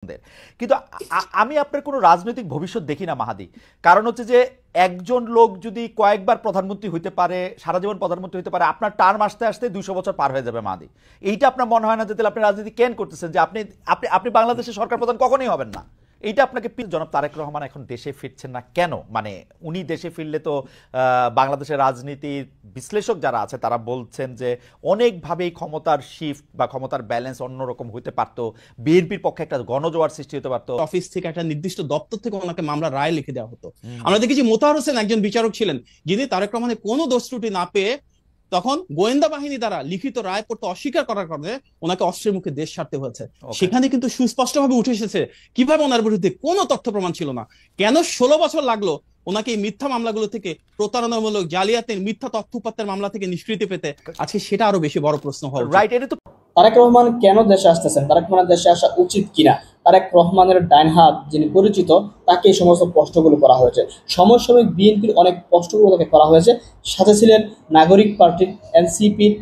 কিন্তু আমি আপনার কোনো রাজনৈতিক ভবিষ্যৎ দেখি না মাহাদি। কারণ হচ্ছে যে একজন লোক যদি কয়েকবার প্রধানমন্ত্রী হইতে পারে, সারা জীবন প্রধানমন্ত্রী হইতে পারে, আপনার টার্ম আসতে আসতে 200 বছর পার হয়ে যাবে মাহাদি। এইটা আপনার মনে হয় না যে তাহলে আপনি রাজনীতি কেন করতেছেন, যে আপনি আপনি আপনি বাংলাদেশের সরকার প্রধান কখনোই হবেন না? এইটা আপনাকে জনাব তারেক রহমান এখন দেশে ফিরছেন না কেন? মানে উনি দেশে ফিরলে তো বাংলাদেশের রাজনীতির বিশ্লেষক যারা আছে তারা বলছেন যে অনেকভাবেই ক্ষমতার শিফট বা ক্ষমতার ব্যালেন্স অন্যরকম হইতে পারতো, বিএনপির পক্ষে একটা গণজোয়ার সৃষ্টি হতে পারতো। অফিস থেকে একটা নির্দিষ্ট দপ্তর থেকে ওনাকে মামলা রায় লিখে দেওয়া হতো। আমরা দেখেছি মোতাহার হোসেন একজন বিচারক ছিলেন যিনি তারেক রহমানের কোনো দোষ ত্রুটি না পেয়ে তখন গোয়েন্দা বাহিনী দ্বারা লিখিত রায় পড়তে অস্বীকার করার কারণে ওনাকে অস্ত্রের মুখে দেশ ছাড়তে হয়েছে। সেখানে কিন্তু সুস্পষ্টভাবে উঠে এসেছে কিভাবে ওনার বিরুদ্ধে কোনো তথ্য প্রমাণ ছিল না। কেন 16 বছর লাগলো ওনাকে এই মিথ্যা মামলাগুলো থেকে, প্রতারণামূলক জালিয়াতের মিথ্যা তথ্য উপাত্তের মামলা থেকে নিষ্কৃতি পেতে? আজকে সেটা আরো বেশি বড় প্রশ্ন হওয়া উচিত। রাইট, এটা তো তারেক রহমান কেন দেশে আসতেছেন, তারেক রহমানের দেশে আসা উচিত কিনা, তারেক রহমানের ডাইন হাত যিনি পরিচিত তাকে এই সমস্ত প্রশ্নগুলো করা হয়েছে। সমসাময়িক বিএনপির অনেক প্রশ্নগুলো তাকে করা হয়েছে। সাথে ছিলেন নাগরিক পার্টির এনসিপির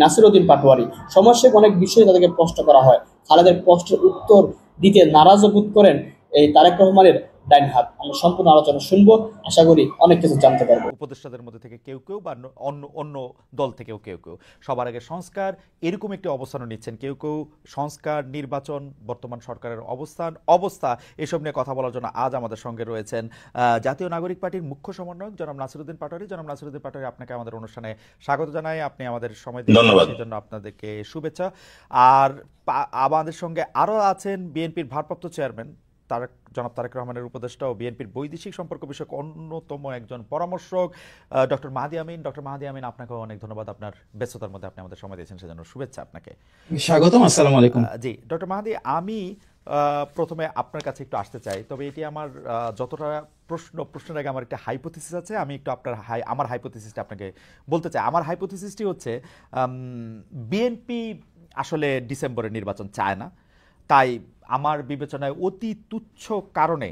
নাসিরউদ্দিন পাটোয়ারি। সমসাময়িক অনেক বিষয়ে তাদেরকে প্রশ্ন করা হয়। খালেদের প্রশ্নের উত্তর দিতে নারাজ বোধ করেন এই তারেক রহমানের ডাইন হাত। আমরা সম্পূর্ণ আলোচনা শুনবো, আশা করি অনেক কিছু জানতে পারবো। উপদেষ্টাদের মধ্যে থেকে কেউ কেউ বা অন্য অন্য দল থেকেও কেউ কেউ সবার আগে সংস্কার এরকম একটি অবস্থানও নিচ্ছেন, কেউ কেউ সংস্কার, নির্বাচন, বর্তমান সরকারের অবস্থা এসব নিয়ে কথা বলার জন্য আজ আমাদের সঙ্গে রয়েছেন জাতীয় নাগরিক পার্টির মুখ্য সমন্বয়ক জনাব নাসিরউদ্দিন পাটোয়ারি। জনাব নাসিরউদ্দিন পাটোয়ারি, আপনাকে আমাদের অনুষ্ঠানে স্বাগত জানাই। আপনি আমাদের সময় দিয়েছেন, সেই জন্য আপনাদেরকে শুভেচ্ছা। আর আমাদের সঙ্গে আরও আছেন বিএনপির ভারপ্রাপ্ত চেয়ারম্যান জনাব তারেক রহমানের উপদেষ্টা ও বিএনপির বৈদেশিক সম্পর্ক বিষয়ক অন্যতম একজন পরামর্শক ডক্টর মাহাদি আমিন। ডক্টর মাহাদি আমিন, আপনাকেও অনেক ধন্যবাদ, আপনার ব্যস্ততার মধ্যে আপনি আমাদের সময় দিয়েছেন, সেজন্য শুভেচ্ছা আপনাকে। স্বাগতম, আসসালামু আলাইকুম। জি ডক্টর মাহাদি, আমি প্রথমে আপনার কাছে একটু আসতে চাই, তবে এটি আমার যতটা প্রশ্নের আগে আমার একটা হাইপোথিসিস আছে, আমি একটু আমার হাইপোথিসিসটা আপনাকে বলতে চাই। আমার হাইপোথিসিসটি হচ্ছে বিএনপি আসলে ডিসেম্বরে নির্বাচন চায় না, তাই আমার বিবেচনায় অতি তুচ্ছ কারণে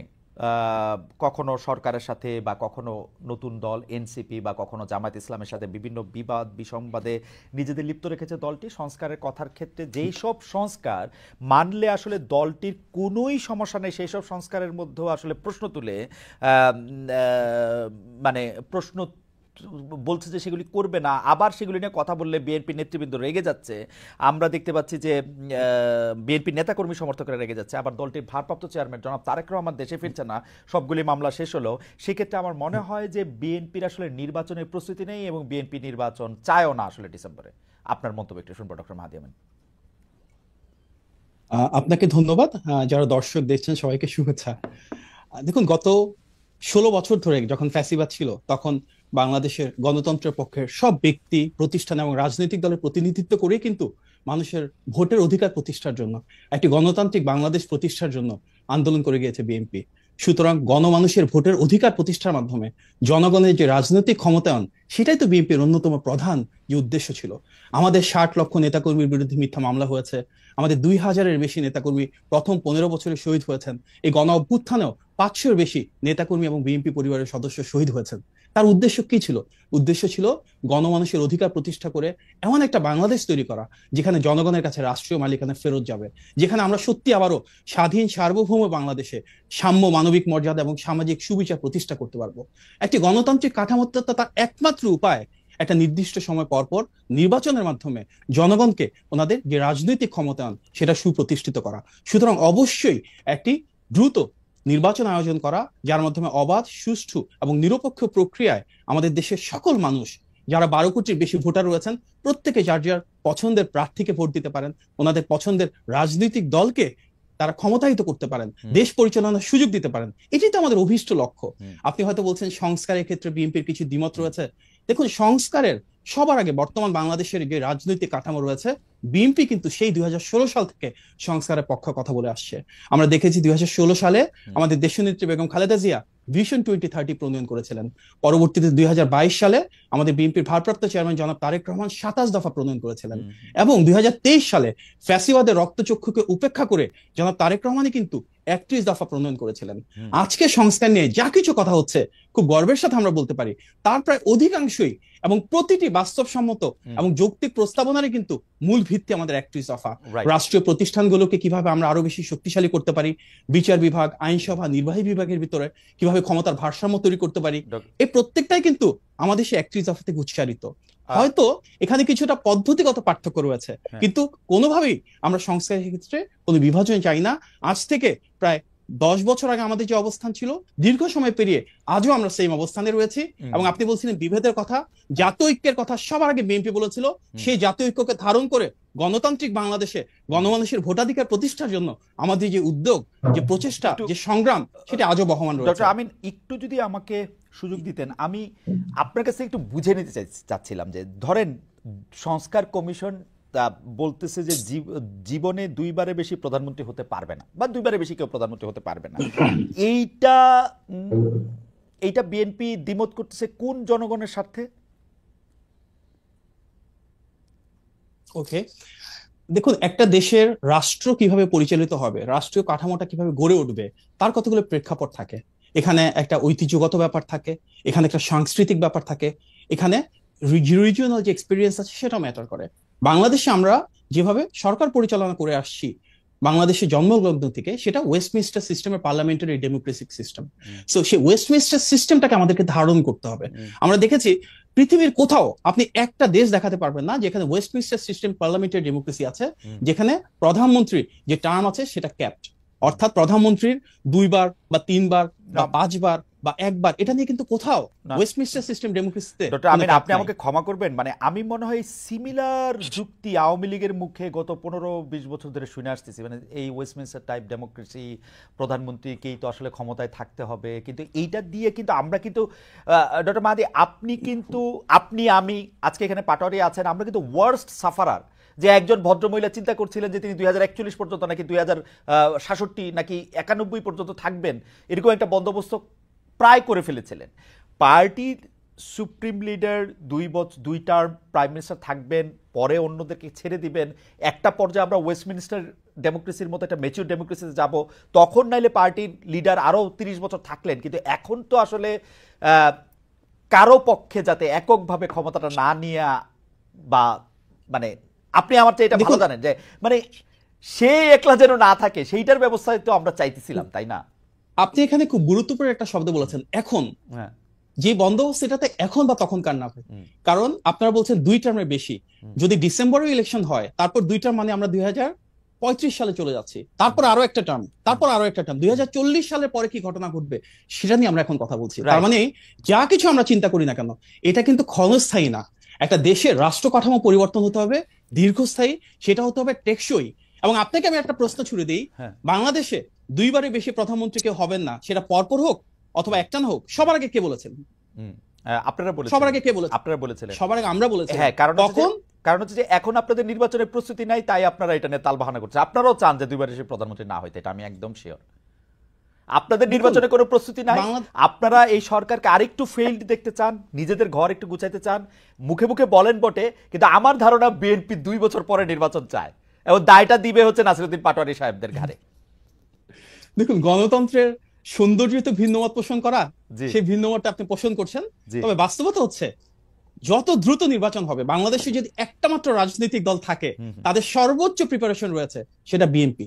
কখনো সরকারের সাথে বা কখনো নতুন দল এনসিপি বা কখনো জামায়াত ইসলামের সাথে বিভিন্ন বিবাদ বিসংবাদে নিজেদের লিপ্ত রেখেছে দলটি। সংস্কারের কথার ক্ষেত্রে যেই সব সংস্কার মানলে আসলে দলটির কোনোই সমস্যা নেই, সেই সব সংস্কারের মধ্যেও আসলে প্রশ্ন তুলে মানে প্রশ্ন বলছে যে সেগুলি করবে না, আবার সেগুলি নিয়ে কথা বললে বিএনপি নেতৃবৃন্দ রেগে যাচ্ছে। আমরা দেখতে পাচ্ছি যে বিএনপি নেতাকর্মী সমর্থকরা রেগে যাচ্ছে, আবার দলটির ভারপ্রাপ্ত চেয়ারম্যান জনাব তারেক রহমান দেশে ফিরছে না, সবগুলি মামলা শেষ হলো। সেক্ষেত্রে আমার মনে হয় যে বিএনপির আসলে নির্বাচনের প্রস্তুতি নেই এবং বিএনপি নির্বাচন চায়ও না আসলে ডিসেম্বরে। আপনার মন্তব্য একটু শুনবো ডক্টর মাহাদি আমিন। আপনাকে ধন্যবাদ। যারা দর্শক দেখছেন সবাইকে শুভেচ্ছা। দেখুন, গত 16 বছর ধরে যখন ফ্যাসিবাদ ছিল তখন বাংলাদেশের গণতন্ত্রের পক্ষের সব ব্যক্তি, প্রতিষ্ঠান এবং রাজনৈতিক দলের প্রতিনিধিত্ব করে কিন্তু মানুষের ভোটের অধিকার প্রতিষ্ঠার জন্য, একটি গণতান্ত্রিক বাংলাদেশ প্রতিষ্ঠার জন্য আন্দোলন করে গিয়েছে বিএনপি। সুতরাং গণমানুষের ভোটের অধিকার প্রতিষ্ঠার মাধ্যমে জনগণের যে রাজনৈতিক ক্ষমতায়ন, সেটাই তো বিএনপির অন্যতম প্রধান যে উদ্দেশ্য ছিল। আমাদের 60 লক্ষ নেতাকর্মীর বিরুদ্ধে মিথ্যা মামলা হয়েছে, আমাদের 2000-এর বেশি নেতাকর্মী প্রথম 15 বছরে শহীদ হয়েছেন, এই গণ অভ্যুত্থানেও 500-এর বেশি নেতাকর্মী এবং বিএনপি পরিবারের সদস্য শহীদ হয়েছেন। তার উদ্দেশ্য কি ছিল? উদ্দেশ্য ছিল গণমানুষের অধিকার প্রতিষ্ঠা করে এমন একটা বাংলাদেশ তৈরি করা যেখানে জনগণের কাছে রাষ্ট্রীয় মালিকানা ফেরত যাবে, যেখানে আমরা সত্যি আবারও স্বাধীন সার্বভৌম বাংলাদেশে সাম্য, মানবিক মর্যাদা এবং সামাজিক সুবিচার প্রতিষ্ঠা করতে পারবো। একটি গণতান্ত্রিক কাঠামোতে তার একমাত্র উপায় একটা নির্দিষ্ট সময় পরপর নির্বাচনের মাধ্যমে জনগণকে ওনাদের যে রাজনৈতিক ক্ষমতায়ন সেটা সুপ্রতিষ্ঠিত করা। সুতরাং অবশ্যই একটি দ্রুত নির্বাচন আয়োজন করা, যার মাধ্যমে অবাধ, সুষ্ঠু এবং নিরপেক্ষ প্রক্রিয়ায় আমাদের দেশের সকল মানুষ, যারা 12 কোটির বেশি ভোটার রয়েছেন, প্রত্যেকে যার যার পছন্দের প্রার্থীকে ভোট দিতে পারেন, ওনাদের পছন্দের রাজনৈতিক দলকে তারা ক্ষমতায়িত করতে পারেন, দেশ পরিচালনার সুযোগ দিতে পারেন। এটাই তো আমাদের অভীষ্ট লক্ষ্য। আপনি হয়তো বলছেন সংস্কারের ক্ষেত্রে বিএনপির কিছু দ্বিমত রয়েছে। দেখুন, সংস্কারের সবার আগে বর্তমান বাংলাদেশের যে রাজনৈতিক কাঠামো রয়েছে, বিএনপি কিন্তু সেই 2016 সাল থেকে সংস্কারের পক্ষে কথা বলে আসছে। আমরা দেখেছি 2016 সালে আমাদের দেশনেত্রী বেগম খালেদা জিয়া ভিশন 2030 প্রণয়ন করেছিলেন। পরবর্তীতে 2022 সালে আমাদের বিএনপির ভারপ্রাপ্ত চেয়ারম্যান জনাব তারেক রহমান 27 দফা প্রণয়ন করেছিলেন, এবং 2023 সালে ফ্যাসিবাদের রক্তচক্ষুকে উপেক্ষা করে জনাব তারেক রহমানই কিন্তু 31 দফা প্রণয়ন করেছিলেন। আজকে সংস্কার নিয়ে যা কিছু কথা হচ্ছে, খুব গর্বের সাথে আমরা বলতে পারি তার প্রায় অধিকাংশই এবং প্রতিটি বাস্তবসম্মত এবং যৌক্তিক প্রস্তাবনারই কিন্তু মূল ভিত্তি আমাদের একত্রিশ দফা। রাষ্ট্রীয় প্রতিষ্ঠানগুলোকে কিভাবে আমরা আরো বেশি শক্তিশালী করতে পারি, বিচার বিভাগ, আইনসভা, নির্বাহী বিভাগের ভিতরে কিভাবে ক্ষমতার ভারসাম্য তৈরি করতে পারি, এই প্রত্যেকটাই কিন্তু আমাদের সেই একত্রিশ দফা থেকে উচ্চারিত। হয়তো এখানে কিছুটা পদ্ধতিগত পার্থক্য রয়েছে, কিন্তু কোনোভাবেই আমরা সংস্কারের ক্ষেত্রে কোনো বিভাজন চাই না। আজ থেকে প্রায় 10 বছর আগে আমাদের যে অবস্থান ছিল, দীর্ঘ সময় পেরিয়ে আজও আমরা সেম অবস্থানে রয়েছি। এবং আপনি বলছিলেন বিভেদের কথা, জাতীয় ঐক্যের কথা সবার আগে বিএনপি বলেছিল। সেই জাতীয় ঐক্যকে ধারণ করে গণতান্ত্রিক বাংলাদেশে গণমানুষের ভোটাধিকার প্রতিষ্ঠার জন্য আমাদের যে উদ্যোগ, যে প্রচেষ্টা, যে সংগ্রাম, সেটা আজও বহমান রয়েছে। ডক্টর আমিন, একটু যদি আমাকে সুযোগ দিতেন, আমি আপনার কাছে একটু বুঝে নিতে চাচ্ছিলাম যে ধরেন সংস্কার কমিশন বলতেছে যে জীবনে 2বারের বেশি প্রধানমন্ত্রী হতে পারবে না, বা 2বারের বেশি কেউ প্রধানমন্ত্রী হতে পারবে না। এইটা বিএনপি দ্বিমত করতেছে কোন জনগণের স্বার্থে? ওকে, দেখুন, একটা দেশের রাষ্ট্র কিভাবে পরিচালিত হবে, রাষ্ট্রীয় কাঠামোটা কিভাবে গড়ে উঠবে, তার কতগুলো প্রেক্ষাপট থাকে। এখানে একটা ঐতিহ্যগত ব্যাপার থাকে, এখানে একটা সাংস্কৃতিক ব্যাপার থাকে, এখানে রিজিওনাল যে এক্সপিরিয়েন্স আছে সেটা ম্যাটার করে। বাংলাদেশে আমরা যেভাবে সরকার পরিচালনা করে আসছি বাংলাদেশের জন্মলগ্ন থেকে, সেটা ওয়েস্টমিনিস্টার সিস্টেমের পার্লামেন্টারি ডেমোক্রেসিক সিস্টেম। সো সেই ওয়েস্টমিনিস্টার সিস্টেমটাকে আমাদেরকে ধারণ করতে হবে। আমরা দেখেছি পৃথিবীর কোথাও আপনি একটা দেশ দেখাতে পারবেন না যেখানে ওয়েস্টমিনিস্টার সিস্টেম পার্লামেন্টারি ডেমোক্রেসি আছে, যেখানে প্রধানমন্ত্রী যে টার্ম আছে সেটা ক্যাপড, অর্থাৎ প্রধানমন্ত্রীর 2বার বা 3বার বা 5বার বা 1বার, এটা নিয়ে কিন্তু কোথাও ওয়েস্টমিনিস্টার সিস্টেম ডেমোক্রেসিতে। ডক্টর আমিন, আপনি আমাকে ক্ষমা করবেন, মানে আমি মনে হয় সিমিলার যুক্তি আওয়ামী লীগের মুখে গত 15-20 বছর ধরে শুনে আসতেছি, মানে এই ওয়েস্টমিনিস্টার টাইপ ডেমোক্রেসি, প্রধানমন্ত্রীকেই তো আসলে ক্ষমতায় থাকতে হবে। কিন্তু এইটা দিয়ে কিন্তু আমরা কিন্তু ডক্টর মাহাদি, আপনি আমি আজকে এখানে পাটোয়ারি আছেন, আমরা কিন্তু ওয়ার্স্ট সাফারার। যে একজন ভদ্রমহিলা চিন্তা করছিলেন যে তিনি 2041 পর্যন্ত নাকি 2066 নাকি 91 পর্যন্ত থাকবেন, এরকম একটা বন্দোবস্ত প্রায় করে ফেলেছিলেন। পার্টির supreme leader 2 term prime minister থাকবেন, পরে অন্যদেরকে ছেড়ে দিবেন। একটা পর্যায়ে আমরা ওয়েস্টমিনিস্টার ডেমোক্রেসির মতো একটা ম্যাচিউর ডেমোক্রেসিতে যাব, তখন নাইলে পার্টির লিডার আরও 30 বছর থাকলেন। কিন্তু এখন তো আসলে কারো পক্ষে যাতে এককভাবে ক্ষমতাটা না নিয়ে, বা মানে আপনি আমার চেয়ে এটা ভালো জানেন যে মানে সে একলা যেন না থাকে, সেইটার ব্যবস্থায় তো আমরা চাইতেছিলাম, তাই না? আপনি এখানে খুব গুরুত্বপূর্ণ একটা শব্দ বলেছেন, এখন। যে বন্দোবস্ত এটাতে এখন বা তখনকার না হয়, কারণ আপনারা বলছেন 2 টার্মের বেশি। যদি ডিসেম্বরে ইলেকশন হয়, তারপর 2 টার্ম মানে আমরা 2035 সালে চলে যাচ্ছি, তারপর আরো একটা টার্ম, তারপর আরো একটা টার্ম, 2040 সালের পরে কি ঘটনা ঘটবে সেটা নিয়ে আমরা এখন কথা বলছি। তার মানে যা কিছু আমরা চিন্তা করি না কেন, এটা কিন্তু ক্ষণস্থায়ী না। একটা দেশের রাষ্ট্র কাঠামো পরিবর্তন হতে হবে দীর্ঘস্থায়ী, সেটা হতে হবে টেকসই। এবং আপনাকে আমি একটা প্রশ্ন ছুড়ে দিই, বাংলাদেশে 2বারের বেশি প্রধানমন্ত্রী কেউ হবেন না, সেটা পরপর হোক অথবা একটানা হোক, সবার আগে কে বলেছেন? আপনারা বলেছেন। সবার আগে কে বলেছেন? আপনারা বলেছিলেন। সবার আগে আমরা বলেছি। হ্যাঁ, কারণ হচ্ছে যে এখন আপনাদের নির্বাচনের প্রস্তুতি নাই, তাই আপনারা এটা নিয়ে তালবাহানা করছেন। আপনারাও চান যে 2বারের বেশি প্রধানমন্ত্রী না হইতে, এটা আমি একদম শিওর। আপনাদের নির্বাচনের কোনো প্রস্তুতি নাই, আপনারা এই সরকারকে আরেকটু ফেইল্ড দেখতে চান, নিজেদের ঘর একটু গুছাইতে চান, মুখে মুখে বলেন বটে, কিন্তু আমার ধারণা বিএনপি 2 বছর পরে নির্বাচন চায়, এবং দায়টা দিবে হচ্ছে নাসিরউদ্দিন পাটোয়ারি সাহেবদের ঘাড়ে। দেখুন, গণতন্ত্রের সৌন্দর্য তো ভিন্নমত পোষণ করা, সেই ভিন্নমতটা আপনি পোষণ করছেন, তবে বাস্তবতা হচ্ছে যত দ্রুত নির্বাচন হবে, বাংলাদেশে যদি একটা মাত্র রাজনৈতিক দল থাকে তাদের সর্বোচ্চ প্রিপারেশন রয়েছে, সেটা বিএনপি।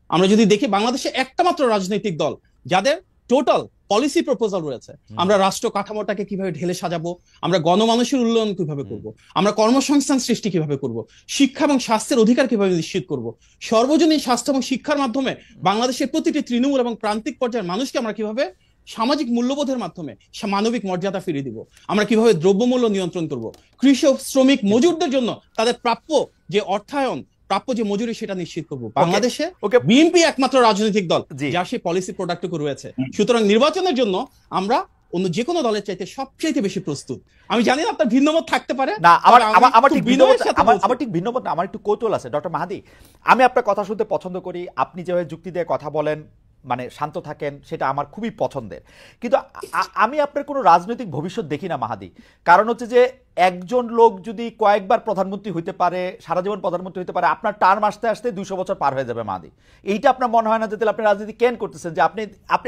আমরা যদি দেখি বাংলাদেশে একটা মাত্র রাজনৈতিক দল যাদের টোটাল পলিসি প্রপোজাল রয়েছে, আমরা রাষ্ট্র কাঠামোটাকে কিভাবে ঢেলে সাজাবো, আমরা গণমানুষের উন্নয়ন কিভাবে করব, আমরা কর্মসংস্থান সৃষ্টি কিভাবে করব, শিক্ষা এবং স্বাস্থ্যের অধিকার কিভাবে নিশ্চিত করব, সর্বজনীন স্বাস্থ্য এবং শিক্ষার মাধ্যমে বাংলাদেশের প্রতিটি তৃণমূল এবং প্রান্তিক পর্যায়ের মানুষকে আমরা কিভাবে সামাজিক মূল্যবোধের মাধ্যমে মানবিক মর্যাদা ফিরিয়ে দিব, আমরা কিভাবে দ্রব্যমূল্য নিয়ন্ত্রণ করব, কৃষক, শ্রমিক, মজুরদের জন্য তাদের প্রাপ্য যে অর্থায়ন, প্রাপ্য যে মজুরি, সেটা নিশ্চিত করব। বাংলাদেশে বিএনপি একমাত্র রাজনৈতিক দল যার সেই পলিসি প্রোডাক্টটুকু রয়েছে। সুতরাং নির্বাচনের জন্য আমরা অন্য যে কোনো দলের চাইতে সবচেয়ে বেশি প্রস্তুত। আমি জানি না আপনার ভিন্নমত থাকতে পারে না, আমার ঠিক ভিন্নমত না, আমার একটু কৌতূহল আছে। ডক্টর মাহাদি, আমি আপনার কথা শুনতে পছন্দ করি, আপনি যেভাবে যুক্তি দিয়ে কথা বলেন, মানে শান্ত থাকেন, সেটা আমার খুবই পছন্দের। কিন্তু আমি আপনার কোনো রাজনৈতিক ভবিষ্যৎ দেখি না মাহাদি। কারণ হচ্ছে যে একজন লোক যদি কয়েকবার প্রধানমন্ত্রী হইতে পারে, সারা জীবন প্রধানমন্ত্রী হইতে পারে, আপনার টার্ম আসতে আসতে 200 বছর পার হয়ে যাবে মাহাদি। এইটা আপনার মনে হয় না যে তাহলে আপনি রাজনীতি কেন করতেছেন, যে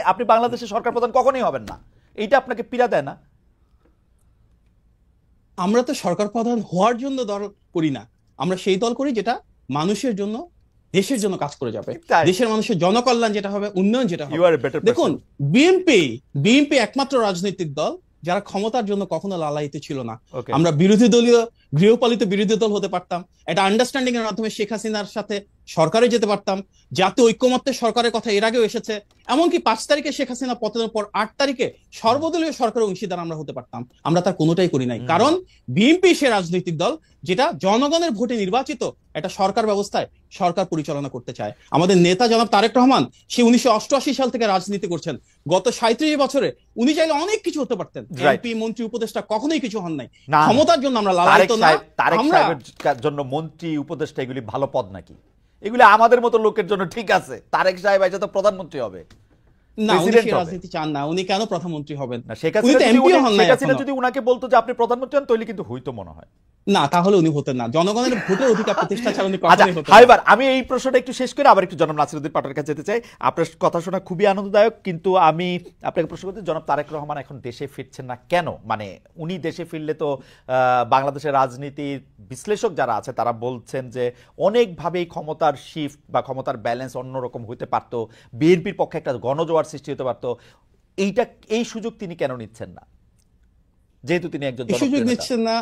আপনি বাংলাদেশের সরকার প্রধান কখনোই হবেন না? এইটা আপনাকে পীড়া দেয় না? আমরা তো সরকার প্রধান হওয়ার জন্য দল করি না, আমরা সেই দল করি যেটা মানুষের জন্য, দেশের জন্য কাজ করে যাবে, তাই দেশের মানুষের জনকল্যাণ যেটা হবে, উন্নয়ন যেটা ইউ হবে। আর এ বেটার দেখুন, পারসন। বিএনপি একমাত্র রাজনৈতিক দল যারা ক্ষমতার জন্য কখনো লালায়িত ছিল না। ওকে, আমরা বিরোধী দলীয়, গৃহপালিত বিরোধী দল হতে পারতাম, একটা আন্ডারস্ট্যান্ডিং এর মাধ্যমে শেখ হাসিনার সাথে সরকারে যেতে পারতাম, জাতীয় ঐক্যমত্যের সরকারের কথা এর আগেও এসেছে। এমনকি 5 তারিখে শেখ হাসিনা পতনের পর 8 তারিখে সর্বদলীয় সরকারের অংশীদার আমরা হতে পারতাম। আমরা তার কোনোটাই করি নাই, কারণ বিএনপি সে রাজনৈতিক দল যেটা জনগণের ভোটে নির্বাচিত একটা সরকার ব্যবস্থায় সরকার পরিচালনা করতে চায়। আমাদের নেতা জনাব তারেক রহমান সে 1988 সাল থেকে রাজনীতি করছেন। গত 37 বছরে উনি চাইলে অনেক কিছু হতে পারতেন। এমপি, মন্ত্রী, উপদেষ্টা কখনোই কিছু হন নাই। না, ক্ষমতার জন্য আমরা তারেক লালায়িত না। সাহেব, তারেক আমরা সাহেবের জন্য মন্ত্রী উপদেষ্টা এগুলি ভালো পদ নাকি? এগুলি আমাদের মতো লোকের জন্য ঠিক আছে। তারেক সাহেব এসে তো প্রধানমন্ত্রী হবে, না, উনি প্রেসিডেন্ট সেই হবে। রাজনীতি চান না। উনি কেন প্রধানমন্ত্রী হবেন? না, শেখ উনি হাসিনা তো যদি এমপিও হন নাই শেখ হাসিনা এখনো। যদি উনাকে বলতো যে আপনি প্রধানমন্ত্রী হন, তাহলে কিন্তু হইতো মনে হয়। না, তাহলে উনি হতেন না। জনগণের ভোটের অধিকার প্রতিষ্ঠা ছাড়া উনি আচ্ছা, কখনোই হতেন না। হাইবার, আমি এই প্রশ্নটা একটু শেষ করে আবার একটু জনাব নাসিরউদ্দিন পাটোয়ারির কাছে যেতে চাই। আপনার কথা শোনা খুবই আনন্দদায়ক, কিন্তু আমি আপনাকে প্রশ্ন করতে, জনাব তারেক রহমান এখন দেশে ফিরছেন না কেন? মানে উনি দেশে ফিরলে তো বাংলাদেশের রাজনীতির বিশ্লেষক যারা আছে তারা বলছেন যে অনেকভাবেই ক্ষমতার শিফট বা ক্ষমতার ব্যালেন্স অন্যরকম হতে পারতো, বিএনপির পক্ষে একটা গণজোয়ার সৃষ্টি হতে পারতো। এই সুযোগ তিনি কেন নিচ্ছেন না, যেহেতু তিনি একজন এই সুযোগ জনপ্রিয় নেতা? নিচ্ছেন না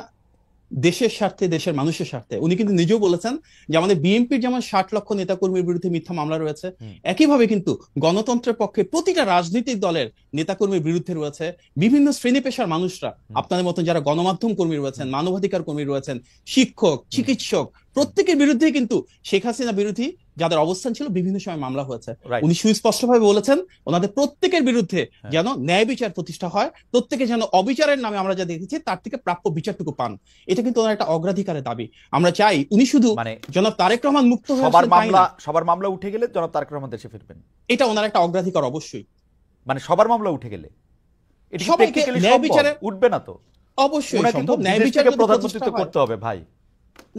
দেশের স্বার্থে, দেশের মানুষের স্বার্থে। উনি কিন্তু নিজেও বলেছেন যে আমাদের বিএনপির যেমন 60 লক্ষ নেতাকর্মীর বিরুদ্ধে মিথ্যা মামলা রয়েছে, একইভাবে কিন্তু গণতন্ত্রের পক্ষে প্রতিটা রাজনৈতিক দলের নেতাকর্মীর বিরুদ্ধে রয়েছে বিভিন্ন শ্রেণী পেশার মানুষরা। আপনাদের মতন যারা গণমাধ্যম কর্মী রয়েছেন, মানবাধিকার কর্মী রয়েছেন, শিক্ষক, চিকিৎসক, প্রত্যেকের বিরুদ্ধে কিন্তু শেখ হাসিনা বিরোধী যাদের অবস্থান ছিল বিভিন্ন সময় মামলা হয়েছে। Right. উনি সুস্পষ্টভাবে বলেছেন ওনাদের প্রত্যেকের বিরুদ্ধে যেন ন্যায় বিচার প্রতিষ্ঠা হয়, প্রত্যেকে যেন অবিচারের নামে আমরা যা দেখেছি তার থেকে প্রাপ্য বিচারটুকু পান। এটা কিন্তু ওনার একটা অগ্রাধিকারের দাবি। আমরা চাই উনি শুধু মানে জনাব তারেক রহমান মুক্ত হয়ে সবার আসবেন তাই না, সবার মামলা উঠে গেলে জনাব তারেক রহমান দেশে ফিরবেন, এটা ওনার একটা অগ্রাধিকার অবশ্যই। মানে সবার মামলা উঠে গেলে এটা কি সবাইকে practically ন্যায় সম্ভব? বিচারে- উঠবে না তো। অবশ্যই ওনাকে তো সম্ভব। ন্যায় বিদেশ বিচার থেকে যদি প্রধানমন্ত্রিত্ব প্রতিষ্ঠা হয়- করতে হবে ভাই।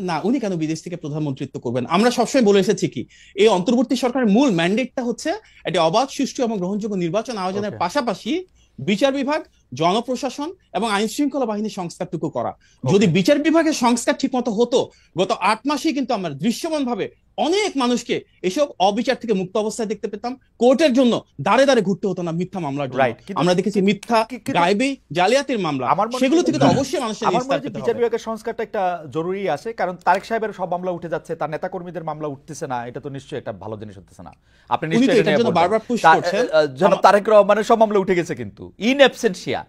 না, উনি কেন বিদেশ থেকে প্রধানমন্ত্রিত্ব করবেন? আমরা সবসময় বলে এসেছি কি এই অন্তর্বর্তী সরকারের মূল ম্যান্ডেটটা হচ্ছে একটি অবাধ, সুষ্ঠু এবং গ্রহণযোগ্য নির্বাচন আয়োজনের Okay. পাশাপাশি বিচার বিভাগ, জনপ্রশাসন এবং আইন শৃঙ্খলা বাহিনীর সংস্কারটুকু করা। যদি বিচার বিভাগের সংস্কার ঠিকমতো হতো, গত 8 মাসেই কিন্তু আমরা দৃশ্যমান ভাবে অনেক মানুষকে এসব অবিচার থেকে মুক্ত অবস্থায় দেখতে পেতাম। কোর্টের জন্য দাঁড়ে দাঁড়ে ঘুরতে হতো না মিথ্যা মামলার জন্য। Right, কিন্তু- আমরা দেখেছি মিথ্যা, কিন্তু- গায়েবী, জালিয়াতির মামলা, আমার মনে হয়- সেগুলো থেকে তো অবশ্যই মানুষের আমার মনে নিস্তার হয় যে পেতে বিচার হবে। বিভাগের সংস্কারটা একটা জরুরি আছে, কারণ তারেক সাহেবের সব মামলা উঠে যাচ্ছে, তার নেতা কর্মীদের মামলা উঠতেছে না, এটা তো নিশ্চয়ই একটা ভালো জিনিস হতেছে না। আপনি উনি তো নিশ্চয়ই এটা এটার নিয়ে জন্য বলবেন। বারবার push করছেন। জনাব তারেক রহমানের সব মামলা উঠে গেছে, কিন্তু ইন অ্যাবসেন্সিয়া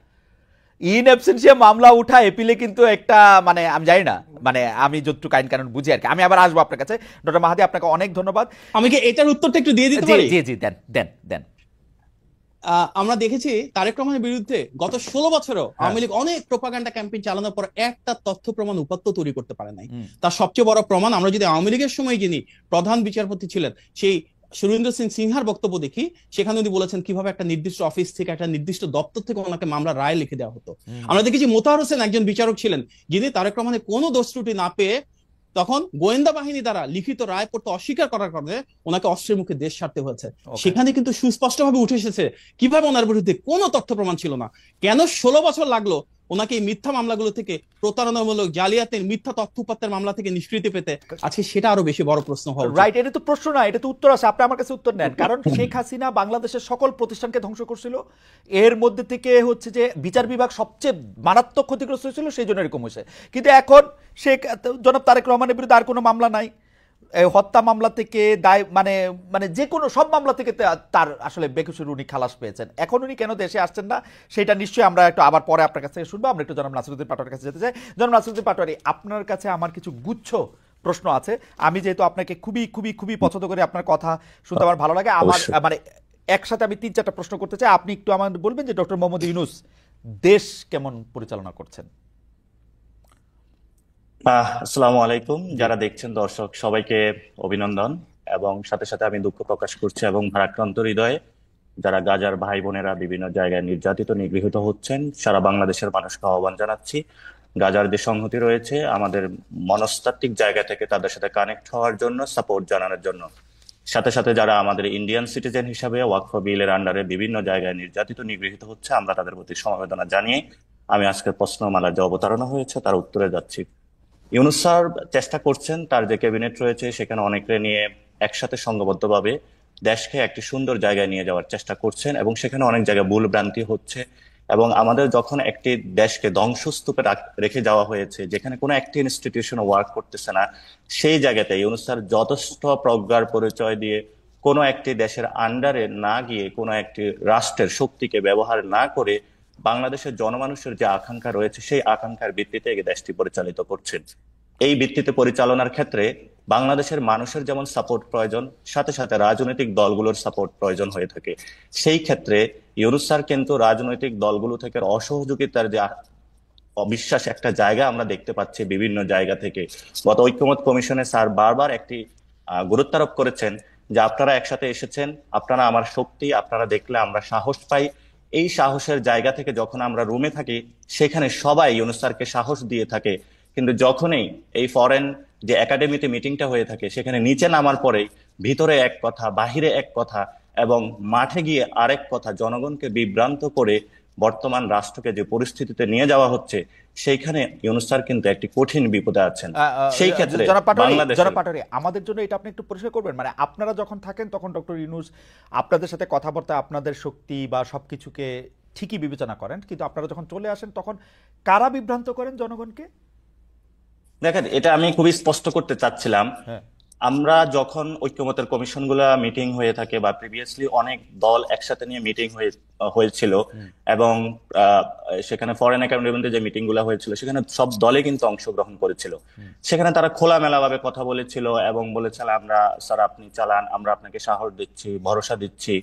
মামলা উঠা এপিলে কিন্তু একটা, মানে আমি জানি না, মানে আমি যতটুকু আইন কানুন বুঝি আর কি। আমি আবার আসবো আপনার কাছে। ডক্টর মাহাদি, আপনাকে অনেক ধন্যবাদ। আমি কি এটার উত্তরটা একটু দিয়ে দিতে জি পারি? জি জি, দেন দেন দেন। আমরা দেখেছি তারেক রহমানের বিরুদ্ধে গত 16 বছরেও আওয়ামী লীগ অনেক প্রোপাগান্ডা ক্যাম্পেইন চালানোর পর একটা তথ্য প্রমাণ উপাত্ত তৈরি করতে পারে নাই। তার সবচেয়ে বড় প্রমাণ, আমরা যদি আওয়ামী লীগের সময় যিনি প্রধান বিচারপতি ছিলেন সেই সুরেন্দ্র সিং সিনহার বক্তব্য দেখি, সেখানে উনি বলেছেন কিভাবে একটা নির্দিষ্ট অফিস থেকে, একটা নির্দিষ্ট দপ্তর থেকে ওনাকে মামলা রায় লিখে দেওয়া হতো। আমরা দেখেছি মোতাহার হোসেন একজন বিচারক ছিলেন যিনি তারেক রহমানের কোনো দোষ ত্রুটি না পেয়ে তখন গোয়েন্দা বাহিনী দ্বারা লিখিত রায় পড়তে অস্বীকার করার কারণে ওনাকে অস্ত্রের মুখে দেশ ছাড়তে হয়েছে। সেখানে কিন্তু সুস্পষ্টভাবে উঠে এসেছে কিভাবে ওনার বিরুদ্ধে কোনো তথ্য প্রমাণ ছিল না। কেন 16 বছর লাগলো ওনাকে এই মিথ্যা মামলাগুলো থেকে, প্রতারণামূলক, জালিয়াতের, মিথ্যা তথ্য উপাত্তের মামলা থেকে নিষ্কৃতি পেতে? আজকে সেটা আরো বেশি বড় প্রশ্ন হওয়া উচিত। রাইট, এটা তো প্রশ্ন না, এটা তো উত্তর আছে। আপনি আমার কাছে উত্তর নেন। কারণ শেখ হাসিনা বাংলাদেশের সকল প্রতিষ্ঠানকে ধ্বংস করছিল, এর মধ্যে থেকে হচ্ছে যে বিচার বিভাগ সবচেয়ে মারাত্মক ক্ষতিগ্রস্ত ছিল, সেই জন্য এরকম হয়েছে। কিন্তু এখন জনাব তারেক রহমানের বিরুদ্ধে আর কোনো মামলা নাই, হত্যা মামলা থেকে দায়, মানে মানে যে কোনো সব মামলা থেকে তার আসলে বেকসুর উনি খালাস পেয়েছেন। এখন উনি কেন দেশে আসছেন না, সেটা নিশ্চয়ই আমরা একটু আবার পরে আপনার কাছ থেকে শুনবো। আমরা একটু জনাব নাসিরউদ্দিন পাটোয়ারির কাছে যেতে চাই। জনাব নাসিরউদ্দিন পাটোয়ারি, আপনার কাছে আমার কিছু গুচ্ছ প্রশ্ন আছে। আমি যেহেতু আপনাকে খুবই খুবই খুবই পছন্দ করি, আপনার কথা শুনতে আমার ভালো লাগে। আমার মানে একসাথে আমি 3-4টা প্রশ্ন করতে চাই। আপনি একটু আমাদের বলবেন যে ডক্টর মোহাম্মদ ইউনূস দেশ কেমন পরিচালনা করছেন? আসসালামু আলাইকুম। যারা দেখছেন দর্শক সবাইকে অভিনন্দন, এবং সাথে সাথে আমি দুঃখ প্রকাশ করছি এবং ভারাক্রান্ত হৃদয়ে যারা গাজার ভাই বোনেরা বিভিন্ন জায়গায় নির্যাতিত, নিগৃহীত হচ্ছেন, সারা বাংলাদেশের মানুষকে আহ্বান জানাচ্ছি গাজার যে সংহতি রয়েছে আমাদের মনস্তাত্ত্বিক জায়গা থেকে তাদের সাথে কানেক্ট হওয়ার জন্য, সাপোর্ট জানানোর জন্য। সাথে সাথে যারা আমাদের ইন্ডিয়ান সিটিজেন হিসাবে ওয়াকফ বিলের আন্ডারে বিভিন্ন জায়গায় নির্যাতিত, নিগৃহীত হচ্ছে, আমরা তাদের প্রতি সমবেদনা জানিয়ে আমি আজকের প্রশ্নমালা যে অবতারণা হয়েছে তার উত্তরে যাচ্ছি। ইউনূস স্যার চেষ্টা করছেন তার যে ক্যাবিনেট রয়েছে সেখানে অনেকে নিয়ে একসাথে সংঘবদ্ধভাবে দেশকে একটি সুন্দর জায়গায় নিয়ে যাওয়ার চেষ্টা করছেন, এবং সেখানে অনেক জায়গায় ভুল ভ্রান্তি হচ্ছে। এবং আমাদের যখন একটি দেশকে ধ্বংসস্তূপে রেখে যাওয়া হয়েছে, যেখানে কোনো একটি ইনস্টিটিউশন ওয়ার্ক করতেছে না, সেই জায়গাতে ইউনূস স্যার যথেষ্ট প্রজ্ঞার পরিচয় দিয়ে কোনো একটি দেশের আন্ডারে না গিয়ে, কোনো একটি রাষ্ট্রের শক্তিকে ব্যবহার না করে বাংলাদেশের জনমানুষের যে আকাঙ্ক্ষা রয়েছে সেই আকাঙ্ক্ষার ভিত্তিতে এই দেশটি পরিচালিত করছেন। এই ভিত্তিতে পরিচালনার ক্ষেত্রে বাংলাদেশের মানুষের যেমন সাপোর্ট প্রয়োজন, সাথে সাথে রাজনৈতিক দলগুলোর সাপোর্ট প্রয়োজন হয়ে থাকে। সেই ক্ষেত্রে ইউনূস স্যার কিন্তু রাজনৈতিক দলগুলো থেকে অসহযোগিতার যে অবিশ্বাস একটা জায়গা আমরা দেখতে পাচ্ছি বিভিন্ন জায়গা থেকে। গত ঐক্যমত্য কমিশনে স্যার বারবার একটি গুরুত্বারোপ করেছেন যে আপনারা একসাথে এসেছেন, আপনারা আমার শক্তি, আপনারা দেখলে আমরা সাহস পাই। এই সাহসের জায়গা থেকে যখন আমরা রুমে থাকি সেখানে সবাই ইউনূস স্যারকে সাহস দিয়ে থাকে, কিন্তু যখনই এই ফরেন যে একাডেমিতে মিটিংটা হয়ে থাকে সেখানে নিচে নামার পরে ভিতরে এক কথা, বাহিরে এক কথা, এবং মাঠে গিয়ে আরেক কথা, জনগণকে বিভ্রান্ত করে বর্তমান রাষ্ট্রকে যে পরিস্থিতিতে নিয়ে যাওয়া হচ্ছে সেইখানে ইউনূস স্যার কিন্তু একটি কঠিন বিপদে আছেন। সেই ক্ষেত্রে জনাব পাটোয়ারী, আমাদের জন্য এটা আপনি একটু পরিষ্কার করবেন, মানে আপনারা যখন থাকেন তখন ডক্টর ইউনূস আপনাদের সাথে কথাবার্তা, আপনাদের শক্তি বা সবকিছুকে ঠিকই বিবেচনা করেন, কিন্তু আপনারা যখন চলে আসেন তখন কারা বিভ্রান্ত করেন জনগণকে? দেখেন, এটা আমি খুবই স্পষ্ট করতে চাচ্ছিলাম। হ্যাঁ, আমরা যখন ঐক্যমতের কমিশনগুলো মিটিং হয়ে থাকে বা প্রিভিয়াসলি অনেক দল একসাথে নিয়ে মিটিং হয়েছিল, এবং সেখানে ফরেন একাডেমিতে যে মিটিং গুলা হয়েছিল সেখানে সব দলে কিন্তু অংশগ্রহণ করেছিল। সেখানে তারা খোলামেলা ভাবে কথা বলেছিল এবং বলেছিল আমরা স্যার আপনি চালান, আমরা আপনাকে সাহস দিচ্ছি, ভরসা দিচ্ছি।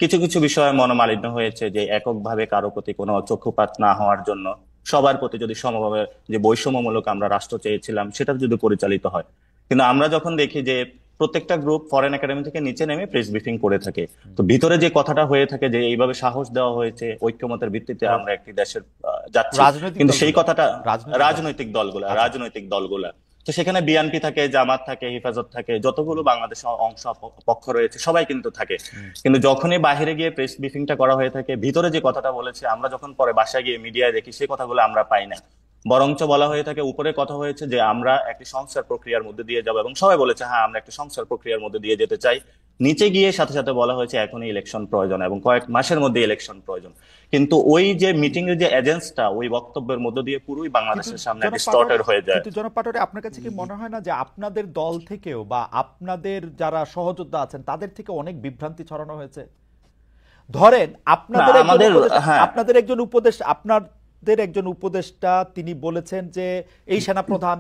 কিছু কিছু বিষয়ে মনোমালিন্য হয়েছে, যে এককভাবে কারো প্রতি কোনো চক্ষুপাত না হওয়ার জন্য সবার প্রতি যদি সমভাবে যে বৈষম্যমূলক আমরা রাষ্ট্র চেয়েছিলাম সেটা যদি পরিচালিত হয়। কিন্তু আমরা যখন দেখি যে প্রত্যেকটা গ্রুপ ফরেন একাডেমি থেকে নিচে নেমে প্রেস ব্রিফিং করে থাকে, তো ভিতরে যে কথাটা হয়ে থাকে যে এইভাবে সাহস দেওয়া হয়েছে ঐক্যমতের ভিত্তিতে আমরা একটি দেশের যাচ্ছি, কিন্তু সেই কথাটা রাজনৈতিক দলগুলা তো সেখানে বিএনপি থাকে, জামাত থাকে, হেফাজত থাকে, যতগুলো বাংলাদেশ অংশ পক্ষ রয়েছে সবাই কিন্তু থাকে। কিন্তু যখনই বাহিরে গিয়ে প্রেস ব্রিফিংটা করা হয়ে থাকে, ভিতরে যে কথাটা বলেছে আমরা যখন পরে বাসায় গিয়ে মিডিয়ায় দেখি সেই কথাগুলো আমরা পাই না। বরঞ্চ বলা হয়ে থাকে, উপরে কথা হয়েছে যে আমরা একটি সংস্কার প্রক্রিয়ার মধ্যে দিয়ে যাবো, এবং সবাই বলেছে হ্যাঁ আমরা একটি সংস্কার প্রক্রিয়ার মধ্যে দিয়ে যেতে চাই। নিচে গিয়ে সাথে সাথে বলা হয়েছে এখনই ইলেকশন প্রয়োজন এবং কয়েক মাসের মধ্যে ইলেকশন প্রয়োজন। কিন্তু ওই যে মিটিং এর যে এজেন্সটা ওই বক্তব্যের মধ্যে দিয়ে পুরোই বাংলাদেশের সামনে ডিস্টর্টেড হয়ে যায়। কিন্তু জনাব পাটোয়ারী, আপনার কাছে কি মনে হয় না যে আপনাদের দল থেকেও বা আপনাদের যারা সহযোদ্ধা আছেন তাদের থেকে অনেক বিভ্রান্তি ছড়ানো হয়েছে? ধরেন আপনাদের একজন উপদেষ্টা তিনি বলেছেন যে এই সেনাপ্রধান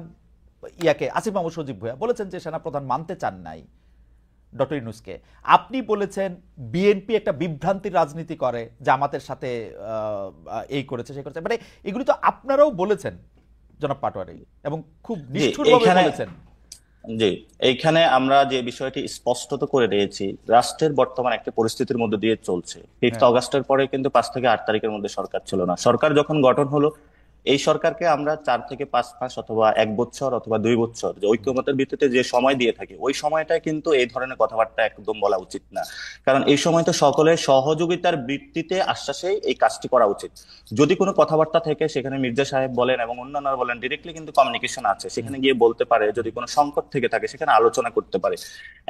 আসিফ মাহমুদ সজীব ভুঁইয়া বলেছেন যে সেনাপ্রধান মানতে চান নাই ডক্টর ইউনূসকে। আপনি বলেছেন বিএনপি একটা বিভ্রান্তির রাজনীতি করে, জামাতের সাথে এই করেছে সেই করেছে, মানে এগুলি তো আপনারাও বলেছেন জনাব পাটোয়ারী, এবং খুব নিষ্ঠুরভাবে বলেছেন। জি, এইখানে আমরা যে বিষয়টি স্পষ্টত করে দিয়েছি, রাষ্ট্রের বর্তমান একটা পরিস্থিতির মধ্যে দিয়ে চলছে। 5 অগাস্টের পরে কিন্তু 5 থেকে 8 তারিখের মধ্যে সরকার ছিল না। সরকার যখন গঠন হলো, এই সরকারকে আমরা 4 থেকে 5 মাস অথবা 1 বছর অথবা 2 বছর যে ঐক্যমতের ভিত্তিতে যে সময় দিয়ে থাকি, ওই সময়টা কিন্তু এই ধরনের কথাবার্তা একদম বলা উচিত না। কারণ এই সময় তো সকলের সহযোগিতার ভিত্তিতে আশ্বাসেই এই কাজটি করা উচিত। যদি কোনো কথাবার্তা থেকে সেখানে মির্জা সাহেব বলেন এবং অন্যান্যরা বলেন, ডিরেক্টলি কিন্তু কমিউনিকেশন আছে, সেখানে গিয়ে বলতে পারে। যদি কোনো সংকট থেকে থাকে সেখানে আলোচনা করতে পারে।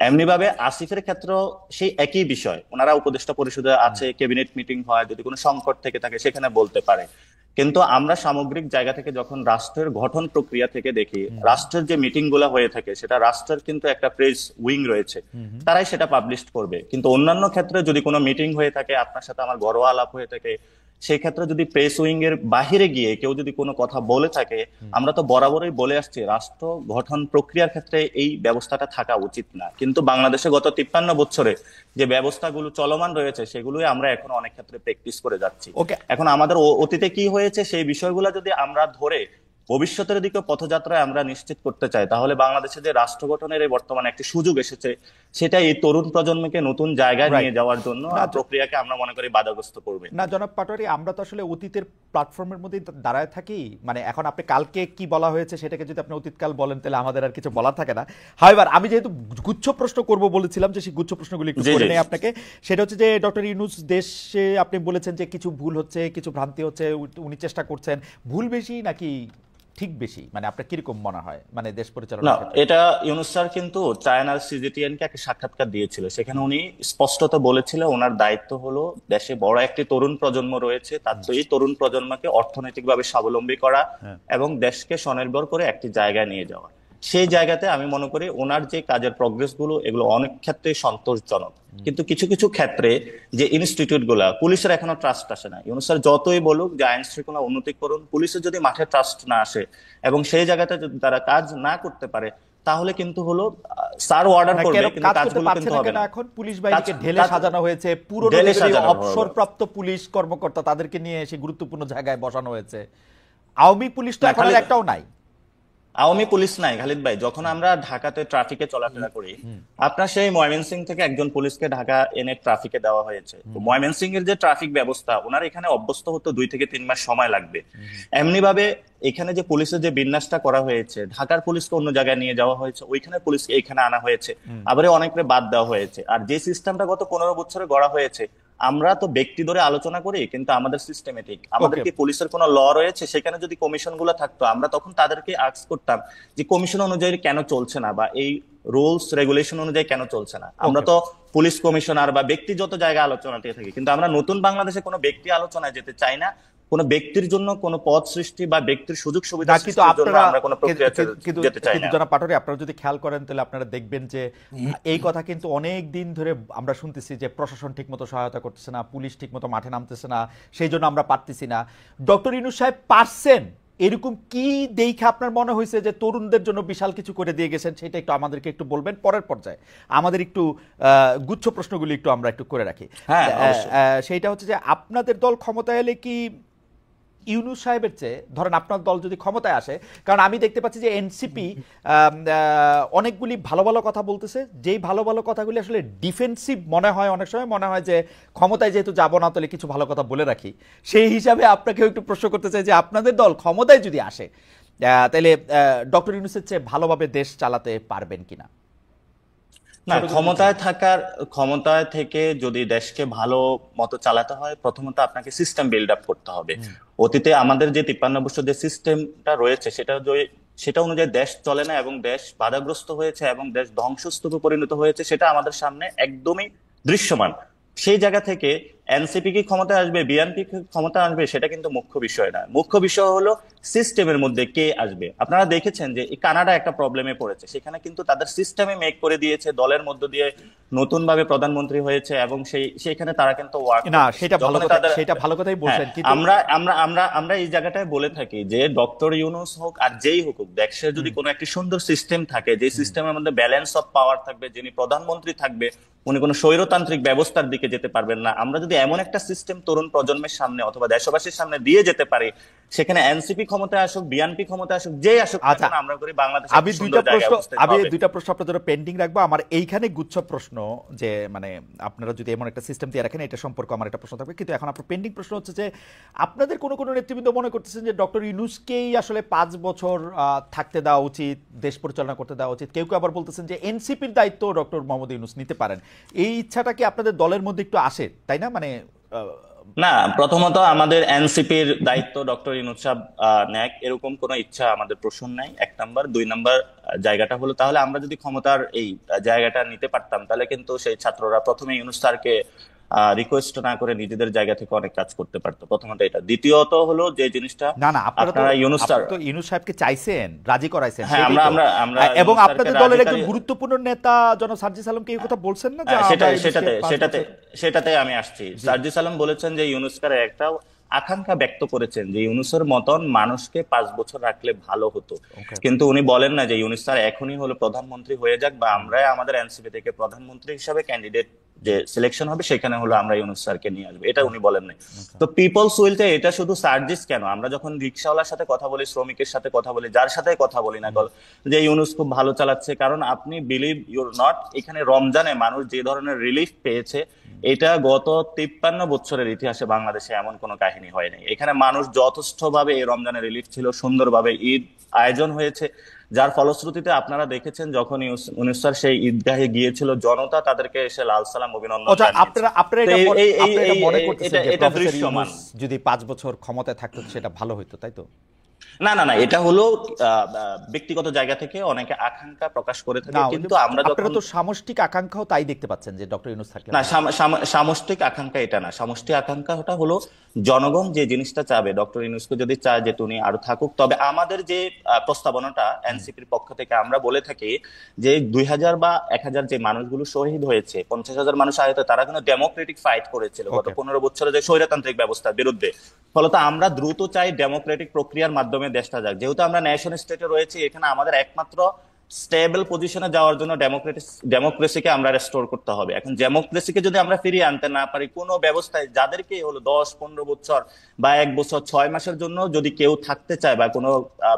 এমনি ভাবে আসিফের ক্ষেত্রেও সেই একই বিষয়, ওনারা উপদেষ্টা পরিষদে আছে, ক্যাবিনেট মিটিং হয়, যদি কোনো সংকট থেকে থাকে সেখানে বলতে পারে। কিন্তু আমরা সামগ্রিক জায়গা থেকে যখন রাষ্ট্রের গঠন প্রক্রিয়া থেকে দেখি, রাষ্ট্রের যে মিটিং গুলা হয়ে থাকে সেটা রাষ্ট্রের কিন্তু একটা প্রেস উইং রয়েছে, তারাই সেটা পাবলিশ করবে। কিন্তু অন্যান্য ক্ষেত্রে যদি কোনো মিটিং হয়ে থাকে, আপনার সাথে আমার ঘরোয়া আলাপ হয়ে থাকে, সেই ক্ষেত্রে যদি প্রেস উইং এর বাহিরে গিয়ে কেউ যদি কোনো কথা বলে থাকে, আমরা তো বরাবরই বলে আসছি রাষ্ট্র গঠন প্রক্রিয়ার ক্ষেত্রে এই ব্যবস্থাটা থাকা উচিত না। কিন্তু বাংলাদেশে গত 53 বছরে যে ব্যবস্থাগুলো চলমান রয়েছে সেগুলোই আমরা এখন অনেক ক্ষেত্রে প্র্যাকটিস করে যাচ্ছি। এখন আমাদের অতীতে কি হয়েছে সেই বিষয়গুলো যদি আমরা ধরে ভবিষ্যতের দিকে পথযাত্রায় আমরা নিশ্চিত করতে চাই, তাহলে বাংলাদেশে যে রাষ্ট্র গঠনের এই বর্তমানে একটি সুযোগ এসেছে, সেটা এই তরুণ প্রজন্মকে নতুন জায়গায় Right. নিয়ে যাওয়ার জন্য না, প্রক্রিয়াকে আমরা মনে করি বাধাগ্রস্ত করবে। না জনাব পাটোয়ারি, আমরা তো আসলে অতীতের প্ল্যাটফর্মের মধ্যে দাঁড়ায় থাকি। মানে এখন আপনি কালকে কি বলা হয়েছে সেটাকে যদি আপনি অতীতকাল বলেন তাহলে আমাদের আর কিছু বলার থাকে না। হাওয়েভার আমি যেহেতু গুচ্ছ প্রশ্ন করব বলেছিলাম, যে সেই গুচ্ছ প্রশ্নগুলি একটু জি, করে জি। নেই আপনাকে। সেটা হচ্ছে যে ডক্টর ইউনূস দেশে আপনি বলেছেন যে কিছু ভুল হচ্ছে, কিছু ভ্রান্তি হচ্ছে, উনি চেষ্টা করছেন। ভুল বেশি নাকি ঠিক বেশি, মানে আপনার কিরকম মনে হয় মানে দেশ না, পরিচালনার ক্ষেত্রে? এটা ইউনূস স্যার কিন্তু চায়নার সিজিটিএন কে একটা সাক্ষাৎকার দিয়েছিল, সেখানে উনি স্পষ্টত বলেছিল ওনার দায়িত্ব হলো দেশে বড় একটি তরুণ প্রজন্ম রয়েছে, তার তো এই তরুণ প্রজন্মকে অর্থনৈতিকভাবে স্বাবলম্বী করা এবং দেশকে স্বনির্ভর করে একটি জায়গায় নিয়ে যাওয়া। সেই জায়গাতে আমি মনে করি ওনার যে কাজের প্রগ্রেস গুলো এগুলো অনেক ক্ষেত্রে সন্তোষজনক, কিন্তু কিছু কিছু ক্ষেত্রে যে ইনস্টিটিউট গুলা, পুলিশের এখনো ট্রাস্ট আসে না। ইউনূস স্যার যতই বলুক যে আইন শৃঙ্খলা উন্নতি করুন, পুলিশের যদি মাঠে ট্রাস্ট না আসে এবং সেই জায়গাতে যদি তারা কাজ না করতে পারে, তাহলে কিন্তু হলো স্যার অর্ডার না, করবে কেন কিন্তু কাজ করতে কাজগুলো পারছে কিন্তু না হবে কেন? না। এখন পুলিশ বাহিনীকে ঢেলে কাজ- সাজানো হয়েছে, পুরনো ঢেলে লেভেলের সাজানো অবসরপ্রাপ্ত পুলিশ কর্মকর্তা তাদেরকে নিয়ে এসে গুরুত্বপূর্ণ জায়গায় বসানো হয়েছে। আওয়ামী পুলিশ তো না, এখন আর খালি- একটাও নাই। আওয়ামী পুলিশ নাই খালিদ ভাই। যখন আমরা ঢাকাতে ট্রাফিকে চলাফেরা করি, আপনার সেই ময়মনসিংহ থেকে একজন পুলিশকে ঢাকা এনে ট্রাফিকে দেওয়া হয়েছে। তো ময়মনসিংহ এর যে ট্রাফিক ব্যবস্থা, ওনার এখানে অভ্যস্ত হতে 2 থেকে 3 মাস সময় লাগবে। এমনি ভাবে এখানে যে পুলিশের যে বিন্যাসটা করা হয়েছে, ঢাকার পুলিশকে অন্য জায়গায় নিয়ে যাওয়া হয়েছে, ওইখানে পুলিশকে এখানে আনা হয়েছে, আবার অনেকরে বাদ দেওয়া হয়েছে। আর যে সিস্টেমটা গত 15 বছরে গড়া হয়েছে, আমরা তো ব্যক্তি ধরে আলোচনা করি, কিন্তু আমাদের সিস্টেমেটিক, আমাদের কি পুলিশের কোনো ল রয়েছে? সেখানে যদি কমিশন গুলো থাকতো, আমরা তখন তাদেরকে আস্ক করতাম যে কমিশন অনুযায়ী কেন চলছে না, বা এই রুলস রেগুলেশন অনুযায়ী কেন চলছে না। আমরা তো পুলিশ কমিশনার বা ব্যক্তিগত জায়গায় আলোচনাতে থাকি, কিন্তু আমরা নতুন বাংলাদেশে কোনো ব্যক্তি আলোচনায় যেতে চাই না। কোনো ব্যক্তির জন্য কোনো পদ সৃষ্টি বা ব্যক্তির সুযোগ সুবিধা না, কিন্তু সৃষ্টির জন্য আপনারা আমরা কোনো প্রক্রিয়া কিন্তু যেতে চাই না। জনাব পাটোয়ারি, আপনারা যদি খেয়াল করেন তাহলে আপনারা দেখবেন যে এই কথা কিন্তু অনেক দিন ধরে আমরা শুনতেছি যে প্রশাসন ঠিকমতো সহায়তা করতেছে না, পুলিশ ঠিকমতো মাঠে নামতেছে না, সেই জন্য আমরা পারতেছি না। ডক্টর ইউনূস সাহেব পারছেন, এরকম কি দেখে আপনার মনে হয়েছে যে তরুণদের জন্য বিশাল কিছু করে দিয়ে গেছেন? সেটা একটু আমাদেরকে একটু বলবেন পরের পর্যায়ে। আমাদের একটু গুচ্ছ প্রশ্নগুলি একটু আমরা একটু করে রাখি। হ্যাঁ, অবশ্যই। সেইটা হচ্ছে যে আপনাদের দল ক্ষমতায় এলে কি ইউনূস সাহেবের চেয়ে, ধরেন আপনার দল যদি ক্ষমতায় আসে, কারণ আমি দেখতে পাচ্ছি যে এনসিপি অনেকগুলি ভালো ভালো কথা বলতেছে, যেই ভালো ভালো কথাগুলি আসলে ডিফেন্সিভ মনে হয়, অনেক সময় মনে হয় যে ক্ষমতায় যেহেতু যাবো না তাহলে কিছু ভালো কথা বলে রাখি। সেই হিসাবে আপনাকেও একটু প্রশ্ন করতে চাই যে আপনাদের দল ক্ষমতায় যদি আসে তাহলে ডক্টর ইউনূসের চেয়ে ভালোভাবে দেশ চালাতে পারবেন কিনা? না, ক্ষমতায় থেকে যদি দেশকে ভালো মতো চালাতে হয়, প্রথমত আপনাকে সিস্টেম বিল্ড আপ করতে হবে। অতীতে আমাদের যে 53 বছর যে সিস্টেমটা রয়েছে, সেটা অনুযায়ী দেশ চলে না এবং দেশ বাধাগ্রস্ত হয়েছে এবং দেশ ধ্বংসস্তূপে পরিণত হয়েছে, সেটা আমাদের সামনে একদমই দৃশ্যমান। সেই জায়গা থেকে এনসিপি কি ক্ষমতায় আসবে, বিএনপি কি ক্ষমতা আসবে, সেটা কিন্তু মুখ্য বিষয় না। মুখ্য বিষয় হলো সিস্টেমের মধ্যে কে আসবে। আপনারা দেখেছেন যে এই কানাডা একটা প্রবলেমে পড়েছে, সেখানে কিন্তু তাদের সিস্টেমে মেক করে দিয়েছে, দলের মধ্য দিয়ে নতুন ভাবে প্রধানমন্ত্রী হয়েছে এবং সেইখানে তারা কিন্তু না, সেটা ভালো কথা, সেটা ভালো কথাই বলছেন, কিন্তু আমরা এই জায়গাটায় বলে থাকি যে ডক্টর ইউনূস হোক আর যেই হোক, দেশের যদি কোনো একটি সুন্দর সিস্টেম থাকে, যে সিস্টেমের মধ্যে ব্যালেন্স অফ পাওয়ার থাকবে, যিনি প্রধানমন্ত্রী থাকবে উনি কোনো স্বৈরতান্ত্রিক ব্যবস্থার দিকে যেতে পারবেন না। আমরা যদি এমন একটা সিস্টেম তরুণ প্রজন্মের সামনে অথবা দেশবাসীর সামনে দিয়ে যেতে পারি, সেখানে এনসিপি ক্ষমতায় আসুক, বিএনপি ক্ষমতায় আসুক, যেই আসুক, আমরা করি বাংলাদেশ আমি দুইটা প্রশ্ন আপনাদের জন্য পেন্ডিং রাখবো। আমার এইখানে গুচ্ছ প্রশ্ন যে মানে আপনারা যদি এমন একটা সিস্টেম দিয়ে রাখেন, এটা সম্পর্কে আমার একটা প্রশ্ন থাকবে, কিন্তু এখন আপনার পেন্ডিং প্রশ্ন হচ্ছে যে আপনাদের কোনো কোনো নেতৃবৃন্দ মনে করতেছেন যে ডক্টর ইউনূসকেই আসলে 5 বছর থাকতে দেওয়া উচিত, দেশ পরিচালনা করতে দেওয়া উচিত। কেউ কেউ আবার বলতেছেন যে এনসিপির দায়িত্ব ডক্টর মোহাম্মদ ইউনূস নিতে পারেন। এই ইচ্ছাটা কি আপনাদের দলের মধ্যে একটু আসে, তাই না? মানে না, প্রথমত আমাদের এনসিপির দায়িত্ব ডক্টর ইউনূস সাহেব নেক, এরকম কোনো ইচ্ছা আমাদের প্রশ্ন নাই, 1 নাম্বার। 2 নাম্বার জায়গাটা হলো, তাহলে আমরা যদি ক্ষমতার এই জায়গাটা নিতে পারতাম, তাহলে কিন্তু সেই ছাত্ররা প্রথমে ইউনূস স্যারকে রিকোয়েস্ট না করে নিজেদের জায়গা থেকে অনেক কাজ করতে পারতো। প্রথমত এটা। দ্বিতীয়ত হলো যে জিনিসটা, না আপনারা ইউনূস সাহেবকে চাইছেন, রাজি করাইছেন, আমরা এবং আপনাদের দলের একজন গুরুত্বপূর্ণ নেতা জনাব সার্জিস আলমকে এই কথা বলছেন না? সেটাতে আমি আসছি। সার্জিস আলম বলেছেন যে ইউনূস স্যারের একটা আকাঙ্ক্ষা ব্যক্ত করেছেন যে ইউনূসের মতন মানুষকে 5 বছর রাখলে ভালো হতো, Okay. কিন্তু উনি বলেন না যে ইউনূস স্যার এখনই হলো প্রধানমন্ত্রী হয়ে যাক বা আমরা আমাদের এনসিপি থেকে প্রধানমন্ত্রী হিসাবে ক্যান্ডিডেট যে সিলেকশন হবে সেখানে হলো আমরা ইউনূস স্যারকে নিয়ে আসবো, এটা উনি বলেন নাই। তো পিপলস উইলতে এটা শুধু সার্জিস কেন, আমরা যখন রিক্সাওয়ালার সাথে কথা বলি, শ্রমিকের সাথে কথা বলি, যার সাথে কথা বলি না কেন যে ইউনূস খুব ভালো চালাচ্ছে, কারণ আপনি বিলিভ ইউর নট, এখানে রমজানে মানুষ যে ধরনের রিলিফ পেয়েছে এটা গত 53 বছরের ইতিহাসে বাংলাদেশে এমন কোনো কাহিনী হয়নি। এখানে মানুষ যথেষ্টভাবে এই রমজানের রিলিফ ছিল, সুন্দরভাবে ঈদ আয়োজন হয়েছে, যার ফলশ্রুতিতে আপনারা দেখেছেন যখন ইউনূস স্যার সেই ঈদগাহে গিয়েছিল, জনতা তাদেরকে এসে লাল সালাম অভিনন্দন আপনারা এটা মনে করতেছেন যে এটা প্রফেসর দৃশ্যমান। ইউনূস যদি 5 বছর ক্ষমতায় থাকতো সেটা ভালো হতো, তাই তো? না না না, এটা হলো ব্যক্তিগত জায়গা থেকে অনেকে আকাঙ্ক্ষা প্রকাশ করে থাকে, কিন্তু আমরা আপনারা যখন তো সামষ্টিক আকাঙ্ক্ষাও তাই দেখতে পাচ্ছেন যে ডক্টর ইউনূস থাকলে না, সামষ্টিক আকাঙ্ক্ষা এটা না, সামষ্টিক আকাঙ্ক্ষাটা হলো জনগণ যে জিনিসটা চাবে, ডক্টর ইউনূসকে যদি চায় যে তুমি আরো থাকুক, তবে আমাদের যে প্রস্তাবনাটা এনসিপির পক্ষ থেকে আমরা বলে থাকি যে 2000 বা 1000 যে মানুষগুলো শহীদ হয়েছে, 50,000 মানুষ আহত, তারা কিন্তু ডেমোক্রেটিক ফাইট করেছিল গত 15 বছরে যে স্বৈরতান্ত্রিক ব্যবস্থার বিরুদ্ধে। ফলত আমরা দ্রুত চাই ডেমোক্রেটিক প্রক্রিয়ার মাধ্যমে দেশটা যাক, যেহেতু আমরা ন্যাশন স্টেটে রয়েছি, এখানে আমাদের একমাত্র স্টেবল পজিশনে যাওয়ার জন্য ডেমোক্রেসিকে আমরা রেস্টোর করতে হবে। এখন ডেমোক্রেসিকে যদি আমরা ফিরিয়ে আনতে না পারি, কোনো ব্যবস্থায় যাদেরকে হলো 10-15 বছর বা 1 বছর 6 মাসের জন্য যদি কেউ থাকতে চায় বা কোনো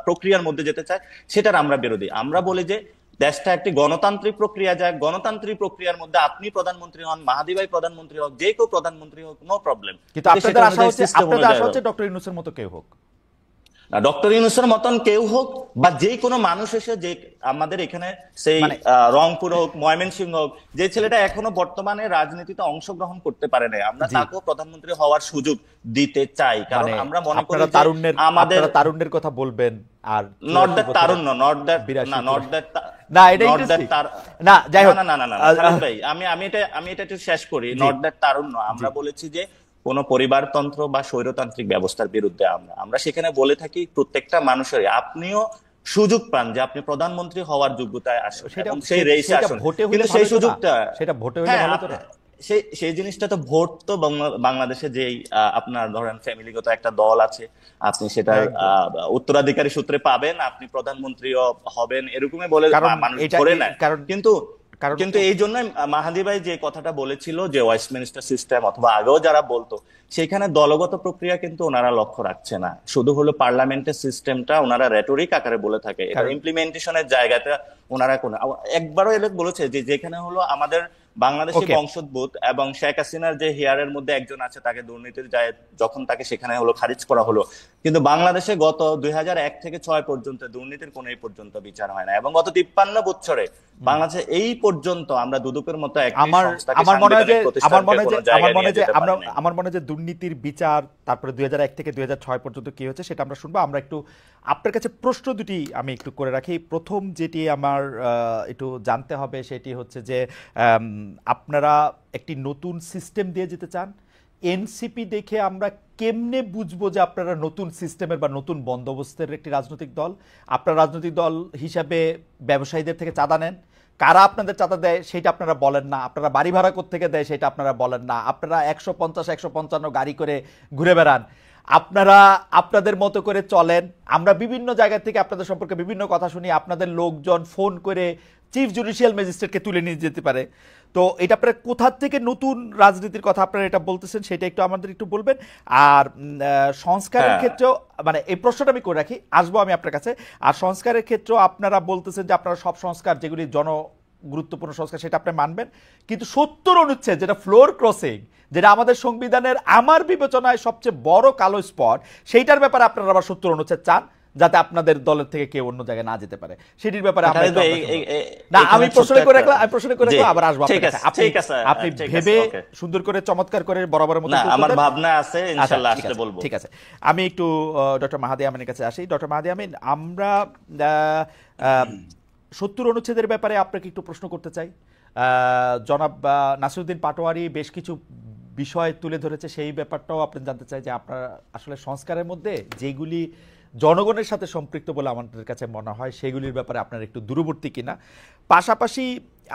প্রক্রিয়ার মধ্যে যেতে চায়, সেটার আমরা বিরোধী। আমরা বলি যে দেশটা একটি গণতান্ত্রিক প্রক্রিয়া যায়, গণতান্ত্রিক প্রক্রিয়ার মধ্যে আপনি প্রধানমন্ত্রী হন, মাহাদি ভাই প্রধানমন্ত্রী হোক, যে কেউ প্রধানমন্ত্রী হোক, নো প্রবলেম। কিন্তু আপনাদের আশা হচ্ছে ডক্টর ইউনূসের মতো কেউ হোক, ডক্টর ইউনূসের মতন কেউ হোক বা যে কোনো মানুষ এসে, যে আমাদের এখানে সেই রংপুর হোক, ময়মনসিংহ হোক, যে ছেলেটা এখনো বর্তমানে রাজনীতিতে অংশগ্রহণ করতে পারে না, আমরা তাকেও প্রধানমন্ত্রী হওয়ার সুযোগ দিতে চাই, কারণ আমরা মনে করি আমাদের তারুণ্যের কথা বলবেন। Are not that Tarunya, not that not that না, এটা না, যাই হোক, না না না ভাই, আমি এটা একটু শেষ করি। নট দ্যাট তারুণ্য, আমরা বলেছি যে কোন পরিবারতন্ত্র বা স্বৈরতান্ত্রিক ব্যবস্থার বিরুদ্ধে আমরা সেখানে বলে থাকি প্রত্যেকটা মানুষের আপনিও সুযোগ পান যে আপনি প্রধানমন্ত্রী হওয়ার যোগ্যতায় আসেন, সেই রেসে আসুন, কিন্তু সেই সুযোগটা সেটা ভোটে হলে ভালো তো না। সেই জিনিসটা তো ভোট তো বাংলাদেশে যেই আপনার ধরেন ফ্যামিলিগত একটা দল আছে, আপনি সেটা উত্তরাধিকারী সূত্রে পাবেন, আপনি প্রধানমন্ত্রীও হবেন, এরকমই বলে মানুষ ধরে নেয়। কিন্তু এই জন্য মাহাদি ভাই যে কথাটা বলেছিল যে ওয়েস্টমিনিস্টার সিস্টেম অথবা আগেও যারা বলতো, সেখানে দলগত প্রক্রিয়া কিন্তু ওনারা লক্ষ্য রাখছে না, শুধু হলো পার্লামেন্টের সিস্টেমটা ওনারা রেটরিক আকারে বলে থাকে, এটা ইমপ্লিমেন্টেশনের জায়গাতে ওনারা একবারও এলে বলেছে যে যেখানে হলো আমাদের বাংলাদেশি বংশোদ্ভূত এবং শেখ হাসিনার যে হেয়ারের মধ্যে একজন আছে, তাকে দুর্নীতির যায় যখন তাকে সেখানে হলো খারিজ করা হলো, কিন্তু বাংলাদেশে গত 2001 থেকে 6 পর্যন্ত দুর্নীতির কোনো এই পর্যন্ত বিচার হয় না, এবং গত 53 বছরে বাংলাদেশে এই পর্যন্ত আমরা দুদকের মতো আমার মনে হয় যে দুর্নীতির বিচার তারপরে 2001 থেকে 2006 পর্যন্ত কি হয়েছে সেটা আমরা শুনবো। আমরা একটু আপনার কাছে প্রশ্ন দুটি আমি একটু করে রাখি। প্রথম যেটি আমার একটু জানতে হবে সেটি হচ্ছে যে আপনারা একটি নতুন সিস্টেম দিয়ে যেতে চান, এনসিপি দেখে আমরা কেমনে বুঝবো যে আপনারা নতুন সিস্টেমের বা নতুন বন্দোবস্তের একটি রাজনৈতিক দল? আপনারা রাজনৈতিক দল হিসাবে ব্যবসায়ীদের থেকে চাঁদা নেন, কারা আপনাদের চাঁদা দেয় সেটা আপনারা বলেন না, আপনারা বাড়ি ভাড়া কোত্থেকে দেয় সেটা আপনারা বলেন না, আপনারা 150-155 গাড়ি করে ঘুরে বেড়ান, আপনারা আপনাদের মতো করে চলেন, আমরা বিভিন্ন জায়গা থেকে আপনাদের সম্পর্কে বিভিন্ন কথা শুনি, আপনাদের লোকজন ফোন করে চিফ জুডিশিয়াল ম্যাজিস্ট্রেটকে তুলে নিয়ে যেতে পারে। তো এটা আপনারা কোথা থেকে নতুন রাজনীতির কথা আপনারা এটা বলতেছেন সেটা একটু আমাদের একটু বলবেন। আর সংস্কারের ক্ষেত্রেও মানে এই প্রশ্নটা আমি করে রাখি, আসবো আমি আপনার কাছে। আর সংস্কারের ক্ষেত্রেও আপনারা বলতেছেন যে আপনারা সব সংস্কার যেগুলি গুরুত্বপূর্ণ সংস্কার সেটা আপনি মানবেন, কিন্তু 70 অনুচ্ছেদ যেটা ফ্লোর ক্রসিং, যেটা আমাদের সংবিধানের আমার বিবেচনায় সবচেয়ে বড় কালো স্পট, সেইটার ব্যাপারে আপনারা আবার 70 অনুচ্ছেদ চান যাতে আপনাদের দলের থেকে কেউ অন্য জায়গায় না যেতে পারে, সেটির ব্যাপারে আমি প্রশ্ন করে আবার আসবো। আপনি ভেবে সুন্দর করে চমৎকার করে বরাবরের মতো আমার ভাবনা আছে, ইনশাআল্লাহ আসলে বলবো। ঠিক আছে, আমি একটু ডক্টর মাহাদি আমিনের কাছে আসি। ডক্টর মাহাদি আমিন, আমরা 70 অনুচ্ছেদের ব্যাপারে আপনাকে একটু প্রশ্ন করতে চাই। জনাব নাসিরউদ্দিন পাটোয়ারি বেশ কিছু বিষয় তুলে ধরেছে, সেই ব্যাপারটাও আপনি জানতে চাই যে আপনার আসলে সংস্কারের মধ্যে যেগুলি জনগণের সাথে সম্পৃক্ত বলে আমাদের কাছে মনে হয় সেগুলির ব্যাপারে আপনার একটু দূরবর্তী কিনা। পাশাপাশি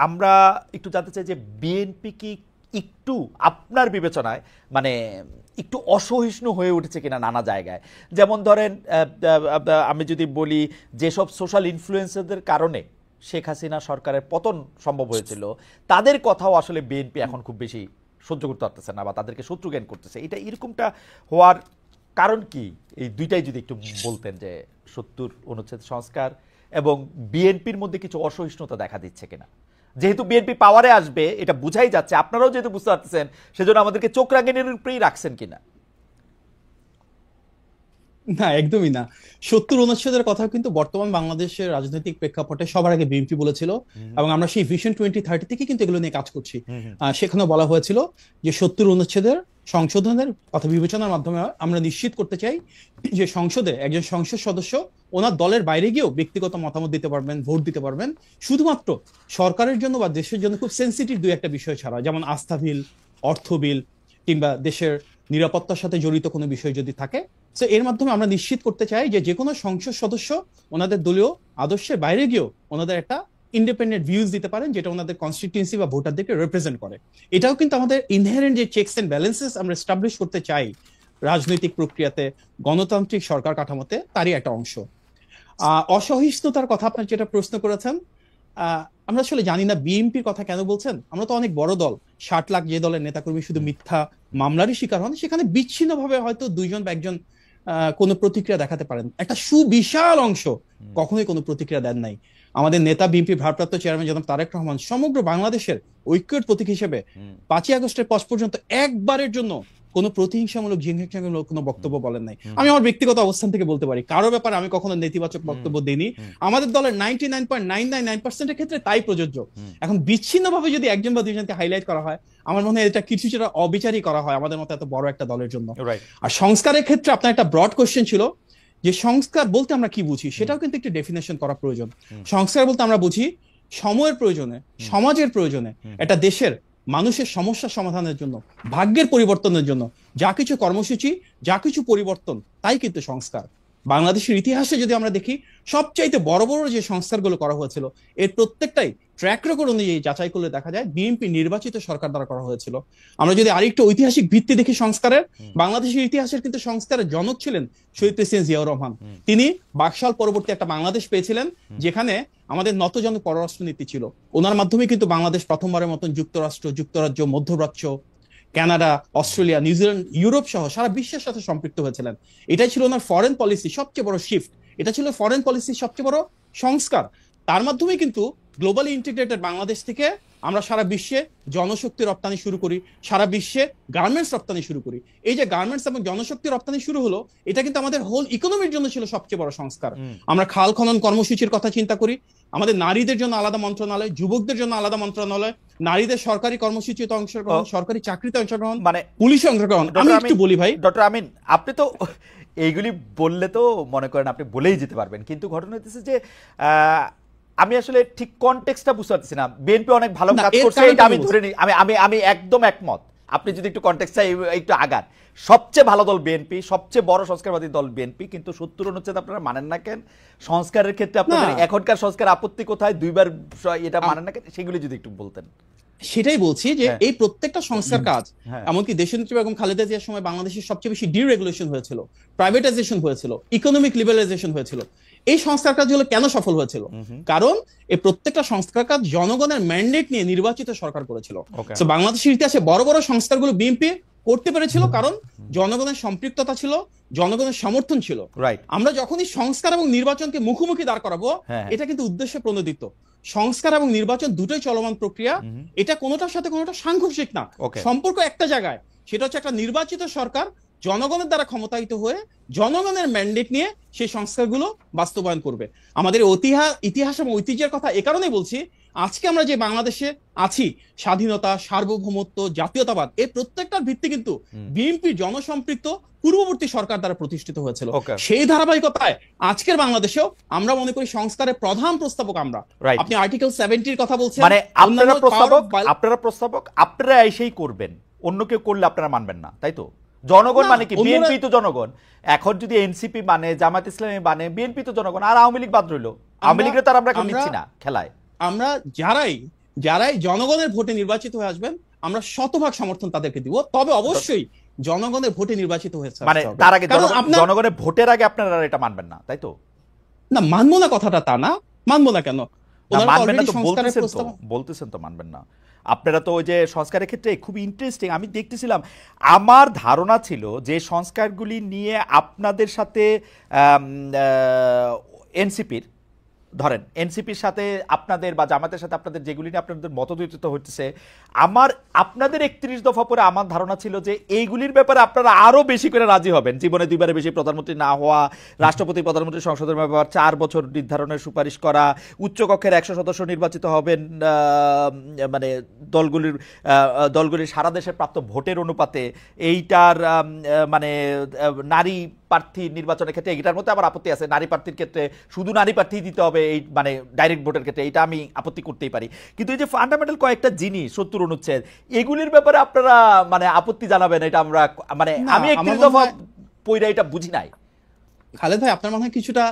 আমরা একটু জানতে চাই যে বিএনপি কি একটু আপনার বিবেচনায় মানে একটু অসহিষ্ণু হয়ে উঠেছে কিনা নানা জায়গায়? যেমন ধরেন আমি যদি বলি যেসব সোশ্যাল ইনফ্লুয়েন্সারদের কারণে শেখ হাসিনা সরকারের পতন সম্ভব হয়েছিল, তাদের কথাও আসলে বিএনপি এখন খুব বেশি সহ্য করতে পারতেছে না বা তাদেরকে শত্রু জ্ঞান করতেছে। এটা এরকমটা হওয়ার কারণ কি? এই দুইটাই যদি একটু বলতেন, যে ৭০ অনুচ্ছেদ সংস্কার এবং বিএনপির মধ্যে কিছু অসহিষ্ণুতা দেখা দিচ্ছে কিনা। যেহেতু বিএনপি পাওয়ারে আসবে এটা বুঝাই যাচ্ছে, আপনারাও যেহেতু বুঝতে পারতেছেন, সেজন্য আমাদেরকে চোখ রাঙানির উপরেই রাখছেন কিনা। না, একদমই না। ৭০ অনুচ্ছেদের কথা কিন্তু বর্তমান বাংলাদেশের রাজনৈতিক প্রেক্ষাপটে সবার আগে বিএনপি বলেছিল, এবং আমরা সেই ভিশন 2030 থেকে কিন্তু এগুলো নিয়ে কাজ করছি। সেখানে বলা হয়েছিল যে ৭০ অনুচ্ছেদের সংশোধনের কথা বিবেচনার মাধ্যমে আমরা নিশ্চিত করতে চাই যে সংসদে একজন সংসদ সদস্য ওনার দলের বাইরে গিয়েও ব্যক্তিগত মতামত দিতে পারবেন, ভোট দিতে পারবেন, শুধুমাত্র সরকারের জন্য বা দেশের জন্য খুব সেন্সিটিভ দুই একটা বিষয় ছাড়া, যেমন আস্থা বিল, অর্থ বিল, কিংবা দেশের নিরাপত্তার সাথে জড়িত কোনো বিষয় যদি থাকে। তো এর মাধ্যমে আমরা নিশ্চিত করতে চাই যে কোনো সংসদ সদস্য ওনাদের দলীয় আদর্শের বাইরে গিয়েও ওনাদের একটা ইন্ডিপেন্ডেন্ট ভিউজ দিতে পারেন, যেটা ওনাদের কনস্টিটিউয়েন্সি বা ভোটারদেরকে রিপ্রেজেন্ট করে। এটাও কিন্তু আমাদের ইনহেরেন্ট যে চেকস এন্ড ব্যালেন্সেস আমরা এস্টাবলিশ করতে চাই রাজনৈতিক প্রক্রিয়াতে, গণতান্ত্রিক সরকার কাঠামোতে, তারই একটা অংশ। অসহিষ্ণুতার কথা আপনার যেটা প্রশ্ন করেছেন, আমরা আসলে জানি না বিএনপির কথা কেন বলছেন। আমরা তো অনেক বড় দল, ৬০ লাখ যে দলের নেতাকর্মী শুধু মিথ্যা মামলারই শিকার হন, সেখানে বিচ্ছিন্নভাবে হয়তো দুইজন বা একজন কোনো প্রতিক্রিয়া দেখাতে পারেন। একটা সুবিশাল অংশ কখনোই কোনো প্রতিক্রিয়া দেন নাই। আমাদের নেতা বিএনপি ভারপ্রাপ্ত চেয়ারম্যান জনাব তারেক রহমান সমগ্র বাংলাদেশের ঐক্যের প্রতীক হিসেবে ৫ই আগস্টের পর পর্যন্ত একবারের জন্য কোনো প্রতিহিংসামূলক জিংসামূলক কোনো বক্তব্য বলেন নাই। আমি আমার ব্যক্তিগত অবস্থান থেকে বলতে পারি, কারো ব্যাপারে আমি কখনো নেতিবাচক বক্তব্য দিইনি। আমাদের দলের 99.999% ক্ষেত্রে তাই প্রযোজ্য। এখন বিচ্ছিন্নভাবে যদি একজন বা দুইজনকে হাইলাইট করা হয়, আমার মনে হয় এটা কিছুটা অবিচারই করা হয় আমাদের মতো এত বড় একটা দলের জন্য। আর সংস্কারের ক্ষেত্রে আপনার একটা ব্রড কোশ্চেন ছিল যে সংস্কার বলতে আমরা কি বুঝি, সেটাও কিন্তু একটু ডেফিনেশন করা প্রয়োজন। সংস্কার বলতে আমরা বুঝি সময়ের প্রয়োজনে, সমাজের প্রয়োজনে, একটা দেশের মানুষের সমস্যা সমাধানের জন্য, ভাগ্যের পরিবর্তনের জন্য যা কিছু কর্মসূচি, যা কিছু পরিবর্তন, তাই কিন্তু সংস্কার। বাংলাদেশের ইতিহাসে যদি আমরা দেখি, সবচাইতে বড় বড় যে সংস্কারগুলো করা হয়েছিল, এর প্রত্যেকটাই ট্র্যাক রেকর্ড অনুযায়ী যাচাই করলে দেখা যায় বিএনপি নির্বাচিত সরকার দ্বারা করা হয়েছিল। আমরা যদি আরেকটু ঐতিহাসিক ভিত্তি দেখি সংস্কারের, বাংলাদেশের ইতিহাসের কিন্তু সংস্কারের জনক ছিলেন শহীদ প্রেসিডেন্ট জিয়াউর রহমান। তিনি বাকশাল পরবর্তী একটা বাংলাদেশ পেয়েছিলেন, যেখানে আমাদের নতজানু পররাষ্ট্রনীতি ছিল। ওনার মাধ্যমে কিন্তু বাংলাদেশ প্রথমবারের মতন যুক্তরাষ্ট্র, যুক্তরাজ্য, মধ্যপ্রাচ্য, কানাডা, অস্ট্রেলিয়া, নিউজিল্যান্ড, ইউরোপ সহ সারা বিশ্বের সাথে সম্পৃক্ত হয়েছিলেন। এটাই ছিল ওনার ফরেন পলিসি সবচেয়ে বড় শিফট। এটা ছিল ফরেন পলিসির সবচেয়ে বড় সংস্কার। তার মাধ্যমে কিন্তু গ্লোবালি ইন্টিগ্রেটেড বাংলাদেশ থেকে আমরা সারা বিশ্বে জনশক্তি রপ্তানি শুরু করি, সারা বিশ্বে গার্মেন্টস রপ্তানি শুরু করি। এই যে গার্মেন্টস এবং জনশক্তি রপ্তানি শুরু হলো, এটা কিন্তু আমাদের হোল ইকোনমির জন্য ছিল সবচেয়ে বড় সংস্কার। আমরা খাল খনন কর্মসূচির কথা চিন্তা করি, আমাদের নারীদের জন্য আলাদা মন্ত্রণালয়, যুবকদের জন্য আলাদা মন্ত্রণালয়, নারীদের সরকারি কর্মসূচিতে অংশগ্রহণ, সরকারি চাকরিতে অংশগ্রহণ, মানে পুলিশে অংশগ্রহণ। আমি একটু বলি ভাই, ডক্টর আমিন, আপনি তো এইগুলি বললে তো মনে করেন আপনি বলেই যেতে পারবেন, কিন্তু ঘটনা হচ্ছে যে আমি আসলে ঠিক কনটেক্সটটা বুঝতে পারছি না। বিএনপি অনেক ভালো কাজ করছে, এটা আমি ধরে নিই, আমি একদম একমত। আপনি যদি একটু কনটেক্সটটা একটু আগান, সবচেয়ে ভালো দল বিএনপি, সবচেয়ে বড় সংস্কারবাদী দল বিএনপি, কিন্তু ৭০ অনুচ্ছেদ আপনারা মানেন না কেন? সংস্কারের ক্ষেত্রে আপনাদের এখনকার সংস্কার আপত্তি কোথায়? দুইবার এটা মানেন না কেন? সেগুলি যদি একটু বলতেন। সেটাই বলছি যে এই প্রত্যেকটা সংস্কার কাজ, এমনকি দেশনেত্রী বেগম খালেদা জিয়ার সময় বাংলাদেশের সবচেয়ে বেশি ডিরেগুলেশন হয়েছিল, প্রাইভেটাইজেশন হয়েছিল, ইকোনমিক লিবারালাইজেশন হয়েছিল। এই সংস্কার কাজগুলো কেন সফল হয়েছিল? কারণ এই প্রত্যেকটা সংস্কার কাজ জনগণের ম্যান্ডেট নিয়ে নির্বাচিত সরকার করেছিল। তো বাংলাদেশের ইতিহাসে বড় বড় সংস্কারগুলো বিএনপি করতে পেরেছিল কারণ জনগণের সম্পৃক্ততা ছিল, জনগণের সমর্থন ছিল। আমরা যখনই সংস্কার এবং নির্বাচনকে মুখোমুখি দাঁড় করাবো, এটা কিন্তু উদ্দেশ্যে প্রণোদিত। সংস্কার এবং নির্বাচন দুটোই চলমান প্রক্রিয়া, এটা কোনোটার সাথে কোনোটা সাংঘর্ষিক না, সম্পর্ক একটা জায়গায়। সেটা হচ্ছে একটা নির্বাচিত সরকার জনগণের দ্বারা ক্ষমতায়িত হয়ে জনগণের ম্যান্ডেট নিয়ে সেই সংস্কারগুলো বাস্তবায়ন করবে। আমাদের ইতিহাস এবং ঐতিহ্যের কথা এ কারণেই বলছি, আজকে আমরা যে বাংলাদেশে আছি, স্বাধীনতা, সার্বভৌমত্ব, জাতীয়তাবাদ, এই প্রত্যেকটার ভিত্তি কিন্তু বিএনপির জনসম্পৃক্ত পূর্ববর্তী সরকার দ্বারা প্রতিষ্ঠিত হয়েছিল। সেই ধারাবাহিকতায় আজকের বাংলাদেশেও আমরা মনে করি সংস্কারের প্রধান প্রস্তাবক আমরা। আপনি আর্টিকেল 70-র কথা বলছেন, মানে আপনারা প্রস্তাবক, আপনারা এসেই করবেন, অন্য কেউ করলে আপনারা মানবেন না, তাই তো? জনগণ মানে কি? বিএনপি তো জনগণ। এখন যদি এনসিপি মানে, জামায়াত ইসলামী মানে, বিএনপি তো জনগণ, আর আওয়ামী লীগ বাদ রইল। আওয়ামী লীগের তো আমরা নিচ্ছি না খেলায়। আমরা যারাই জনগণের ভোটে নির্বাচিত হয়ে আসবেন, আমরা শতভাগ সমর্থন তাদেরকে দিব, তবে অবশ্যই জনগণের ভোটে নির্বাচিত হয়েছে। মানে তার আগে জনগণের ভোটের আগে আপনারা এটা মানবেন না, তাই তো? না, মানবো না কথাটা তা না, মানবো না কেন, মানবেন না তো বলতেছেন তো মানবেন না আপনারা তো। ওই যে সংস্কারের ক্ষেত্রে খুবই ইন্টারেস্টিং, আমি দেখতেছিলাম, আমার ধারণা ছিল যে সংস্কারগুলি নিয়ে আপনাদের সাথে এনসিপির, ধরেন এনসিপির সাথে আপনাদের বা জামাতের সাথে আপনাদের যেগুলি নিয়ে আপনাদের মতদ্বৈত হচ্ছে, আপনাদের 31 দফা পরে আমার ধারণা ছিল যে এইগুলির ব্যাপারে আপনারা আরো বেশি করে রাজি হবেন। জীবনে 2বারের বেশি প্রধানমন্ত্রী না হওয়া, রাষ্ট্রপতি প্রধানমন্ত্রী সংসদের ব্যাপার 4 বছর নির্ধারণের সুপারিশ করা, উচ্চকক্ষের 100 সদস্য নির্বাচিত হবেন মানে দলগুলির সারা দেশে প্রাপ্ত ভোটের অনুপাতে, এইটার মানে নারী প্রার্থী নির্বাচনের ক্ষেত্রে এটার মধ্যে আবার আপত্তি আছে, নারী প্রার্থীর ক্ষেত্রে শুধু নারী প্রার্থী দিতে হবে, এই মানে ডাইরেক্ট ভোটের ক্ষেত্রে এটা আমি আপত্তি করতেই পারি। কিন্তু এই যে ফান্ডামেন্টাল কয়েকটা জিনিস 70 অনুচ্ছেদ, এগুলির ব্যাপারে আপনারা মানে আপত্তি জানাবেন, এটা আমরা মানে আমি 31 দফা পয়রা এটা বুঝি নাই। খালেদ ভাই, আপনার মনে হয় কিছুটা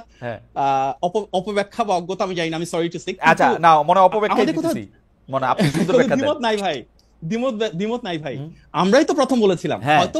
অপব্যাখ্যা বা অজ্ঞতা, আমি জানি না, আমি সরি টু সে। আচ্ছা, না মনে অপব্যাখ্যা দিতেছি, মনে আপনি সুন্দর ব্যাখ্যা দেন। দ্বিমত নাই ভাই, দ্বিমত নাই ভাই, আমরাই তো প্রথম বলেছিলাম হয়তো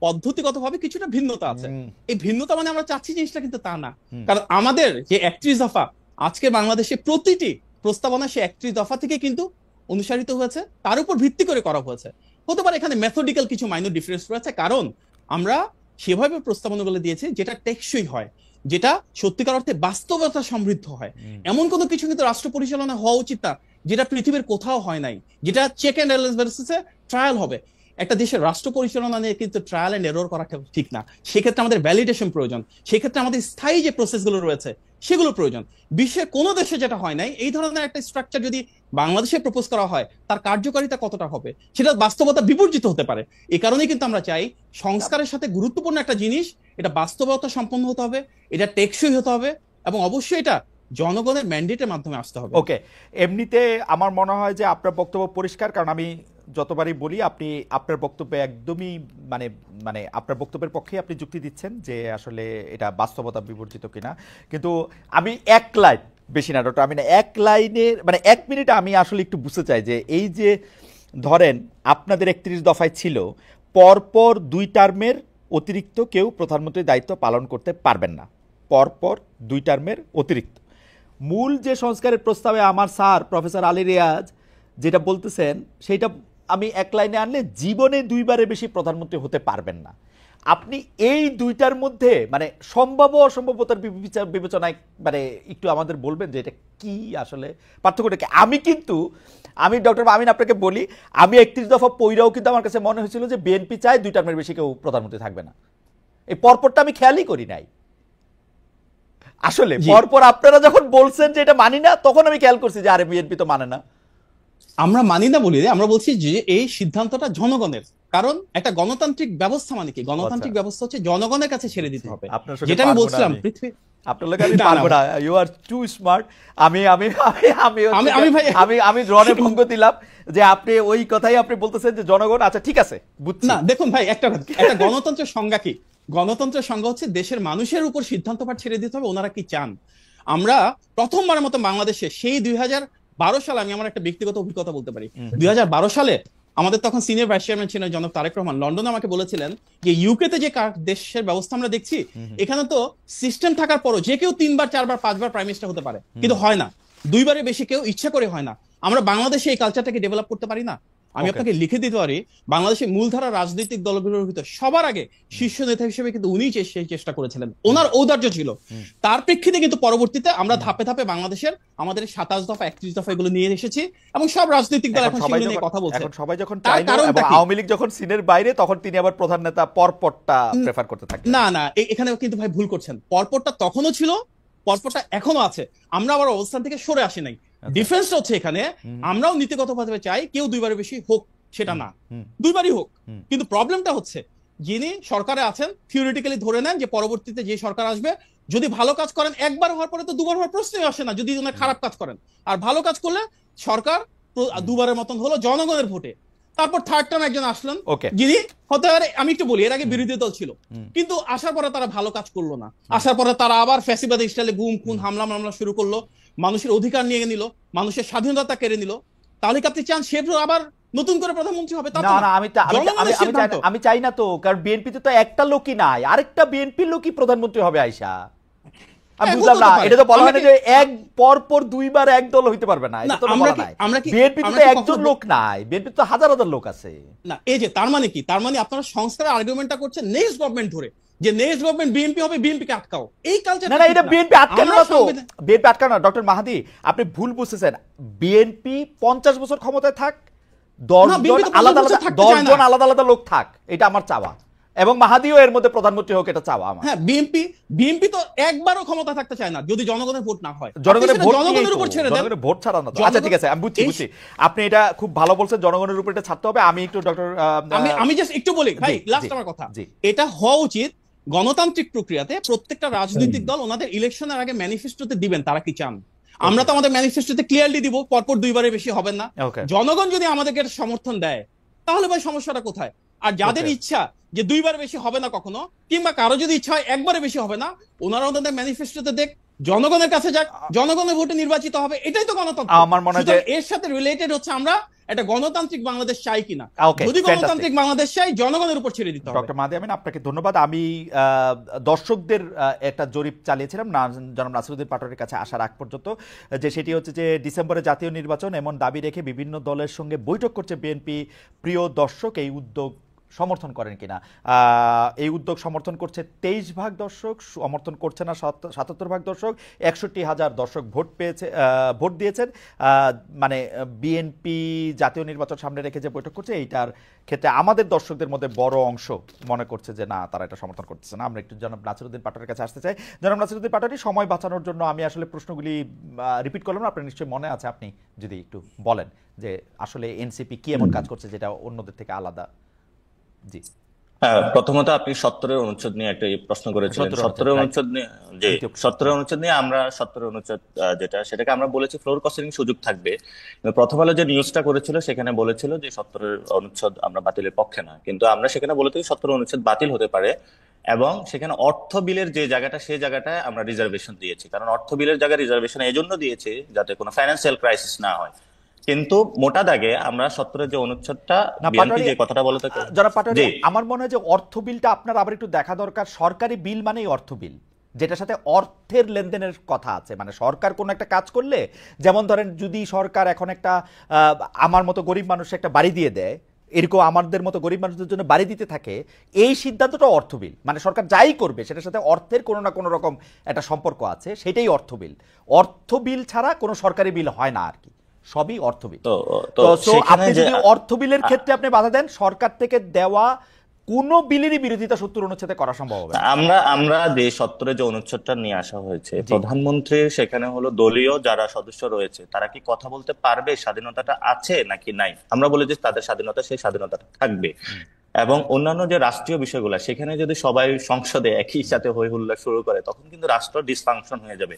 পদ্ধতিগতভাবে কিছুটা ভিন্নতা আছে। এই ভিন্নতা মানে আমরা চাচ্ছি জিনিসটা কিন্তু তা না, কারণ আমাদের যে 31 দফা আজকে বাংলাদেশে প্রতিটি প্রস্তাবনা সে 31 দফা থেকে কিন্তু অনুসারিত হয়েছে, তার উপর ভিত্তি করে করা হয়েছে। হতে পারে এখানে মেথডিক্যাল কিছু মাইনর ডিফারেন্স রয়েছে, কারণ আমরা সেভাবে প্রস্তাবনাগুলো দিয়েছি যেটা টেকসই হয়, যেটা সত্যিকার অর্থে বাস্তবতা সমৃদ্ধ হয়। এমন কোনো কিছু কিন্তু রাষ্ট্র পরিচালনা হওয়া উচিত না যেটা পৃথিবীর কোথাও হয় নাই, যেটা চেক এন্ড ব্যালেন্সে ট্রায়াল হবে। একটা দেশের রাষ্ট্র পরিচালনা নিয়ে কিন্তু ট্রায়াল এন্ড এরর করা ঠিক না, সেক্ষেত্রে আমাদের ভ্যালিডেশন প্রয়োজন, সেক্ষেত্রে আমাদের স্থায়ী যে প্রসেসগুলো রয়েছে সেগুলো প্রয়োজন। বিশ্বের কোনো দেশে যেটা হয় নাই, এই ধরনের একটা স্ট্রাকচার যদি বাংলাদেশে প্রপোজ করা হয়, তার কার্যকারিতা কতটা হবে সেটা বাস্তবতা বিবর্জিত হতে পারে। এই কারণেই কিন্তু আমরা চাই সংস্কারের সাথে গুরুত্বপূর্ণ একটা জিনিস, এটা বাস্তবতা সম্পন্ন হতে হবে, এটা টেকসই হতে হবে, এবং অবশ্যই এটা জনগণের ম্যান্ডেটের মাধ্যমে আসতে হবে। ওকে, এমনিতে আমার মনে হয় যে আপনার বক্তব্য পরিষ্কার, কারণ আমি যতবারই বলি আপনি আপনার বক্তব্যে একদমই মানে মানে আপনার বক্তব্যের পক্ষেই আপনি যুক্তি দিচ্ছেন যে আসলে এটা বাস্তবতা বিবর্জিত কিনা। কিন্তু আমি এক লাইন, বেশি না ডক্টর, আমি না এক লাইনের মানে 1 মিনিটে আমি আসলে একটু বুঝতে চাই যে এই যে ধরেন আপনাদের 31 দফায় ছিল পরপর 2 টার্মের অতিরিক্ত কেউ প্রধানমন্ত্রীর দায়িত্ব পালন করতে পারবেন না, পরপর 2 টার্মের অতিরিক্ত। মূল যে সংস্কারের প্রস্তাবে আমার স্যার প্রফেসর আলী রিয়াজ যেটা বলতেছেন সেইটা আমি এক লাইনে আনলে জীবনে 2বারের বেশি প্রধানমন্ত্রী হতে পারবেন না। আপনি এই 2টার মধ্যে মানে সম্ভাব্য অসম্ভাব্যতার বিবেচনায় মানে একটু আমাদের বলবেন যে এটা কি আসলে পার্থক্যটা কি? আমি ডক্টর আমিন আপনাকে বলি, আমি 31 দফা পইরাও কিন্তু আমার কাছে মনে হয়েছিল যে বিএনপি চায় 2 টার্মের বেশি কেউ প্রধানমন্ত্রী থাকবে না। এই পরপরটা আমি খেয়ালই করি নাই আসলে। পরপর আপনারা যখন বলছেন যে এটা মানি না, তখন আমি খেয়াল করছি যে আরে বিএনপি তো মানে না। আমরা মানি না বলি, আমরা বলছি যে এই সিদ্ধান্তটা জনগণের, কারণ একটা গণতান্ত্রিক ব্যবস্থা মানে কি, গণতান্ত্রিক ব্যবস্থা হচ্ছে জনগণের কাছে ছেড়ে দিতে হবে। যেটা আমি বলছিলাম পৃথিবী আপনার লাগে আমি পারবো না, ইউ আর টু স্মার্ট। আমি রনে ভঙ্গ দিলাম যে আপনি ওই কথাই আপনি বলতেছেন যে জনগণ, আচ্ছা ঠিক আছে বুঝছি না। দেখুন ভাই, একটা গণতন্ত্রের সংজ্ঞা কি? গণতন্ত্রের সংজ্ঞা হচ্ছে দেশের মানুষের উপর সিদ্ধান্তভার ছেড়ে দিতে হবে, ওনারা কি চান। আমরা প্রথমবারের মতো বাংলাদেশে সেই 2012 সালে, আমি আমার একটা ব্যক্তিগত অভিজ্ঞতা বলতে পারি, 2012 সালে আমাদের তখন সিনিয়র ভাইস চেয়ারম্যান ছিলেন জনাব তারেক রহমান, লন্ডনে আমাকে বলেছিলেন যে ইউকেতে যে দেশের ব্যবস্থা আমরা দেখছি, এখানে তো সিস্টেম থাকার পরও যে কেউ 3বার 4বার 5বার প্রাইম মিনিস্টার হতে পারে, কিন্তু হয় না, 2বারের বেশি কেউ ইচ্ছা করে হয় না। আমরা বাংলাদেশে এই কালচারটাকে ডেভেলপ করতে পারি না। আমি আপনাকে লিখে দিতে পারি, বাংলাদেশের মূলধারা রাজনৈতিক দলগুলোর ভিতর সবার আগে শীর্ষ নেতা হিসেবে কিন্তু উনিই সেই চেষ্টা করেছিলেন, ওনার ঔদার্য ছিল। তার প্রেক্ষিতে কিন্তু পরবর্তীতে আমরা ধাপে ধাপে বাংলাদেশের আমাদের 27 দফা 31 দফা এগুলো নিয়ে এসেছি, এবং সব রাজনৈতিক দল এখন সেগুলো নিয়ে কথা বলছে। এখন সবাই যখন আওয়ামী লীগ যখন সিনের বাইরে, তখন তিনি আবার প্রধান নেতা পরপরটা প্রেফার করতে থাকেন। না, এখানে কিন্তু ভাই ভুল করছেন। পরপরটা তখনও ছিল, পরপরটা এখনো আছে, আমরা আবার অবস্থান থেকে সরে আসি নাই। ডিফারেন্সটা হচ্ছে এখানে আমরাও নীতিগতভাবে চাই কেউ 2বারের বেশি হোক, সেটা না, 2বারই হোক। কিন্তু প্রবলেমটা হচ্ছে যিনি সরকারে আছেন থিওরিটিক্যালি ধরে নেন যে পরবর্তীতে যে সরকার আসবে যদি ভালো কাজ করেন, 1বার হওয়ার পরে তো 2বার হওয়ার প্রশ্নই আসে না যদি উনি খারাপ কাজ করেন। আর ভালো কাজ করলে সরকার 2বারের মতন হলো জনগণের ভোটে, তারপর থার্ড টার্ম একজন আসলেন যিনি হতে পারে, আমি একটু বলি, এর আগে বিরোধী দল ছিল, কিন্তু আসার পরে তারা ভালো কাজ করলো না, আসার পরে তারা আবার ফ্যাসিবাদী স্টাইলে গুম খুন হামলা মামলা শুরু করলো, মানুষের অধিকার নিয়ে নিল, মানুষের স্বাধীনতা কেড়ে নিল। তাহলে কি আপনি চান সে আবার নতুন করে প্রধানমন্ত্রী হবে তা তো না না। না আমি চাই না তো, কারণ বিএনপিতে তো একটা লোকই নাই, আরেকটা বিএনপির লোকই প্রধানমন্ত্রী হবে আয়শা। আমি বুঝলাম না, এটা তো বলা হয় না যে এক পর পর দুইবার এক দল হইতে পারবে না, এটা তো বলা নাই। বিএনপি তো একজন লোক নাই, বিএনপি তো হাজার হাজার লোক আছে। না এই যে তার মানে কি, তার মানে আপনারা সংস্কারের আর্গুমেন্টটা করছেন নেক্সট গভর্নমেন্ট ধরে, যে নেক্সট গভর্নমেন্ট বিএনপি হবে, বিএনপি কে আটকাও, এই কালচার। না না, এটা বিএনপি আটকানো না তো, বিএনপি আটকানো না। ডক্টর মাহাদি, আপনি ভুল বুঝতেছেন। বিএনপি 50 বছর ক্ষমতায় থাক, 10 জন আলাদা আলাদা লোক থাক, এটা আমার চাওয়া, এবং মাহাদিও এর মধ্যে প্রধানমন্ত্রী হোক, এটা চাওয়া আমার। হ্যাঁ, বিএনপি তো একবারও ক্ষমতা থাকতে চায় না যদি জনগণের ভোট না হয়। জনগণের উপর ছেড়ে দেন, জনগণের ভোট ছাড়া না তো। আচ্ছা ঠিক আছে, আমি বুঝছি, আপনি এটা খুব ভালো বলছেন, জনগণের উপর এটা ছাড়তে হবে। আমি একটু ডক্টর আমি জাস্ট একটু বলি ভাই, লাস্ট আমার কথা, এটা হওয়া উচিত গণতান্ত্রিক প্রক্রিয়াতে প্রত্যেকটা রাজনৈতিক দল ওনাদের ইলেকশনের আগে ম্যানিফেস্টোতে দিবেন তারা কি চান। আমরা তো আমাদের ম্যানিফেস্টোতে ক্লিয়ারলি দিব পরপর দুইবারের বেশি হবেন না। জনগণ যদি আমাদেরকে সমর্থন দেয় তাহলে ভাই সমস্যাটা কোথায়? আর যাদের ইচ্ছা যে দুইবার বেশি হবে না কখনো, কিংবা কারো যদি ইচ্ছা হয় একবারে বেশি হবে না, ওনারা ওনাদের ম্যানিফেস্টোতে দেখ, জনগণের কাছে যাক, জনগণের ভোটে নির্বাচিত হবে, এটাই তো গণতন্ত্র। আমার মনে হয় যে এর সাথে রিলেটেড হচ্ছে আমরা একটা গণতান্ত্রিক বাংলাদেশ চাই কিনা। যদি গণতান্ত্রিক বাংলাদেশ চাই, জনগণের উপর ছেড়ে দিতে হবে। ডক্টর মাহদি আমিন, আপনাকে ধন্যবাদ। আমি দর্শকদের একটা জরিপ চালিয়েছিলাম জনাব নাসিরউদ্দিন পাটোয়ারির কাছে আসার আগ পর্যন্ত, যে সেটি হচ্ছে যে ডিসেম্বরে জাতীয় নির্বাচন এমন দাবি রেখে বিভিন্ন দলের সঙ্গে বৈঠক করছে বিএনপি। প্রিয় দর্শক, এই উদ্যোগ সমর্থন করেন কিনা? এই উদ্যোগ সমর্থন করছে 23% দর্শক, সমর্থন করছে না 77% দর্শক, 61,000 দর্শক ভোট দিয়েছেন। মানে বিএনপি জাতীয় নির্বাচন সামনে রেখে যে বৈঠক করছে, এইটার ক্ষেত্রে আমাদের দর্শকদের মধ্যে বড় অংশ মনে করছে যে না, তারা এটা সমর্থন করতেছে না। আমরা একটু জনাব নাসিরউদ্দিন পাটোয়ারির কাছে আসতে চাই। জনাব নাসিরউদ্দিন পাটোয়ারি, সময় বাঁচানোর জন্য আমি আসলে প্রশ্নগুলি রিপিট করলাম না, আপনার নিশ্চয়ই মনে আছে, আপনি যদি একটু বলেন যে আসলে এনসিপি কি এমন কাজ করছে যেটা অন্যদের থেকে আলাদা। জি, হ্যাঁ, প্রথমত আপনি 70 অনুচ্ছেদ নিয়ে একটা প্রশ্ন করেছিলেন। 70 অনুচ্ছেদ নিয়ে, জি, 70 অনুচ্ছেদ নিয়ে আমরা 70 অনুচ্ছেদ যেটা, সেটাকে আমরা বলেছি ফ্লোর কস্টিং সুযোগ থাকবে। প্রথম আলো যে নিউজটা করেছিল সেখানে বলেছিল যে 70 অনুচ্ছেদ আমরা বাতিলের পক্ষে না, কিন্তু আমরা সেখানে বলেছি 70 অনুচ্ছেদ বাতিল হতে পারে, এবং সেখানে অর্থ বিলের যে জায়গাটা, সেই জায়গাটায় আমরা রিজার্ভেশন দিয়েছি। কারণ অর্থ বিলের জায়গায় রিজার্ভেশন এই জন্য দিয়েছি যাতে কোনো ফাইন্যান্সিয়াল ক্রাইসিস না হয়। কিন্তু মোটা দাগে আমরা 70 যে অনুচ্ছেদটা বিএনপি যে কথাটা বলে থাকে, যারা পাটোয়ারি, আমার মনে হয় যে অর্থ বিলটা আপনার আবার একটু দেখা দরকার। সরকারি বিল মানেই অর্থ বিল, যেটার সাথে অর্থের লেনদেনের কথা আছে। মানে সরকার কোনো একটা কাজ করলে, যেমন ধরেন যদি সরকার এখন একটা আমার মতো গরিব মানুষের একটা বাড়ি দিয়ে দেয়, এরকম আমাদের মতো গরিব মানুষদের জন্য বাড়ি দিতে থাকে, এই সিদ্ধান্তটা অর্থ বিল। মানে সরকার যাই করবে সেটার সাথে অর্থের কোনো না কোনো রকম একটা সম্পর্ক আছে, সেটাই অর্থ বিল। অর্থ বিল ছাড়া কোনো সরকারি বিল হয় না আর কি, সবই অর্থ বিল। তো আপনি যদি অর্থ বিলের ক্ষেত্রে আপনি বাধা দেন, সরকার থেকে দেওয়া কোন বিলেরই বিরোধিতা 70 অনুচ্ছেদে করা সম্ভব হবে। আমরা যে 70 যে অনুচ্ছেদটা নিয়ে আসা হয়েছে, প্রধানমন্ত্রীর সেখানে হলো দলীয় যারা সদস্য রয়েছে তারা কি কথা বলতে পারবে, স্বাধীনতাটা আছে নাকি নাই। আমরা বলি যে তাদের স্বাধীনতা, সেই স্বাধীনতাটা থাকবে। এবং অন্যান্য যে রাষ্ট্রীয় বিষয়গুলো, সেখানে যদি সবাই সংসদে একই সাথে হই হুল্লা শুরু করে, তখন কিন্তু রাষ্ট্র ডিসফাংশন হয়ে যাবে।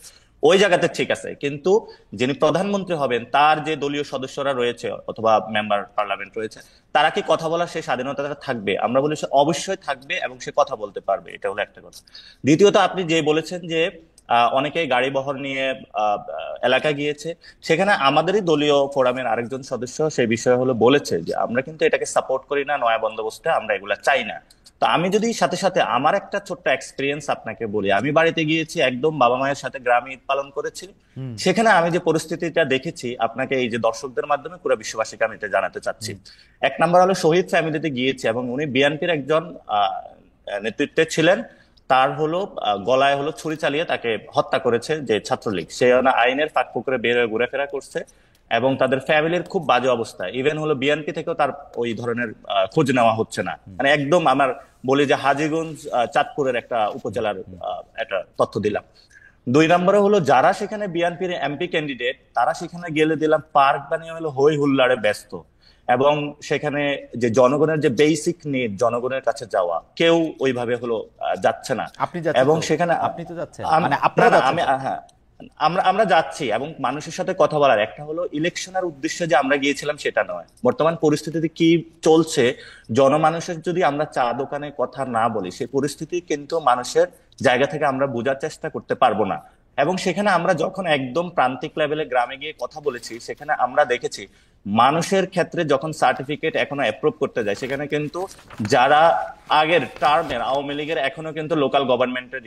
ওই জায়গাতে ঠিক আছে, কিন্তু যিনি প্রধানমন্ত্রী হবেন তার যে দলীয় সদস্যরা রয়েছে অথবা মেম্বার পার্লামেন্ট রয়েছে, তারা কি কথা বলার সেই স্বাধীনতাটা থাকবে? আমরা বলি সে অবশ্যই থাকবে এবং সে কথা বলতে পারবে। এটা হলো একটা কথা। দ্বিতীয়ত, আপনি যে বলেছেন যে অনেকেই গাড়ি বহর নিয়ে এলাকা গিয়েছে, সেখানে আমাদেরই দলীয় ফোরামের আরেকজন সদস্য সেই বিষয়ে হলো বলেছে যে আমরা কিন্তু এটাকে সাপোর্ট করি না, নয়া বন্দোবস্তে আমরা এগুলা চাই না। তো আমি যদি সাথে সাথে আমার একটা ছোট্ট এক্সপিরিয়েন্স আপনাকে বলি, আমি বাড়িতে গিয়েছি, একদম বাবা মায়ের সাথে গ্রামে ঈদ পালন করেছি। সেখানে আমি যে পরিস্থিতিটা দেখেছি, আপনাকে এই যে দর্শকদের মাধ্যমে পুরো বিশ্ববাসীকে আমি এটা জানাতে চাচ্ছি। এক নম্বর হলো শহীদ ফ্যামিলিতে গিয়েছি, এবং উনি বিএনপির একজন নেতৃত্বে ছিলেন। তার হলো গলায় হলো ছুরি চালিয়ে তাকে হত্যা করেছে যে ছাত্রলীগ, সে আইনের ফাঁক পুকুরে বের হয়ে ঘুরেফেরা করছে, এবং তাদের ফ্যামিলির খুব বাজে অবস্থা। ইভেন হলো বিএনপি থেকেও তার ওই ধরনের খোঁজ নেওয়া হচ্ছে না। মানে একদম আমার বলি যে হাজীগঞ্জ চাঁদপুরের একটা উপজেলার একটা তথ্য দিলাম। 2 নম্বরে হলো যারা সেখানে বিএনপির এমপি ক্যান্ডিডেট, তারা সেখানে গেলে দিলাম পার্ক বানিয়ে হলো হই হুল্লাড়ে ব্যস্ত, এবং সেখানে যে জনগণের যে বেসিক নিড, জনগণের কাছে যাওয়া, কেউ ওইভাবে হলো যাচ্ছে না। এবং সেখানে আপনি তো যাচ্ছেন, মানে আপনারা, হ্যাঁ আমরা যাচ্ছি, এবং মানুষের সাথে কথা বলার একটা হলো ইলেকশনের উদ্দেশ্যে যে আমরা গিয়েছিলাম সেটা নয়। বর্তমান পরিস্থিতিতে কি চলছে, জনমানুষের যদি আমরা চা দোকানে কথা না বলি, সেই পরিস্থিতি কিন্তু মানুষের জায়গা থেকে আমরা বোঝার চেষ্টা করতে পারবো না। এবং সেখানে আমরা যখন একদম প্রান্তিক লেভেলে গ্রামে গিয়ে কথা বলেছি, সেখানে আমরা দেখেছি মানুষের ক্ষেত্রে যখন সার্টিফিকেট এখনো অ্যাপ্রুভ করতে যায়, সেখানে কিন্তু যারা আগের টার্মের আওয়ামী লীগের এখনো কিন্তু লোকাল গভর্নমেন্টের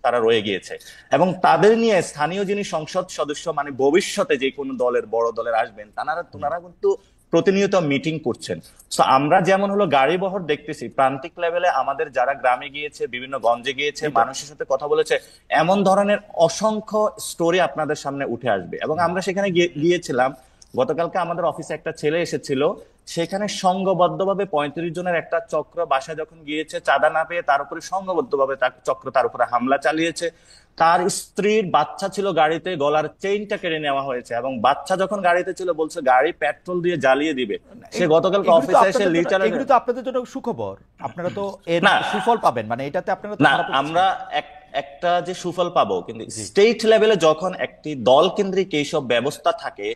তারা রয়ে গিয়েছে, এবং তাদের নিয়ে স্থানীয় যিনি সংসদ সদস্য, মানে ভবিষ্যতে যে কোনো দলের বড় দলের আসবেন, তারা কিন্তু প্রতিনিয়ত মিটিং করছেন। তো আমরা যেমন হলো গাড়ি বহর দেখতেছি প্রান্তিক লেভেলে, আমাদের যারা গ্রামে গিয়েছে, বিভিন্ন গঞ্জে গিয়েছে, মানুষের সাথে কথা বলেছে, এমন ধরনের অসংখ্য স্টোরি আপনাদের সামনে উঠে আসবে। এবং আমরা সেখানে গিয়েছিলাম, গতকালকে আমাদের অফিসে একটা ছেলে এসেছিল, সেখানে সংঘবদ্ধভাবে 35 জনের একটা চক্র বাসায় যখন গিয়েছে, চাঁদা না পেয়ে তার উপরে সংঘবদ্ধভাবে চক্র তার উপরে হামলা চালিয়েছে। তার স্ত্রীর বাচ্চা ছিল গাড়িতে, গলার চেইনটা কেড়ে নেওয়া হয়েছে, এবং বাচ্চা যখন গাড়িতে ছিল বলছে গাড়ি পেট্রোল দিয়ে জ্বালিয়ে দিবে। সে গতকালকে অফিসে এসে লিটারালি, এগুলো তো আপনাদের জন্য সুখবর, আপনারা তো এর না সুফল পাবেন, মানে এটাতে আপনারা তো না খারাপ হচ্ছে না। আমরা একটা যে সুফল পাবো, কিন্তু স্টেট লেভেলে যখন একটি দল কেন্দ্রিক এইসব ব্যবস্থা থাকে,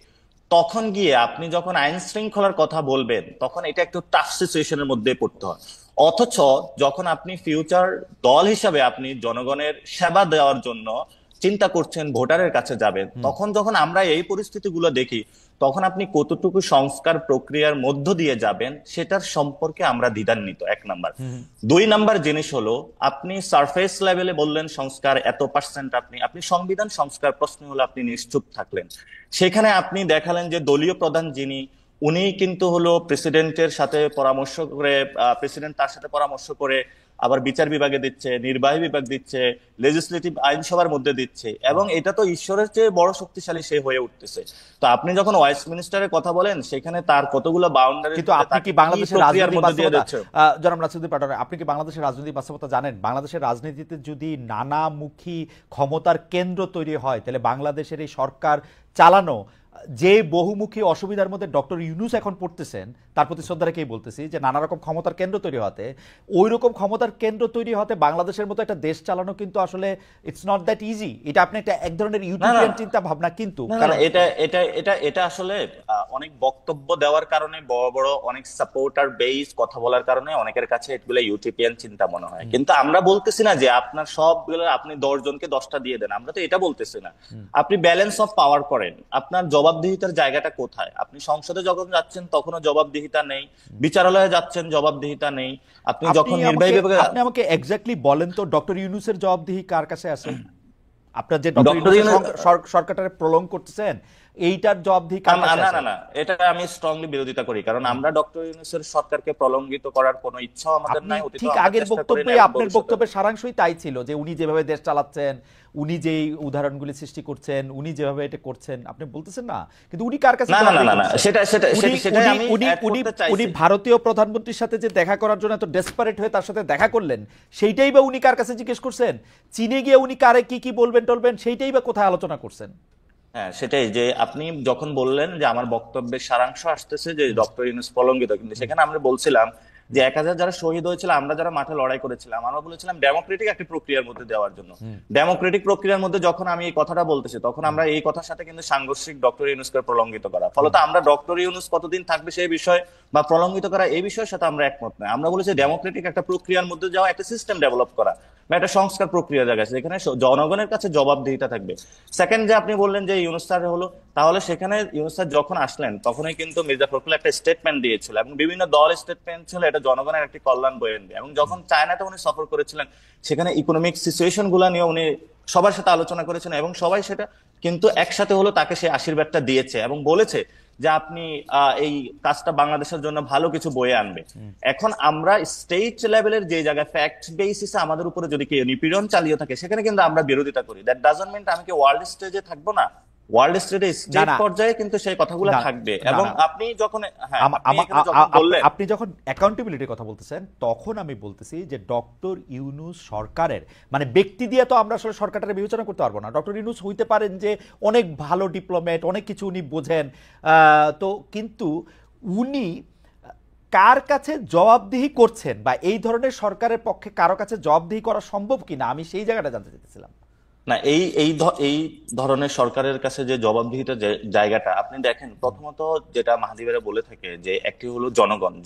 তখন গিয়ে আপনি যখন আইন শৃঙ্খলার কথা বলবেন, তখন এটা একটু টাফ সিচুয়েশনের মধ্যে পড়তে হয়। অথচ যখন আপনি ফিউচার দল হিসাবে আপনি জনগণের সেবা দেওয়ার জন্য চিন্তা করছেন, ভোটারের কাছে যাবেন, তখন যখন আমরা এই পরিস্থিতিগুলো দেখি, তখন আপনি কতটুকু সংস্কার প্রক্রিয়ার মধ্য দিয়ে যাবেন সেটার সম্পর্কে আমরা দ্বিধান্বিত, 1 নাম্বার। 2 নাম্বার জিনিস হলো, আপনি সারফেস লেভেলে বললেন সংস্কার এত পার্সেন্ট, আপনি সংবিধান সংস্কার প্রশ্ন হলো আপনি নিশ্চুপ থাকলেন। সেখানে আপনি দেখালেন যে দলীয় প্রধান যিনি, উনি কিন্তু হলো প্রেসিডেন্টের সাথে পরামর্শ করে, প্রেসিডেন্ট তার সাথে পরামর্শ করে আবার বিচার বিভাগে দিচ্ছে, নির্বাহী বিভাগ দিচ্ছে, লেজিসলেটিভ আইনসভার মধ্যে দিচ্ছে, এবং এটা তো ঈশ্বরের চেয়ে বড় শক্তিশালী সে হয়ে উঠতেছে। তো আপনি যখন ওয়েস্টমিনিস্টারের কথা বলেন, সেখানে তার কতগুলো বাউন্ডারি, কিন্তু আপনি কি বাংলাদেশের রাজনৈতিক বাস্তবতা, জনাব নাসিরউদ্দিন পাটোয়ারি, আপনি কি বাংলাদেশের রাজনৈতিক বাস্তবতা জানেন? বাংলাদেশের রাজনীতিতে যদি নানামুখী ক্ষমতার কেন্দ্র তৈরি হয়, তাহলে বাংলাদেশের এই সরকার চালানো যে বহুমুখী অসুবিধার মধ্যে ডক্টর ইউনূস এখন পড়তেছেন, তার প্রতি শ্রদ্ধা রেখেই বলতেছি যে নানা রকম ক্ষমতার কেন্দ্র তৈরি হতে, ওই রকম ক্ষমতার কেন্দ্র তৈরি হতে বাংলাদেশের মতো একটা দেশ চালানো কিন্তু আসলে ইটস নট দ্যাট ইজি। এটা আপনি একটা এক ধরনের ইউটোপিয়ান চিন্তা ভাবনা, কিন্তু এটা এটা এটা এটা আসলে অনেক বক্তব্য দেওয়ার কারণে, বড় বড় অনেক সাপোর্টার বেস কথা বলার কারণে অনেকের কাছে এগুলো ইউটোপিয়ান চিন্তা মনে হয়। কিন্তু আমরা বলতেছি না যে আপনার সবগুলো আপনি 10 জনকে 10টা দিয়ে দেন, আমরা তো এটা বলতেছি না। আপনি ব্যালেন্স অফ পাওয়ার করেন, আপনার জবাবদিহিতার জায়গাটা কোথায়? আপনি সংসদে যখন যাচ্ছেন তখনও জবাবদিহিতা নেই, বিচারালয়ে যাচ্ছেন জবাবদিহিতা নেই, আপনি যখন নির্বাহী বিভাগে, আপনি আমাকে এক্স্যাক্টলি বলেন তো ডক্টর ইউনূসের জবাবদিহি কার কাছে আছে? আপনার যে ডক্টর ইউনূস সরকারটারে প্রলং করতেছেন, এইটার জবাবদিহি কার কাছে আছে? না, এটা আমি স্ট্রংলি বিরোধিতা করি, কারণ আমরা ডক্টর ইউনূসের সরকারকে প্রলঙ্গিত করার কোনো ইচ্ছাও আমাদের নাই। ঠিক আগের বক্তব্যে আপনার বক্তব্যের সারাংশই তাই ছিল যে উনি যেভাবে দেশ চালাচ্ছেন, উনি যেই উদাহরণগুলি সৃষ্টি করছেন, উনি যেভাবে এটা করছেন, আপনি বলতেছেন না, কিন্তু উনি কার কাছে? উনি ভারতীয় প্রধানমন্ত্রীর সাথে যে দেখা করার জন্য এত ডেসপারেট হয়ে তার সাথে দেখা করলেন, সেইটাই বা উনি কার কাছে জিজ্ঞেস করছেন? চীনে গিয়ে উনি কারে কি কি বলবেন টলবেন, সেইটাই বা কোথায় আলোচনা করছেন? হ্যাঁ, সেটাই যে আপনি যখন বললেন যে আমার বক্তব্যের সারাংশ আসতেছে যে ডক্টর ইউনূস প্রলঙ্গিত, কিন্তু সেখানে আমরা বলছিলাম যে 1000 যারা শহীদ হয়েছিল, আমরা যারা মাঠে লড়াই করেছিলাম, আমরা বলেছিলাম ডেমোক্রেটিক একটি প্রক্রিয়ার মধ্যে দেওয়ার জন্য। ডেমোক্রেটিক প্রক্রিয়ার মধ্যে যখন আমি এই কথাটা বলতেছি, তখন আমরা এই কথার সাথে কিন্তু সাংঘর্ষিক ডক্টর ইউনূসকে প্রলঙ্গিত করা, ফলত আমরা ডক্টর ইউনূস কতদিন থাকবে সেই বিষয় বা প্রলঙ্গিত করা এই বিষয়ের সাথে আমরা একমত নয়। আমরা বলেছি ডেমোক্রেটিক একটা প্রক্রিয়ার মধ্যে যাওয়া, একটা সিস্টেম ডেভেলপ করা বা একটা সংস্কার প্রক্রিয়া জায়গা, যেখানে জনগণের কাছে জবাবদিহিতা থাকবে। সেকেন্ড যে আপনি বললেন যে ইউনূস স্যার হলো, তাহলে সেখানে ইউনূস স্যার যখন আসলেন তখনই কিন্তু মির্জা ফখরুল একটা স্টেটমেন্ট দিয়েছিল, এবং বিভিন্ন দল স্টেটমেন্ট ছিল, এটা জনগণের একটি কল্যাণ বয়ে আনবে। এবং যখন চায়নাতে উনি সফর করেছিলেন, সেখানে ইকোনমিক সিচুয়েশন গুলা নিয়ে উনি সবার সাথে আলোচনা করেছেন, এবং সবাই সেটা কিন্তু একসাথে হলো তাকে সেই আশীর্বাদটা দিয়েছে এবং বলেছে যে আপনি এই কাজটা বাংলাদেশের জন্য ভালো কিছু বয়ে আনবে। এখন আমরা স্টেট লেভেলের যে জায়গায় ফ্যাক্ট বেসিসে আমাদের উপরে যদি কেউ নিপীড়ন চালিয়ে থাকে, সেখানে কিন্তু আমরা বিরোধিতা করি। দ্যাট ডাজন্ট মিন আমি কি ওয়ার্ল্ড স্টেজে থাকবো না, ওয়ার্ল্ড স্টেটে স্টেট পর্যায়ে কিন্তু সেই কথাগুলো থাকবে। এবং আপনি যখন আপনি যখন অ্যাকাউন্টেবিলিটির কথা বলতেছেন, তখন আমি বলতেছি যে ডক্টর ইউনূস সরকারের, মানে ব্যক্তি দিয়ে তো আমরা আসলে সরকারটাকে বিবেচনা করতে পারবো না। ডক্টর ইউনূস হইতে পারেন যে অনেক ভালো ডিপ্লোম্যাট, অনেক কিছু উনি বোঝেন, তো কিন্তু উনি কার কাছে জবাবদিহি করছেন বা এই ধরনের সরকারের পক্ষে কারো কাছে জবাবদিহি করা সম্ভব কিনা, আমি সেই জায়গাটা জানতে চাইতেছিলাম। না, এই ধরনের সরকারের কাছে যে জবাবদিহিতার জায়গাটা আপনি দেখেন, প্রথমত যেটা মাহাদি ভাইরা বলে থাকে যে একটি হলো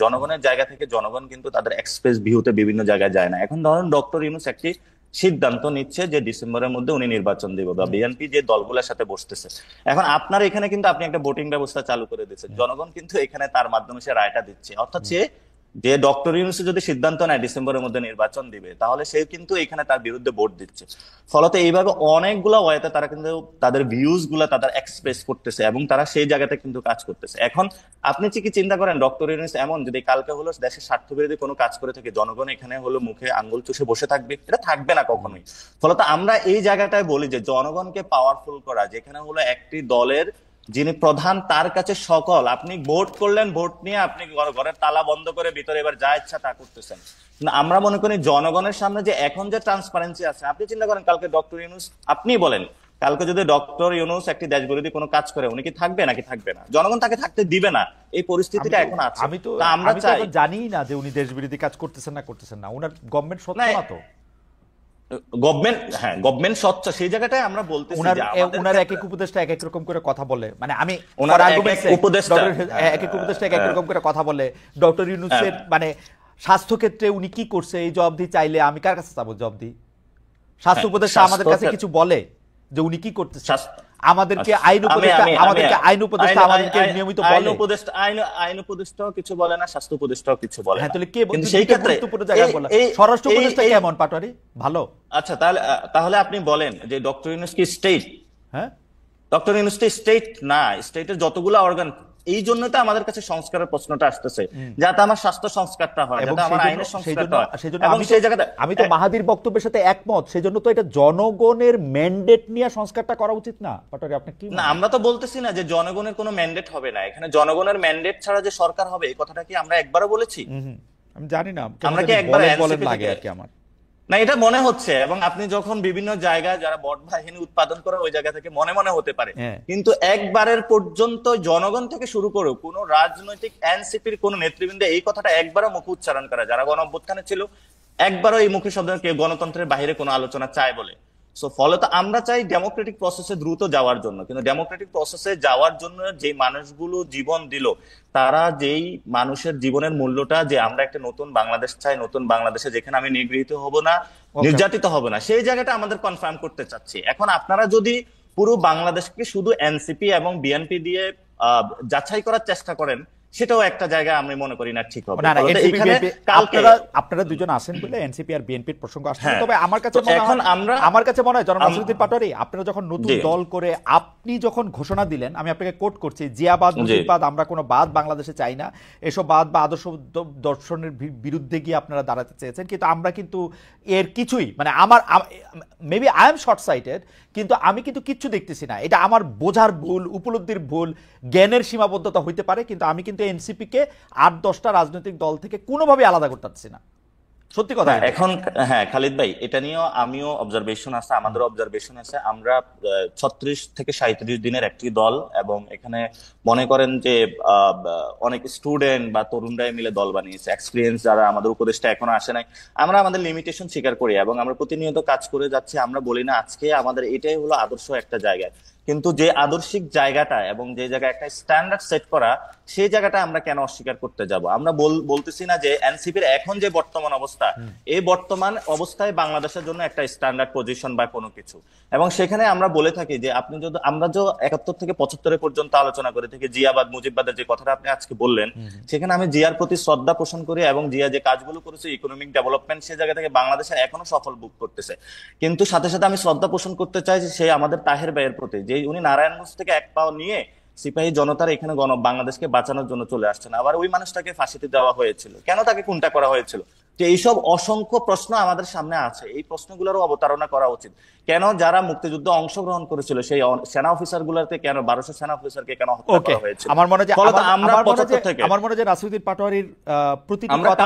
জনগণের জায়গা থেকে জনগণ কিন্তু তাদের এক্সপ্রেস ভিউতে বিভিন্ন জায়গায় যায় না। এখন ধরেন ডক্টর ইউনূস একটি সিদ্ধান্ত নিচ্ছে যে ডিসেম্বরের মধ্যে উনি নির্বাচন দিবে, বা বিএনপি যে দলগুলোর সাথে বসতেছে। এখন আপনার এখানে কিন্তু আপনি একটা ভোটিং ব্যবস্থা চালু করে দিচ্ছেন, জনগণ কিন্তু এখানে তার মাধ্যমে সে রায়টা দিচ্ছে, অর্থাৎ সে যে ডক্টর ইউনূস যদি সিদ্ধান্ত নেয় ডিসেম্বরের মধ্যে নির্বাচন দিবে, তাহলে সে কিন্তু এখানে তার বিরুদ্ধে ভোট দিচ্ছে। ফলত এইভাবে অনেকগুলো ওয়েতে তারা কিন্তু তাদের ভিউজ গুলা তাদের এক্সপ্রেস করতেছে এবং তারা সেই জায়গাতে কিন্তু কাজ করতেছে। এখন আপনি কি চিন্তা করেন ডক্টর ইউনূস এমন যদি কালকে হলো দেশের স্বার্থ বিরোধী কোনো কাজ করে থাকে, জনগণ এখানে হলো মুখে আঙ্গুল চুষে বসে থাকবে? এটা থাকবে না কখনোই। ফলত আমরা এই জায়গাটায় বলি যে জনগণকে পাওয়ারফুল করা, যেখানে হলো একটি দলের যিনি প্রধান তার কাছে সকল, আপনি ভোট করলেন, ভোট নিয়ে আপনি ঘরের তালা বন্ধ করে ভিতরে এবার যা ইচ্ছা তা করতেছেন। আমরা মনে করি জনগণের সামনে যে এখন যে ট্রান্সপারেন্সি আছে, আপনি চিন্তা করেন কালকে ডক্টর ইউনূস, আপনি বলেন কালকে যদি ডক্টর ইউনূস একটি দেশ বিরোধী কোনো কাজ করে, উনি কি থাকবে নাকি থাকবে না? জনগণ তাকে থাকতে দিবে না, এই পরিস্থিতিটা এখন আছে। আমরা চাই, জানি না যে উনি দেশ বিরোধী কাজ করতেছেন না করতেছেন না, ওনার গভর্নমেন্ট স্বচ্ছ না তো। গভর্নমেন্ট স্বচ্ছ, সেই জায়গাটায় আমরা বলতেছি যে ওনার এক এক উপদেষ্টা এক এক রকম করে কথা বলে, মানে আমি ওনার এক এক উপদেষ্টা এক এক রকম করে কথা বলে। ডক্টর ইউনূসের মানে স্বাস্থ্য ক্ষেত্রে উনি কি করছে এই জবাবদি চাইলে আমি কার কাছে চাবো জবাবদি? স্বাস্থ্য উপদেষ্টা আমাদের কাছে কিছু বলে যে উনি কি করতেছে? আমাদেরকে আইন উপদেষ্টা আমাদেরকে নিয়মিত বলে। আইন উপদেষ্টাও কিছু বলে না, স্বাস্থ্য উপদেষ্টাও কিছু বলে না। তাহলে কে সেই ক্ষেত্রে গুরুত্বপূর্ণ জায়গায় বলে? স্বরাষ্ট্র উপদেষ্টা কেমন পাটোয়ারি? ভালো। আচ্ছা, তাহলে আপনি বলেন যে ডক্টর ইউনূস কি স্টেট? হ্যাঁ, ডক্টর ইউনূস স্টেট না। স্টেটের যতগুলো অর্গান, এই জন্য তো আমাদের কাছে সংস্কারের প্রশ্নটা আসতেছে, যাতে আমার স্বাস্থ্য সংস্কারটা হয়, যাতে আমার আইনের সংস্কারটা হয়। এবং সেই জায়গাতে আমি তো মাহাদির বক্তব্যের সাথে একমত। সেজন্য তো এটা জনগণের ম্যান্ডেট নিয়ে সংস্কারটা করা উচিত না। পাটোয়ারি, আপনি কি? না, আমরা তো বলতেছি না যে জনগণের কোনো ম্যান্ডেট হবে না। এখানে জনগণের ম্যান্ডেট ছাড়া যে সরকার হবে, এই কথাটা কি আমরা একবারও বলেছি? আমি জানি না, আমরা কি একবার বলেন লাগে আর কি আমার না, এটা মনে হচ্ছে। এবং আপনি যখন বিভিন্ন জায়গায় যারা বট বাহিনী উৎপাদন করে, ওই জায়গা থেকে মনে মনে হতে পারে, কিন্তু একবারের পর্যন্ত জনগণ থেকে শুরু করে কোন রাজনৈতিক এনসিপির কোন নেতৃবৃন্দ এই কথাটা একবারও মুখে উচ্চারণ করে, যারা গণ অভ্যুত্থানে ছিল, একবারও এই মুখে শব্দ কেউ গণতন্ত্রের বাইরে কোনো আলোচনা চায় বলে। সো ফলত আমরা চাই ডেমোক্রেটিক প্রসেসে দ্রুত যাওয়ার জন্য, কিন্তু ডেমোক্রেটিক প্রসেসে যাওয়ার জন্য যে মানুষগুলো জীবন দিল, তারা যেই মানুষের জীবনের মূল্যটা, যে আমরা একটা নতুন বাংলাদেশ চাই, নতুন বাংলাদেশে যেখানে আমি নিগৃহীত হব না, নির্যাতিত হব না, সেই জায়গাটা আমাদের কনফার্ম করতে চাচ্ছি। এখন আপনারা যদি পুরো বাংলাদেশকে শুধু এনসিপি এবং বিএনপি দিয়ে যাচাই করার চেষ্টা করেন, সেটাও একটা জায়গা আমি মনে করি না ঠিক হবে। আপনারা দুজন আছেন বলে এনসিপি আর বিএনপির প্রসঙ্গ আসছে। তবে আমার কাছে মনে হয় জনাব নাসিরউদ্দিন পাটোয়ারি, আপনারা যখন নতুন দল করে আপনি যখন ঘোষণা দিলেন, আমি আপনাকে কোট করছি, জিয়াবাদ মুজিববাদ আমরা কোনো বাদ বাংলাদেশে চাই না, এসব বাদ বা আদর্শ দর্শনের বিরুদ্ধে গিয়ে আপনারা দাঁড়াতে চেয়েছেন। কিন্তু আমরা কিন্তু এর কিছুই, মানে আমার maybe I am short sighted, কিন্তু আমি কিন্তু কিচ্ছু দেখতেছি না। এটা আমার বোঝার ভুল, উপলব্ধির ভুল, জ্ঞানের সীমাবদ্ধতা হইতে পারে, কিন্তু আমি কিন্তু এনসিপি কে 8-10টা রাজনৈতিক দল থেকে কোনোভাবে আলাদা করতে পারছি না, সত্যি কথা। এখন হ্যাঁ খালিদ ভাই, এটা নিয়েও আমিও অবজারভেশন আছে, আমাদেরও অবজারভেশন আছে। আমরা 36 থেকে 37 দিনের একটি দল, এবং এখানে মনে করেন যে অনেক স্টুডেন্ট বা তরুণরাই মিলে দল বানিয়েছে, এক্সপিরিয়েন্স যারা, আমাদের উপদেশটা এখনো আসে নাই। আমরা আমাদের লিমিটেশন স্বীকার করি এবং আমরা প্রতিনিয়ত কাজ করে যাচ্ছি। আমরা বলি না আজকে আমাদের এটাই হলো আদর্শ একটা জায়গায়, কিন্তু যে আদর্শিক জায়গাটা এবং যে জায়গায় একটা স্ট্যান্ডার্ড সেট করা, সেই জায়গাটা আমরা কেন অস্বীকার করতে যাব? আমরা বলতেছি না যে এনসিপির এখন যে বর্তমান অবস্থা, এই বর্তমান অবস্থায় বাংলাদেশের জন্য একটা স্ট্যান্ডার্ড পজিশন বা কোনো কিছু। এবং সেখানে আমরা বলে থাকি যে আপনি যদি, আমরা যে 71 থেকে 75 পর্যন্ত আলোচনা করে থাকি জিয়াবাদ মুজিববাদের যে কথাটা আপনি আজকে বললেন, সেখানে আমি জিয়ার প্রতি শ্রদ্ধা পোষণ করি এবং জিয়া যে কাজগুলো করেছে ইকোনমিক ডেভেলপমেন্ট, সে জায়গা থেকে বাংলাদেশের এখনো সফল বুক করতেছে। কিন্তু সাথে সাথে আমি শ্রদ্ধা পোষণ করতে চাই যে সে আমাদের তাহের ভাইয়ের প্রতি, যে উনি নারায়ণগঞ্জ থেকে এক পাও নিয়ে সিপাহী জনতার এখানে বাংলাদেশকে বাঁচানোর জন্য চলে আসছেন। আবার ওই মানুষটাকে ফাঁসিতে দেওয়া হয়েছিল, কেন তাকে কোনটা করা হয়েছিল? যে এইসব অসংখ্য প্রশ্ন আমাদের সামনে আছে, এই প্রশ্নগুলোরও অবতারণা করা উচিত। কেন যারা মুক্তিযুদ্ধে অংশগ্রহণ করেছিল সেই সেনা অফিসার গুলাতে কেন 1200 সেনা অফিসারকে কেন হত্যা করা হয়েছিল? আমার মনে হয় নাসিরউদ্দিন পাটোয়ারির প্রতিটি কথা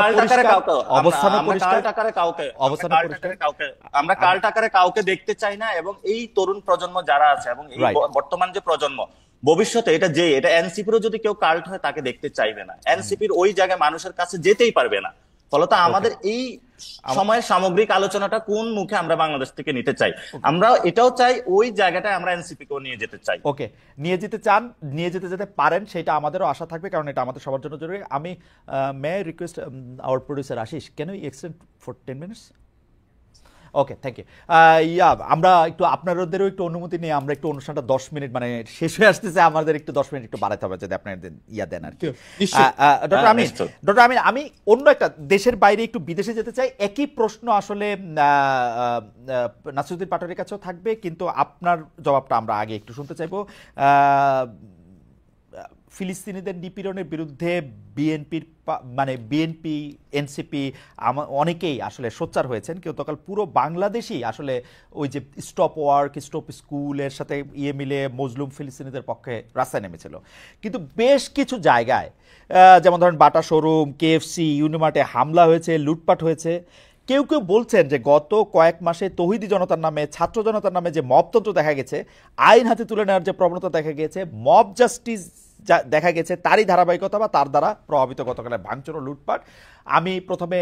আমরা কাল টাকারে কাউকে দেখতে চাই না। এবং এই তরুণ প্রজন্ম যারা আছে এবং এই বর্তমান যে প্রজন্ম, ভবিষ্যতে এটা এনসিপিরও যদি কেউ কাল্ট হয়, তাকে দেখতে চাইবে না। এনসিপির ওই জায়গায় মানুষের কাছে যেতেই পারবে না। ফলত আমাদের এই সময়ের সামগ্রিক আলোচনাটা কোন মুখে আমরা বাংলাদেশ থেকে নিতে চাই, আমরা এটাও চাই ওই জায়গাটায় আমরা এনসিপি কেও নিয়ে যেতে চাই। ওকে, নিয়ে যেতে চান, নিয়ে যেতে পারেন, সেটা আমাদেরও আশা থাকবে, কারণ এটা আমাদের সবার জন্য জরুরি। আমি may request our producer Ashish, can you extend for 10 minutes? Okay, thank you. Yeah, আমরা একটু আপনাদেরও একটু অনুমতি নিয়ে আমরা একটু অনুষ্ঠানটা 10 মিনিট মানে শেষ হয়ে আসতেছে, আমাদের একটু 10 মিনিট একটু বাড়াতে হবে যদি আপনার ইয়া দেন আর কি। নিশ্চয়ই। ডক্টর আমিন, নিশ্চয়। ডক্টর আমিন, আমি অন্য একটা দেশের বাইরে একটু বিদেশে যেতে চাই। একই প্রশ্ন আসলে নাসিরুদ্দিন পাটোয়ারির কাছেও থাকবে, কিন্তু আপনার জবাবটা আমরা আগে একটু শুনতে চাইবো। ফিলিস্তিনিদের নিপীড়নের বিরুদ্ধে বিএনপি এনসিপি অনেকেই আসলে সোচ্চার হয়েছেন, কিন্তু গতকাল পুরো বাংলাদেশই আসলে ওই যে স্টপ ওয়ার্ক স্টপ স্কুলের সাথে মিলে মজলুম ফিলিস্তিনিদের পক্ষে রাস্তায় নেমেছিল। কিন্তু বেশ কিছু জায়গায় যেমন ধরেন বাটা শোরুম, কেএফসি, ইউনিমার্টে হামলা হয়েছে, লুটপাট হয়েছে। কেউ কেউ বলছেন যে গত কয়েক মাসে তৌহিদি জনতার নামে, ছাত্র জনতার নামে যে মবতন্ত্র দেখা গেছে, আইন হাতে তুলে নেওয়ার যে প্রবণতা দেখা গেছে, মব জাস্টিস দেখা গেছে, তারই ধারাবাহিকতা বা তার দ্বারা প্রভাবিত গতকালের ভাঙচুর ও লুটপাট। আমি প্রথমে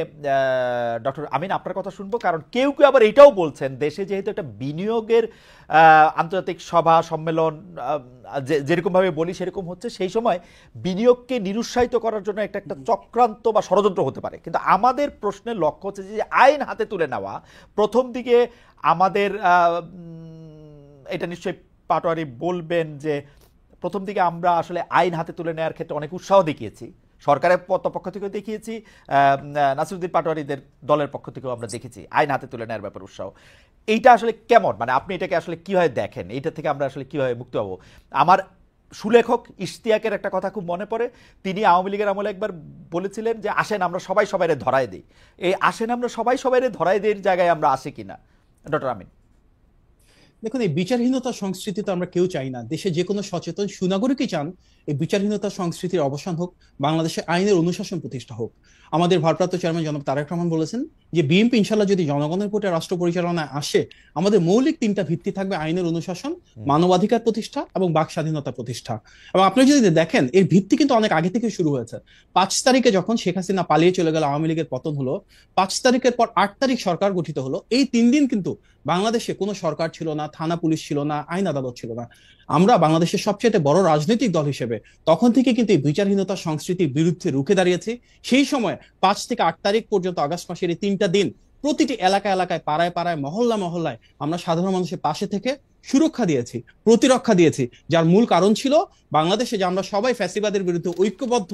ডক্টর আমিন আপনার কথা শুনবো, কারণ কেউ কেউ আবার এটাও বলছেন দেশে যেহেতু একটা বিনিয়োগের আন্তর্জাতিক সভা সম্মেলন যেরকমভাবে বলি সেরকম হচ্ছে, সেই সময় বিনিয়োগকে নিরুৎসাহিত করার জন্য একটা চক্রান্ত বা ষড়যন্ত্র হতে পারে। কিন্তু আমাদের প্রশ্নের লক্ষ্য হচ্ছে যে আইন হাতে তুলে নেওয়া। প্রথম দিকে আমাদের এটা নিশ্চয়ই পাটোয়ারি বলবেন যে প্রথম দিকে আমরা আসলে আইন হাতে তুলে নেওয়ার ক্ষেত্রে অনেক উৎসাহ দেখিয়েছি, সরকারের পক্ষ থেকেও দেখিয়েছি, নাসিরুদ্দিন পাটোয়ারিদের দলের পক্ষ থেকেও আমরা দেখেছি আইন হাতে তুলে নেওয়ার ব্যাপারে উৎসাহ। এইটা আসলে কেমন, মানে আপনি এটাকে আসলে কিভাবে দেখেন, এইটা থেকে আমরা আসলে কিভাবে মুক্ত হব? আমার সুলেখক ইশতিয়াকের একটা কথা খুব মনে পড়ে, তিনি আওয়ামী লীগের আমলে একবার বলেছিলেন যে আসেন আমরা সবাই সবাইরে ধরায় দিই। এই আসেন আমরা সবাই সবাইরে ধরায় দিই জায়গায় আমরা আসি কিনা, ডক্টর আমিন? দেখুন, এই বিচারহীনতা সংস্কৃতি তো আমরা কেউ চাই না। দেশে যে কোনো সচেতন সুনাগরিকই চান এই বিচারহীনতা সংস্কৃতির অবসান হোক, বাংলাদেশে আইনের অনুশাসন প্রতিষ্ঠা হোক। আমাদের ভারপ্রাপ্ত চেয়ারম্যান জনাব তারেক রহমান বলেছেন যে বিএনপি ইনশাল্লাহ যদি জনগণের ভোটে রাষ্ট্র পরিচালনায় আসে, আমাদের মৌলিক 3টা ভিত্তি থাকবে: আইনের অনুশাসন, মানবাধিকার প্রতিষ্ঠা এবং বাক স্বাধীনতা প্রতিষ্ঠা। এবং আপনি যদি দেখেন এর ভিত্তি কিন্তু অনেক আগে থেকে শুরু হয়েছে। 5 তারিখে যখন শেখ হাসিনা পালিয়ে চলে গেল, আওয়ামী লীগের পতন হলো, 5 তারিখের পর 8 তারিখ সরকার গঠিত হলো। এই 3 দিন কিন্তু বাংলাদেশে কোনো সরকার ছিল না, থানা পুলিশ ছিল না, আইন আদালত ছিল না। আমরা বাংলাদেশের সবচেয়ে বড় রাজনৈতিক দল হিসেবে তখন থেকে কিন্তু এই বিচারহীনতা সংস্কৃতির বিরুদ্ধে রুখে দাঁড়িয়েছি। সেই সময় 5 থেকে 8 তারিখ পর্যন্ত আগস্ট মাসের এই 3টা দিন প্রতিটি এলাকায় এলাকায়, পাড়ায় পাড়ায়, মহল্লা মহল্লায় আমরা সাধারণ মানুষের পাশে থেকে সুরক্ষা দিয়েছি, প্রতিরক্ষা দিয়েছি, যার মূল কারণ ছিল বাংলাদেশে যে আমরা সবাই ফ্যাসিবাদের বিরুদ্ধে ঐক্যবদ্ধ,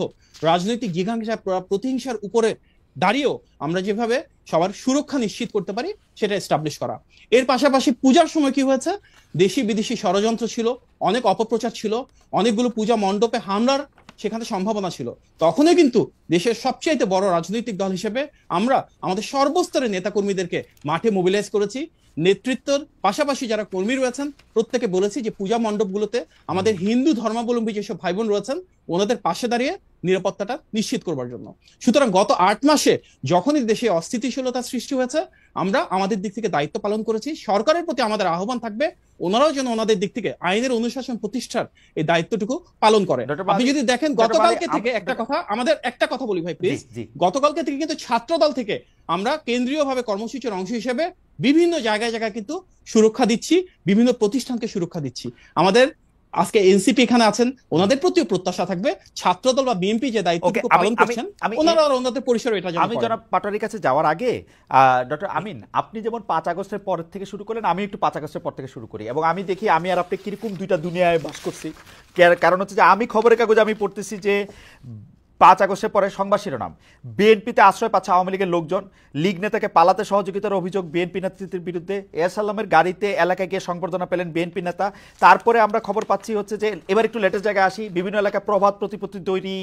রাজনৈতিক জিঘাংসা প্রতিহিংসার উপরে দাঁড়িয়েও আমরা যেভাবে সবার সুরক্ষা নিশ্চিত করতে পারি সেটা এস্টাবলিশ করা। এর পাশাপাশি পূজার সময় কি হয়েছে, দেশি বিদেশি ষড়যন্ত্র ছিল, অনেক অপপ্রচার ছিল, অনেকগুলো পূজা মণ্ডপে হামলার সেখানে সম্ভাবনা ছিল। তখনই কিন্তু দেশের সবচাইতে বড় রাজনৈতিক দল হিসেবে আমরা আমাদের সর্বস্তরের নেতাকর্মীদেরকে মাঠে মোবিলাইজ করেছি। নেতৃত্বের পাশাপাশি যারা কর্মী রয়েছেন প্রত্যেকে বলেছি যে পূজা মণ্ডপগুলোতে আমাদের হিন্দু ধর্মাবলম্বী যেসব ভাই বোন রয়েছেন ওনাদের পাশে দাঁড়িয়ে নিরাপত্তাটা নিশ্চিত করবার জন্য। সুতরাং গত 8 মাসে যখনই দেশে অস্থিতিশীলতা সৃষ্টি হয়েছে, আমরা আমাদের দিক থেকে দায়িত্ব পালন করেছি। সরকারের প্রতি আমাদের আহ্বান থাকবে ওনারাও যেন ওনাদের দিক থেকে আইনের অনুশাসন প্রতিষ্ঠার এই দায়িত্বটুকু পালন করে। আপনি যদি দেখেন গতকালকে থেকে একটা কথা বলি ভাই প্লিজ, গতকালকে থেকে কিন্তু ছাত্র দল থেকে আমরা কেন্দ্রীয়ভাবে কর্মসূচির অংশ হিসেবে বিভিন্ন জায়গায় জায়গায় কিন্তু সুরক্ষা দিচ্ছি, বিভিন্ন প্রতিষ্ঠানকে সুরক্ষা দিচ্ছি। আমাদের আজকে এনসিপি এখানে আছেন, ওনাদের প্রতিও প্রত্যাশা থাকবে ছাত্রদল বা বিএনপি যে দায়িত্বটুকু পালন করছেন ওনারা ওনাদের পরিসরে এটা জানেন। আমি জনাব পাটোয়ারির কাছে যাওয়ার আগে ডক্টর আমিন, আপনি যেমন 5 আগস্টের পর থেকে শুরু করলেন, আমি একটু 5 আগস্টের পর থেকে শুরু করি, এবং আমি দেখি আমি আর আপনি কিরকম দুইটা দুনিয়ায় বাস করছি। কারণ হচ্ছে যে আমি খবরের কাগজে আমি পড়তেছি যে 5 আগস্টের পরে সংবাদ শিরোনাম, বিএনপিতে আশ্রয় পাচ্ছে আওয়ামী লীগের লোকজন, লীগ নেতাকে পালাতে সহযোগিতার অভিযোগ বিএনপি নেতৃত্বের বিরুদ্ধে, এসাল্লামের গাড়িতে এলাকায় গিয়ে সংবর্ধনা পেলেন বিএনপি নেতা। তারপরে আমরা খবর পাচ্ছি হচ্ছে যে এবার একটু লেটেস্ট জায়গায় আসি, বিভিন্ন এলাকায় প্রভাত প্রতিপত্তি তৈরি,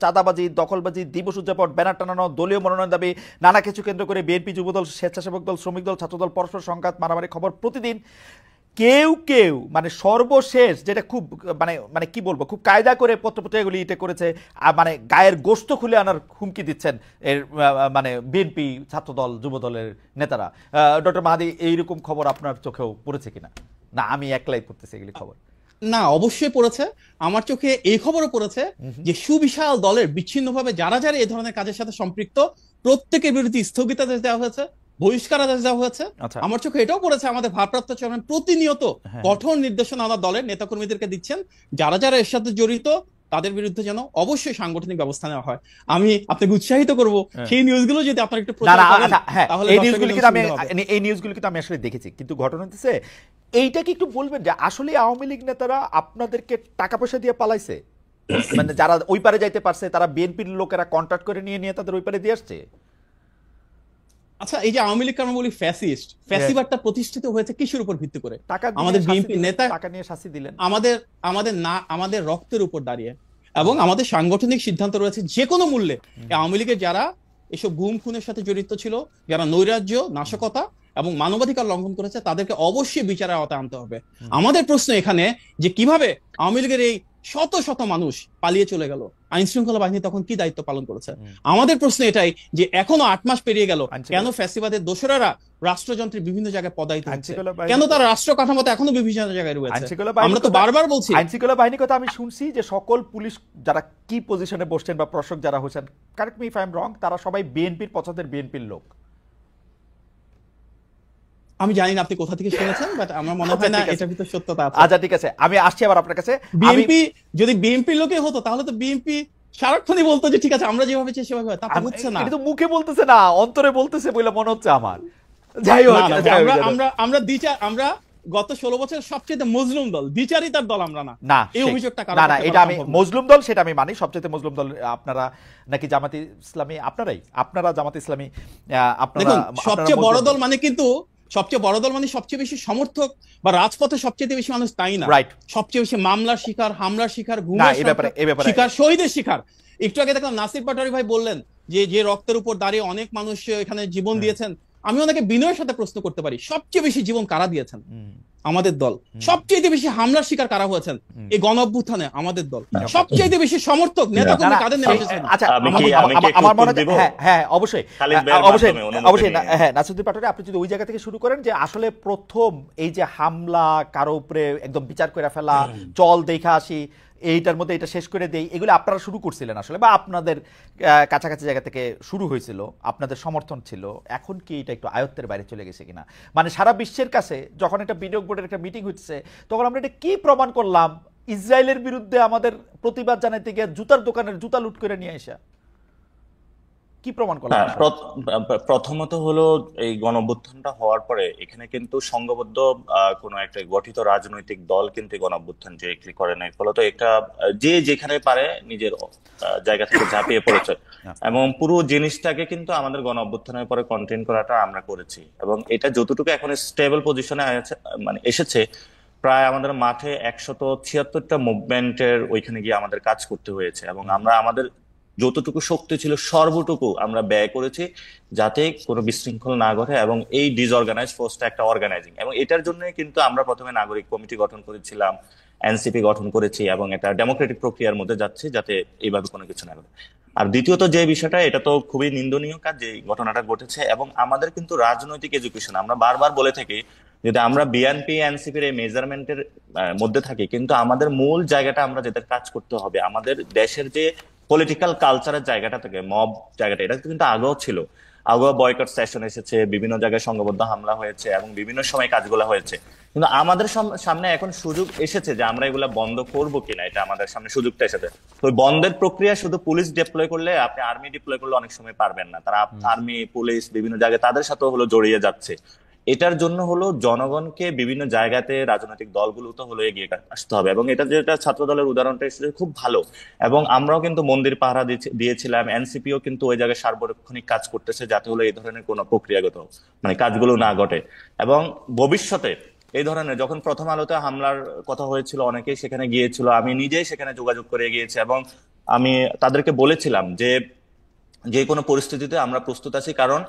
চাঁদাবাজি, দখলবাজি, দিবস উদযাপন, ব্যানার টানানো, দলীয় মনোনয়ন দাবি, নানা কিছু কেন্দ্র করে বিএনপি, যুবদল, স্বেচ্ছাসেবক দল, শ্রমিক দল, ছাত্রদল পরস্পর সংঘাত, মারামারি খবর প্রতিদিন। কেউ কেউ মানে সর্বশেষ যেটা খুব মানে কি বলবো, খুব কায়দা করে পত্রপত্রিকাগুলি এটা করেছে, মানে গায়ের গোস্ত খুলে আনার হুমকি দিচ্ছেন এর মানে বিএনপি, ছাত্রদল, যুবদলের নেতারা। ডক্টর মাহাদি, এইরকম খবর আপনার চোখেও পড়েছে কিনা? না আমি একলাই পড়তেছি এগুলি খবর? না, অবশ্যই পড়েছে। আমার চোখে এই খবরও পড়েছে যে সুবিশাল দলের বিচ্ছিন্নভাবে যারা যারা এই ধরনের কাজের সাথে সম্পৃক্ত প্রত্যেকের বিরুদ্ধে স্থগিতাদেশ দেওয়া হয়েছে, বহিষ্কারাদেশ দেওয়া হয়েছে। আমার চোখে এটাও পড়েছে আমাদের ভারপ্রাপ্ত চেয়ারম্যান প্রতিনিয়ত কঠোর নির্দেশনা আমার দলের নেতাকর্মীদেরকে দিচ্ছেন, যারা যারা এর সাথে জড়িত তাদের বিরুদ্ধে যেন অবশ্যই সাংগঠনিক ব্যবস্থা নেওয়া হয়। আমি আপনাকে উৎসাহিত করব সেই নিউজগুলো যদি আপনারা একটু প্রচার করেন, তাহলে এই নিউজগুলো কিন্তু আমি আসলে দেখেছি, কিন্তু ঘটনা হচ্ছে এইটা কি একটু বলবেন যে আসলে আওয়ামী লীগ নেতারা আপনাদেরকে টাকা পয়সা দিয়ে পালাইছে, মানে যারা ওই পারে যাইতে পারছে তারা বিএনপির লোকেরা কন্ট্রাক্ট করে নিয়ে নিয়ে তাদের ওই পারে দিয়ে আসছে? আচ্ছা, এই যে আওয়ামী লীগ আমরা বলি ফ্যাসিস্ট, ফ্যাসিবাদটা প্রতিষ্ঠিত হয়েছে কিসের উপর ভিত্তি করে? আমাদের বিএনপি নেতা টাকা নিয়ে শাস্তি দিলেন আমাদের রক্তের উপর দাঁড়িয়ে, এবং আমাদের সাংগঠনিক সিদ্ধান্ত রয়েছে যে কোনো মূল্যে আওয়ামী লীগের যারা এসব গুম খুনের সাথে জড়িত ছিল, যারা নৈরাজ্য, নাশকতা এবং মানবাধিকার লঙ্ঘন করেছে, তাদেরকে অবশ্যই বিচারের আওতায় আনতে হবে। আমাদের প্রশ্ন এখানে যে কিভাবে আওয়ামী লীগের এই শত শত মানুষ পালিয়ে চলে গেল, আইন শৃঙ্খলা বাহিনী তখন কি দায়িত্ব পালন করেছে? আমাদের প্রশ্ন এটাই যে এখনো 8 মাস পেরিয়ে গেল, কেন ফ্যাসিবাদের দোসরেরা রাষ্ট্রযন্ত্রের বিভিন্ন জায়গায় পদায়িত হচ্ছে? কেন তারা রাষ্ট্র কাঠামোতে এখনো বিভিন্ন জায়গায় রয়েছে? আমরা তো বারবার বলছি আইন শৃঙ্খলা বাহিনীর কথা। আমি শুনছি যে সকল পুলিশ যারা কি পজিশনে বসছেন বা প্রশাসক যারা হয়েছেন, correct me if I am রং, তারা সবাই বিএনপির পছন্দের বিএনপির লোক। আমি জানি না আপনি কোথা থেকে শুনেছেন, বাট আমার মনে হয় না এটার ভিতর সত্যতা আছে। আচ্ছা ঠিক আছে, আমি আসছি আবার আপনার কাছে। বিএনপি যদি বিএনপির লোকে হতো তাহলে তো বিএনপি সারাক্ষণই বলতো যে ঠিক আছে আমরা যেভাবে চাই সেভাবে হয়, তা তো হচ্ছে না। এটা তো মুখে বলতেছে না, অন্তরে বলতেছে বলে মনে হচ্ছে আমার। যাই হোক, আমরা গত 16 বছরের সবচেয়ে মজলুম দল, দ্বিচারিতার দল আমরা না। এই অভিযোগটা না, এটা আমি মজলুম দল সেটা আমি মানি, সবচেয়ে মজলুম দল আপনারা নাকি জামাতে ইসলামী? আপনারা জামাতে ইসলামী, আপনারা সবচেয়ে বড় দল মানে, কিন্তু সবচেয়ে বড় দল মানে সবচেয়ে বেশি সমর্থক বা রাজপথে সবচেয়ে বেশি মানুষ তাই না, সবচেয়ে বেশি মামলার শিকার, হামলার শিকার, গুমের শিকার, শহীদের শিকার। একটু আগে দেখলাম নাসির পাটোয়ারি ভাই বললেন যে রক্তের উপর দাঁড়িয়ে অনেক মানুষ এখানে জীবন দিয়েছেন। আমি ওনাকে বিনয়ের সাথে প্রশ্ন করতে পারি, সবচেয়ে বেশি জীবন কারা দিয়েছেন? আমাদের দল। সবচেয়ে বেশি হামলার শিকার কারা হয়েছেন এই গণ অভ্যুত্থানে? আমাদের দল। সবচেয়ে বেশি সমর্থক নেতা কর্মী কাদের নেমে এসেছেন? আচ্ছা, আমার মনে হয় হ্যাঁ অবশ্যই হ্যাঁ নাসিরুদ্দিন পাটোয়ারি, আপনি যদি ওই জায়গা থেকে শুরু করেন যে আসলে প্রথম এই যে হামলা, কারো উপরে একদম বিচার করে ফেলা, চল দেখা আসি, এইটার মধ্যে এটা শেষ করে দেই, এগুলো আপনারা শুরু করছিলেন আসলে, বা আপনাদের কাছাকাছি জায়গা থেকে শুরু হয়েছিল, আপনাদের সমর্থন ছিল। এখন কি এটা একটু আয়ত্তের বাইরে চলে গেছে কিনা? মানে সারা বিশ্বের কাছে যখন একটা বিনিয়োগ বোর্ডের একটা মিটিং হচ্ছে, তখন আমরা এটা কি প্রমাণ করলাম? ইসরায়েলের বিরুদ্ধে আমাদের প্রতিবাদ জানাইতে গিয়ে জুতার দোকানের জুতা লুট করে নিয়ে আসা, কি প্রমাণ করলাম? প্রথমত হলো এই গণঅভ্যুত্থানটা হওয়ার পরে এখানে কিন্তু সংঘবদ্ধ কোনো একটা গঠিত রাজনৈতিক দল কিন্তু গণঅভ্যুত্থান ডিরেক্টলি করে নাই, ফলত একটা যে যেখানে পারে নিজের জায়গা থেকে ঝাঁপিয়ে পড়েছে, এবং পুরো জিনিসটাকে কিন্তু আমাদের গণঅভ্যুত্থানের পরে কন্টেইন করাটা আমরা করেছি। এবং এটা যতটুকু এখন স্টেবল পজিশনে মানে এসেছে, প্রায় আমাদের মাঠে 176টা মুভমেন্টের ওইখানে গিয়ে আমাদের কাজ করতে হয়েছে, এবং আমরা আমাদের যতটুকু শক্তি ছিল সর্বটুকু আমরা ব্যয় করেছি যাতে কোনো বিশৃঙ্খল না ঘটে, এবং এই ডিসঅর্গানাইজ ফোর্সটা একটা অর্গানাইজিং। এবং এটার জন্য কিন্তু আমরা প্রথমে নাগরিক কমিটি গঠন করেছিলাম, এনসিপি গঠন করেছি, এবং এটা ডেমোক্রেটিক প্রক্রিয়ার মধ্যে যাচ্ছে যাতে এইভাবে কোনো কিছু না ঘটে। আর দ্বিতীয়ত যে বিষয়টা, এটা তো খুবই নিন্দনীয় কাজ যে ঘটনাটা ঘটেছে, এবং আমাদের কিন্তু রাজনৈতিক এডুকেশন, আমরা বারবার বলে থাকি যদি আমরা বিএনপি এনসিপির এই মেজারমেন্টের মধ্যে থাকি, কিন্তু আমাদের মূল জায়গাটা আমরা যেটা কাজ করতে হবে, আমাদের দেশের যে পলিটিক্যাল কালচারের জায়গাটা থেকে মব জায়গাটা, এটা কিন্তু আগেও ছিল, আগেও বয়কট সেশন এসেছে, বিভিন্ন জায়গায় সংঘবদ্ধ হামলা হয়েছে, এবং বিভিন্ন সময় কাজগুলো হয়েছে। কিন্তু আমাদের সামনে এখন সুযোগ এসেছে যে আমরা এগুলা বন্ধ করবো কিনা, এটা আমাদের সামনে সুযোগটা এসেছে। তো বন্ধের প্রক্রিয়া শুধু পুলিশ ডিপ্লয় করলে, আপনি আর্মি ডিপ্লয় করলে অনেক সময় পারবেন না, তারা আর্মি পুলিশ বিভিন্ন জায়গায় তাদের সাথেও হলো জড়িয়ে যাচ্ছে। এটার জন্য হলো জনগণকে বিভিন্ন জায়গাতে রাজনৈতিক দলগুলো তো হলো এগিয়ে আসতে হবে, এবং এটা যেটা ছাত্র দলের উদাহরণটা এসেছে খুব ভালো, এবং আমরাও কিন্তু মন্দির পাহারা দিয়েছিলাম, এনসিপিও কিন্তু ওই জায়গায় সার্বক্ষণিক কাজ করতেছে যাতে হলো এই ধরনের কোনো প্রক্রিয়াগত মানে কাজগুলো না ঘটে। এবং ভবিষ্যতে এই ধরনের যখন প্রথম আলোতে হামলার কথা হয়েছিল, অনেকেই সেখানে গিয়েছিল, আমি নিজেই সেখানে যোগাযোগ করে গিয়েছি, এবং আমি তাদেরকে বলেছিলাম যে কোনো পরিস্থিতিতে আমরা প্রস্তুত আছি, কারণ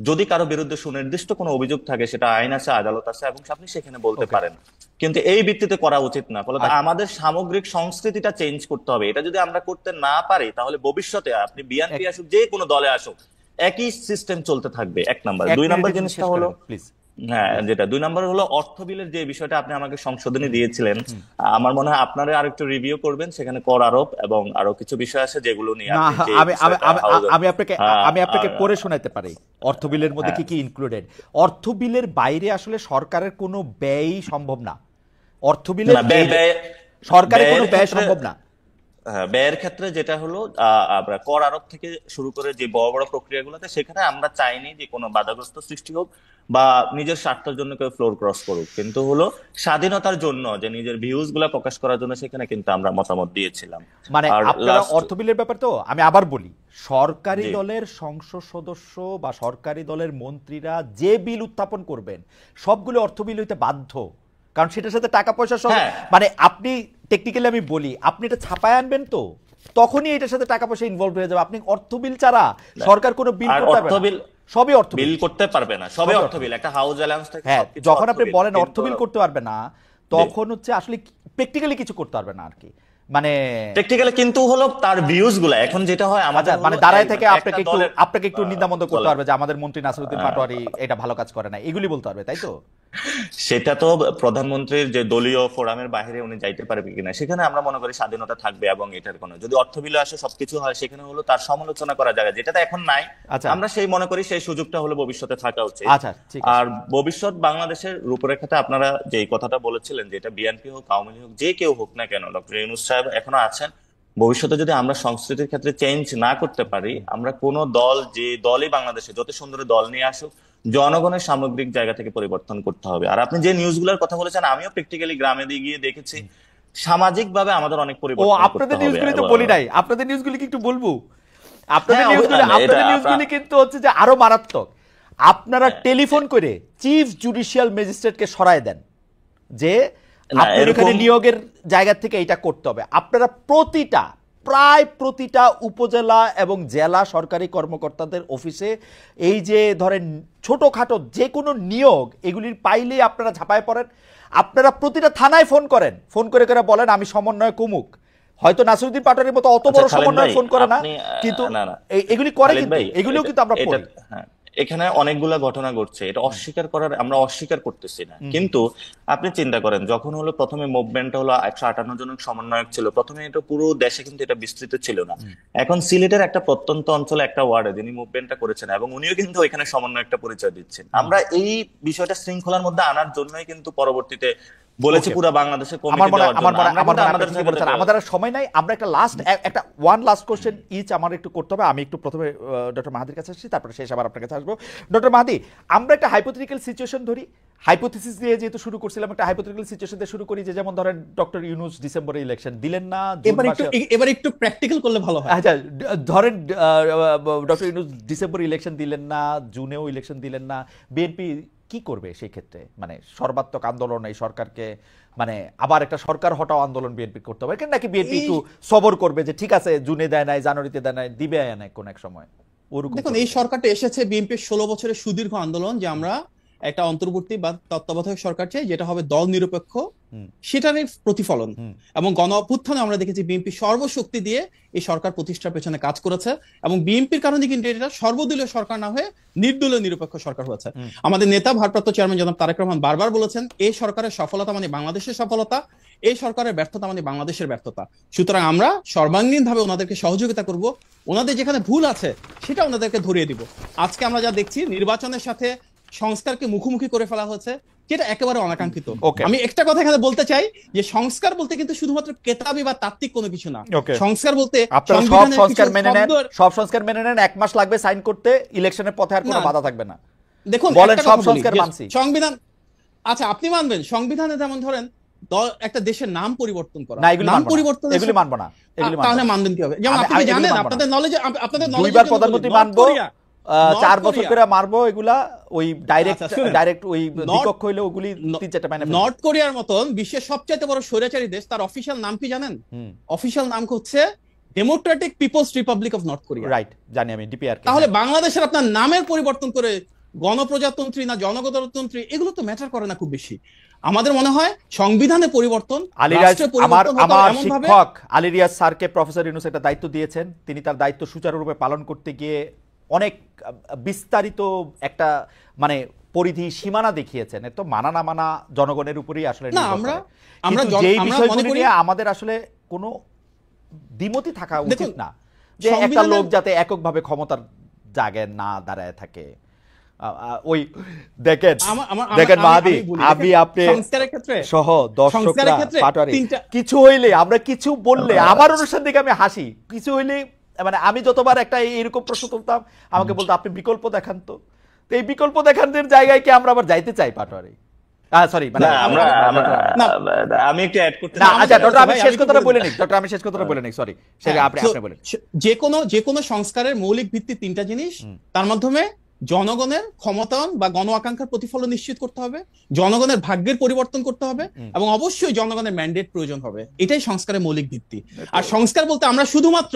যদি কারো বিরুদ্ধে সুনির্দিষ্ট কোনো অভিযোগ থাকে, সেটা আইন আছে, আদালত আছে, এবং আপনি সেখানে বলতে পারেন, কিন্তু এই ভিত্তিতে করা উচিত না। ফলে আমাদের সামগ্রিক সংস্কৃতিটা চেঞ্জ করতে হবে। এটা যদি আমরা করতে না পারি, তাহলে ভবিষ্যতে আপনি বিএনপি আসুক, যে কোনো দলে আসুক, একই সিস্টেম চলতে থাকবে। 1 নাম্বার। 2 নাম্বার জিনিসটা হলো, হ্যাঁ যেটা 2 নাম্বার হলো অর্থ বিলের যে বিষয়টা আপনি আমাকে সংশোধনী দিয়েছিলেন, আমার মনে হয় আপনারা আরেকটু রিভিউ করবেন, সেখানে কর আরোপ এবং আরো কিছু বিষয় আছে যেগুলো নিয়ে আমি আপনাকে পড়ে শোনাতে পারি অর্থ বিলের মধ্যে কি কি ইনক্লুডেড। অর্থ বিলের বাইরে আসলে সরকারের কোনো ব্যয় সম্ভব না, অর্থ বিলের সরকারের কোনো ব্যয় সম্ভব না। ব্যয়ের ক্ষেত্রে যেটা হলো আমরা কর আরোপ থেকে শুরু করে যে বড় বড় প্রক্রিয়াগুলোতে সেখানে আমরা চাইনি যে কোনো বাধাগ্রস্ত সৃষ্টি হোক বা নিজের স্বার্থের জন্য কেউ ফ্লোর ক্রস করুক, কিন্তু হলো স্বাধীনতার জন্য যে নিজের ভিউজ গুলা প্রকাশ করার জন্য সেখানে কিন্তু আমরা মতামত দিয়েছিলাম। মানে আর আপনারা লাস্ট অর্থ বিলের ব্যাপার তো আমি আবার বলি, সরকারি জি দলের সংসদ সদস্য বা সরকারি দলের মন্ত্রীরা যে বিল উত্থাপন করবেন সবগুলো অর্থ বিল হইতে বাধ্য, কারণ সেটার সাথে টাকা পয়সা সব, হ্যাঁ মানে আপনি টেকনিক্যালি আমি বলি আপনি এটা ছাপায় আনবেন তো তখনই এটার সাথে টাকা পয়সা ইনভলভ হয়ে যাবে। আপনি অর্থ বিল ছাড়া সরকার কোনো বিল আর করতে অর্থ পারবে না, বিল সবই অর্থ বিল। বিল করতে পারবে না, সবে সবই অর্থ অর্থ বিল, বিল। একটা হাউস অ্যালাউন্স থেকে হ্যাঁ, সবকিছু যখন অর্থ আপনি বিল, বলেন অর্থ কিন্তু বিল করতে পারবে না জি তখন হচ্ছে আসলে প্র্যাকটিক্যালি কিছু করতে পারবে না আর কি, মানে টেকনিক্যালি কিন্তু হলো তার ভিউজ গুলা এখন যেটা হয় আচ্ছা আমাদের মানে হলো দাঁড়ায় মানে থেকে একটা আপনাকে দলের একটু নিন্দামন্দ করতে বলেন পারবে যে আমাদের মন্ত্রী নাসিরউদ্দিন পাটোয়ারি এটা ভালো কাজ করে না, এগুলি বলতে পারবে, তাই তো? সেটা তো প্রধানমন্ত্রীর যে দলীয় ফোরামের বাইরে উনি যাইতে পারবে কিনা, সেখানে আমরা মনে করি স্বাধীনতা থাকবে এবং এটার কোনো যদি অর্থ বিলে আসে সবকিছু হয় সেখানে হলো তার সমালোচনা করা যায়, যেটা এখন নাই। আচ্ছা আমরা সেই মনে করি সেই সুযোগটা হলো ভবিষ্যতে থাকা উচিত। আচ্ছা ঠিক আছে। আর ভবিষ্যৎ বাংলাদেশের রূপরেখাতে আপনারা যে কথাটা বলেছিলেন যে এটা বিএনপি হোক আওয়ামী লীগ হোক যে কেউ হোক না কেন, ডক্টর ইউনূস সাহেব এখনো আছেন, ভবিষ্যতে যদি আমরা সংস্কৃতির ক্ষেত্রে চেঞ্জ না করতে পারি, আমরা কোন দল যে দলই বাংলাদেশে যত সুন্দর দল নিয়ে আসুক জনগণের সামগ্রিক জায়গা থেকে পরিবর্তন করতে হবে। আর আপনি যে নিউজগুলোর কথা বলেছেন আমিও প্র্যাকটিক্যালি গ্রামে দিয়ে গিয়ে দেখেছি, সামাজিক ভাবে আমাদের অনেক ও পরিবর্তন করতে আপনাদের হবে। নিউজগুলি তো বলি নাই, আপনাদের নিউজগুলি কি একটু বলবো? আপনাদের হ্যাঁ নিউজগুলি এটা কিন্তু হচ্ছে যে আরো মারাত্মক। আপনারা টেলিফোন করে চিফ জুডিশিয়াল ম্যাজিস্ট্রেটকে সরায় দেন যে না আপনার এখানে এরকম নিয়োগের জায়গা থেকে এটা করতে হবে। আপনারা প্রায় প্রতিটা উপজেলা এবং জেলা সরকারি কর্মকর্তাদের অফিসে এই যে ধরেন ছোটখাটো যে কোনো নিয়োগ এগুলির পাইলেই আপনারা ঝাঁপায় পড়েন। আপনারা প্রতিটা থানায় ফোন করেন, ফোন করে করে বলেন আমি সমন্বয় কুমুক। হয়তো নাসিরউদ্দিন পাটোয়ারির মতো অত বড় আচ্ছা খালেদ সমন্বয় ভাই ফোন করে না, আপনি কিন্তু না না এগুলি করে, খালেদ কিন্তু ভাই এগুলিও কিন্তু আমরা এটা পড়ি। হ্যাঁ এখানে অনেকগুলা ঘটনা ঘটছে, এটা অস্বীকার করার আমরা অস্বীকার করতেছি না, কিন্তু আপনি চিন্তা করেন যখন হলো প্রথমে মুভমেন্টটা হলো 158 জন সমন্বয়ক ছিল, প্রথমে এটা পুরো দেশে কিন্তু এটা বিস্তৃত ছিল না। এখন সিলেটের একটা প্রত্যন্ত অঞ্চলে একটা ওয়ার্ডে যিনি মুভমেন্টটা করেছেন এবং উনিও কিন্তু এখানে সমন্বয়কটা পরিচয় দিচ্ছেন। আমরা এই বিষয়টা শৃঙ্খলার মধ্যে আনার জন্যই কিন্তু পরবর্তীতে বলেছি পুরো বাংলাদেশে কমিটি দেওয়ার জন্য। আমাদের আর সময় নাই, আমরা একটা লাস্ট কোশ্চেন ইচ আমার একটু করতে হবে। আমি একটু প্রথমে ডক্টর মাহাদির কাছে আসছি, তারপরে শেষ আবার আপনার কাছে আসবো। ডক্টর মাহাদি, আমরা একটা হাইপোথেটিক্যাল সিচুয়েশন ধরি, হাইপোথিসিস দিয়ে যেহেতু শুরু করছিলাম, একটা হাইপোথেটিক্যাল সিচুয়েশন দিয়ে শুরু করি যে যেমন ধরেন ডক্টর ইউনূস ডিসেম্বরে ইলেকশন দিলেন না, এবার একটু প্র্যাকটিক্যাল করলে ভালো হয়। আচ্ছা ধরেন ডক্টর ইউনূস ডিসেম্বরে ইলেকশন দিলেন না, জুনেও ইলেকশন দিলেন না, বিএনপি কি করবে সেই ক্ষেত্রে? মানে সর্বাত্মক আন্দোলন এই সরকারকে, মানে আবার একটা সরকার হটাও আন্দোলন বিএনপি করতে হবে নাকি বিএনপি একটু সবর করবে যে ঠিক আছে জুনে দেয় নাই, জানুয়ারিতে দেয় নাই, দিবে নাই কোন এক সময়? দেখুন এই সরকারটা এসেছে বিএনপির 16 বছরের সুদীর্ঘ আন্দোলন যে আমরা একটা অন্তর্বর্তী বা তত্ত্বাবধায়ক সরকার চাই যেটা হবে দল নিরপেক্ষ, সেটারই প্রতিফলন। এবং গণ অভ্যুত্থানে আমরা দেখেছি বিএনপি সর্বশক্তি দিয়ে এই সরকার প্রতিষ্ঠার পেছনে কাজ করেছে এবং বিএনপির কারণে কিন্তু এটা সর্বদলীয় সরকার না হয়ে নির্দলীয় নিরপেক্ষ সরকার হয়েছে। আমাদের নেতা ভারপ্রাপ্ত চেয়ারম্যান জনাব তারেক রহমান বারবার বলেছেন এই সরকারের সফলতা মানে বাংলাদেশের সফলতা, এই সরকারের ব্যর্থতা মানে বাংলাদেশের ব্যর্থতা। সুতরাং আমরা সর্বাঙ্গীন ভাবে ওনাদেরকে সহযোগিতা করব, ওনাদের যেখানে ভুল আছে সেটা ওনাদেরকে ধরিয়ে দিব। আজকে আমরা যা দেখছি নির্বাচনের সাথে সংস্কারকে মুখোমুখি করে ফেলা হয়েছে, যেটা একেবারে অনাকাঙ্ক্ষিত। আমি একটা কথা এখানে বলতে চাই যে সংস্কার বলতে কিন্তু শুধুমাত্র কেতাবি বা তাত্ত্বিক কোনো কিছু না। সংস্কার বলতে সব সংস্কার মেনে নেন, 1 মাস লাগবে সাইন করতে, ইলেকশনের পথে আর কোনো বাধা থাকবে না। দেখুন বলেন সব সংস্কার মানছি, সংবিধান আচ্ছা আপনি মানবেন, সংবিধানে যেমন ধরেন একটা দেশের নাম পরিবর্তন করা, নাম পরিবর্তন এগুলি মানবো না, তাহলে মানবেন কি হবে? যেমন আপনি জানেন আপনাদের নলেজে, আপনাদের নলেজে দুইবার প্রধানমন্ত্রী মানবো, 4 বছর করে মারবো এগুলা, ওই ডাইরেক্ট ওই দ্বিকক্ষ হইলে ওগুলি 3-4টা মাইনে। নর্থ কোরিয়ার মতন বিশ্বের সবচেয়ে বড় স্বৈরাচারী দেশ, তার অফিশিয়াল নাম কি জানেন? অফিশিয়াল নাম হচ্ছে Democratic People's Republic of North Korea. Right, জানি আমি ডিপিআর। তাহলে বাংলাদেশের আপনার নামের পরিবর্তন করে গণপ্রজাতন্ত্রী না জনগণতন্ত্রী এগুলো তো ম্যাটার করে না খুব বেশি। আমাদের মনে হয় সংবিধানে পরিবর্তন, আমার শিক্ষক আলী রিয়াজ স্যারকে প্রফেসর ইউনূস একটা দায়িত্ব দিয়েছেন, তিনি তার দায়িত্ব সুচারুরূপে পালন করতে গিয়ে অনেক বিস্তারিত একটা মানে পরিধি সীমানা দেখিয়েছেন। এত মানা না মানা জনগণের উপরেই আসলে যেই বিষয়গুলি নিয়ে আমাদের আসলে কোনো দ্বিমতি থাকা উচিত না, যে একটা লোক যাতে এককভাবে ক্ষমতার জায়গায় না দাঁড়ায় থাকে। ওই দেখেন দেখেন মাহাদি, আমি আপনি সংস্কারের ক্ষেত্রে সহ দর্শকরা পাটোয়ারি কিছু হইলে আমরা কিছু বললে আমার অনুষ্ঠান থেকে আমি হাসি, কিছু হইলে মানে আমি যতবার একটা এরকম প্রশ্ন তুলতাম আমাকে বলতো আপনি বিকল্প দেখান তো এই বিকল্প দেখানোর জায়গায় কি আমরা আবার যাইতে চাই পাটোয়ারি? সরি, মানে আমি একটু অ্যাড করতে আচ্ছা ডক্টর আমি শেষ কথাটা বলে নিই সরি সেটা আপনি বলেন। যে কোনো সংস্কারের মৌলিক ভিত্তি তিনটা জিনিস, তার মাধ্যমে জনগণের ক্ষমতায়ন বা গণ আকাঙ্ক্ষার প্রতিফলন নিশ্চিত করতে হবে, জনগণের ভাগ্যের পরিবর্তন করতে হবে, এবং অবশ্যই জনগণের ম্যান্ডেট প্রয়োজন হবে। এটাই সংস্কারের মৌলিক ভিত্তি। আর সংস্কার বলতে আমরা শুধুমাত্র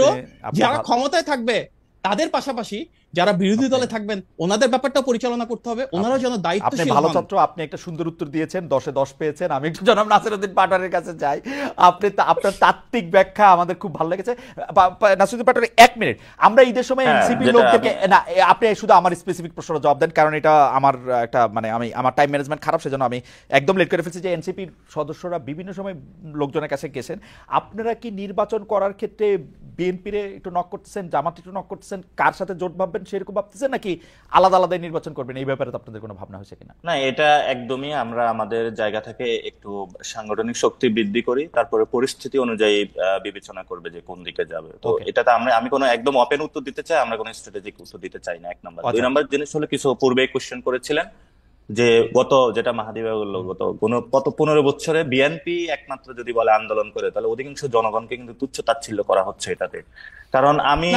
যারা ক্ষমতায় থাকবে তাদের পাশাপাশি যারা বিরোধী দলে থাকবেন ওনাদের ব্যাপারটা পরিচালনা করতে হবে, ওনারাও যেন দায়িত্বশীল হন। ভালো ছাত্র, আপনি একটা সুন্দর উত্তর দিয়েছেন, 10-এ 10 পেয়েছেন। আমি একটু জনাব নাসিরউদ্দিন পাটোয়ারির কাছে যাই, আপনার তাত্ত্বিক ব্যাখ্যা আমাদের খুব ভালো লেগেছে। নাসিরউদ্দিন পাটোয়ারি 1 মিনিট, আমরা ঈদের সময় এনসিপি লোকদেরকে না, আপনি শুধু আমার স্পেসিফিক প্রশ্নের জবাব দেন, কারণ এটা আমার একটা মানে আমার টাইম ম্যানেজমেন্ট খারাপ, সেজন্য আমি একদম লেট করে ফেলছি। যে এনসিপির সদস্যরা বিভিন্ন সময় লোকজনের কাছে গেছেন, আপনারা কি নির্বাচন করার ক্ষেত্রে বিএনপির একটু নক করতেছেন, জামাত একটু নক করতেছেন, কার সাথে জোট ভাববেন সেরকম ভাবতেছেন, নাকি আলাদা আলাদা নির্বাচন করবেন? এই ব্যাপারে আপনাদের কোনো ভাবনা হয়েছে কিনা? না, এটা একদমই আমরা আমাদের জায়গা থেকে একটু সাংগঠনিক শক্তি বৃদ্ধি করি, তারপরে পরিস্থিতি অনুযায়ী বিবেচনা করবে যে কোন দিকে যাবে। তো এটাতে আমি কোনো একদম ওপেন উত্তর দিতে চাই, আমরা কোনো স্ট্র্যাটেজিক উত্তর দিতে চাই না। 1 নাম্বার। 2 নাম্বার জিনিস হলো, কিছু পূর্বে কোশ্চেন করেছিলেন যে যেটা মাহাদি ভাই বললো, গত 15 বছরে বিএনপি একমাত্র যদি বলে আন্দোলন করে, তাহলে অধিকাংশ জনগণকে কিন্তু তুচ্ছ তাচ্ছিল্য করা হচ্ছে এটাতে। কারণ আমি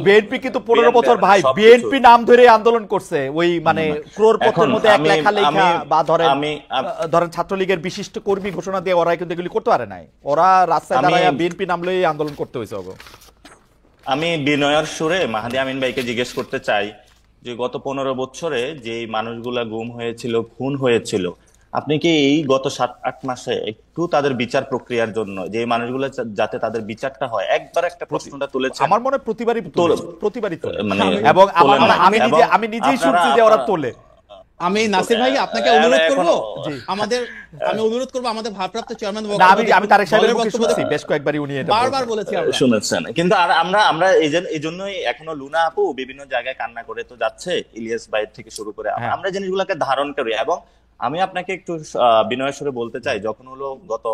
বিএনপি কিন্তু 15 বছর ভাই বিএনপি নাম ধরে আন্দোলন করছে, ওই মানে ক্রোড়পত্রের মধ্যে এক লেখা বা ধরেন ছাত্রলীগের বিশিষ্ট কর্মী ঘোষণা দিয়ে ওরা কিন্তু এগুলি করতে পারে নাই, ওরা রাস্তায় দাঁড়ায় বিএনপি নাম লয়ে আন্দোলন করতে হয়েছে। আমি বিনয়ের সুরে মাহাদি আমিন ভাইকে জিজ্ঞেস করতে চাই যে গত 15 বছরে যে মানুষগুলা গুম হয়েছিল, খুন হয়েছিল, আপনি কি এই গত 7-8 মাসে একটু তাদের বিচার প্রক্রিয়ার জন্য যে মানুষগুলো যাতে তাদের বিচারটা হয় একবার একটা প্রশ্নটা তুলেছে? আমার মনে প্রতিবারই তোলে, মানে এবং আমি নিজেই শুনছি যে ওরা তোলে। আমি নাসির ভাই আপনাকে অনুরোধ করব, আমি অনুরোধ করব আমাদের ভারপ্রাপ্ত চেয়ারম্যান আমি তারেক সাহেবের মুখে শুনছি বেশ কয়েকবারই, উনি এটা বারবার বলেছি, শুনেছেন। কিন্তু আর আমরা এই জন্যই এখনো লুনা আপু বিভিন্ন জায়গায় কান্না করে তো যাচ্ছে, ইলিয়াস ভাই থেকে শুরু করে আমরা জিনিসগুলোকে ধারণ করি। এবং আমি আপনাকে একটু বিনয়ের সুরে বলতে চাই, যখন হলো গত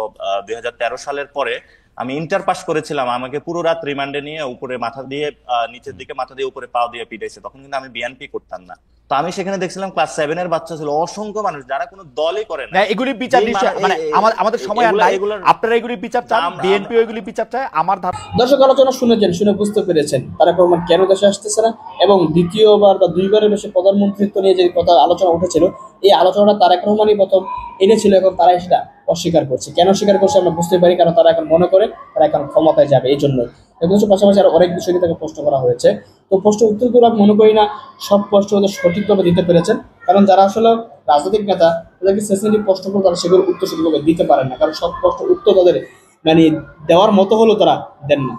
2013 সালের পরে আমি ইন্টার পাস করেছিলাম, আমাকে পুরো রাত রিমান্ডে নিয়ে উপরে মাথা দিয়ে নিচের দিকে মাথা দিয়ে উপরে পা দিয়ে পিটাইছে, তখন কিন্তু আমি বিএনপি করতাম না। তো আমি সেখানে দেখছিলাম ক্লাস 7 এর বাচ্চা ছিল, অসংখ্য মানুষ যারা কোনো দলই করে না। এগুলি বিচার মানে আমাদের সময় আর নাই, আপনারা এগুলি বিচার চান, বিএনপি এগুলি বিচার চায়। আমার দর্শক আলোচনা শুনেছেন, শুনে বুঝতে পেরেছেন তারেক রহমান কেন দেশে আসতেছে না, এবং দ্বিতীয়বার বা 2বারের বেশি প্রধানমন্ত্রিত্ব নিয়ে যে কথা আলোচনা উঠেছিল, এই আলোচনাটা তারেক রহমানই প্রথম এনেছিল, এখন তারাই সেটা অস্বীকার করছে। কেন অস্বীকার করছে আমরা বুঝতে পারি, কারণ তারা এখন মনে করে তারা এখন ক্ষমতায় যাবে, এই জন্যই। এবং পাশাপাশি আরো অনেক বিষয় তাকে প্রশ্ন করা হয়েছে, তো প্রশ্ন উত্তরগুলো আমি মনে করি না সব প্রশ্ন ওদের সঠিকভাবে দিতে পেরেছেন, কারণ যারা আসলে রাজনৈতিক নেতা তাদেরকে সেন্সিটিভ প্রশ্নগুলো তারা সেগুলো উত্তর সঠিকভাবে দিতে পারেন না, কারণ সব প্রশ্ন উত্তর তাদের মানে দেওয়ার মতো হলো তারা দেন না।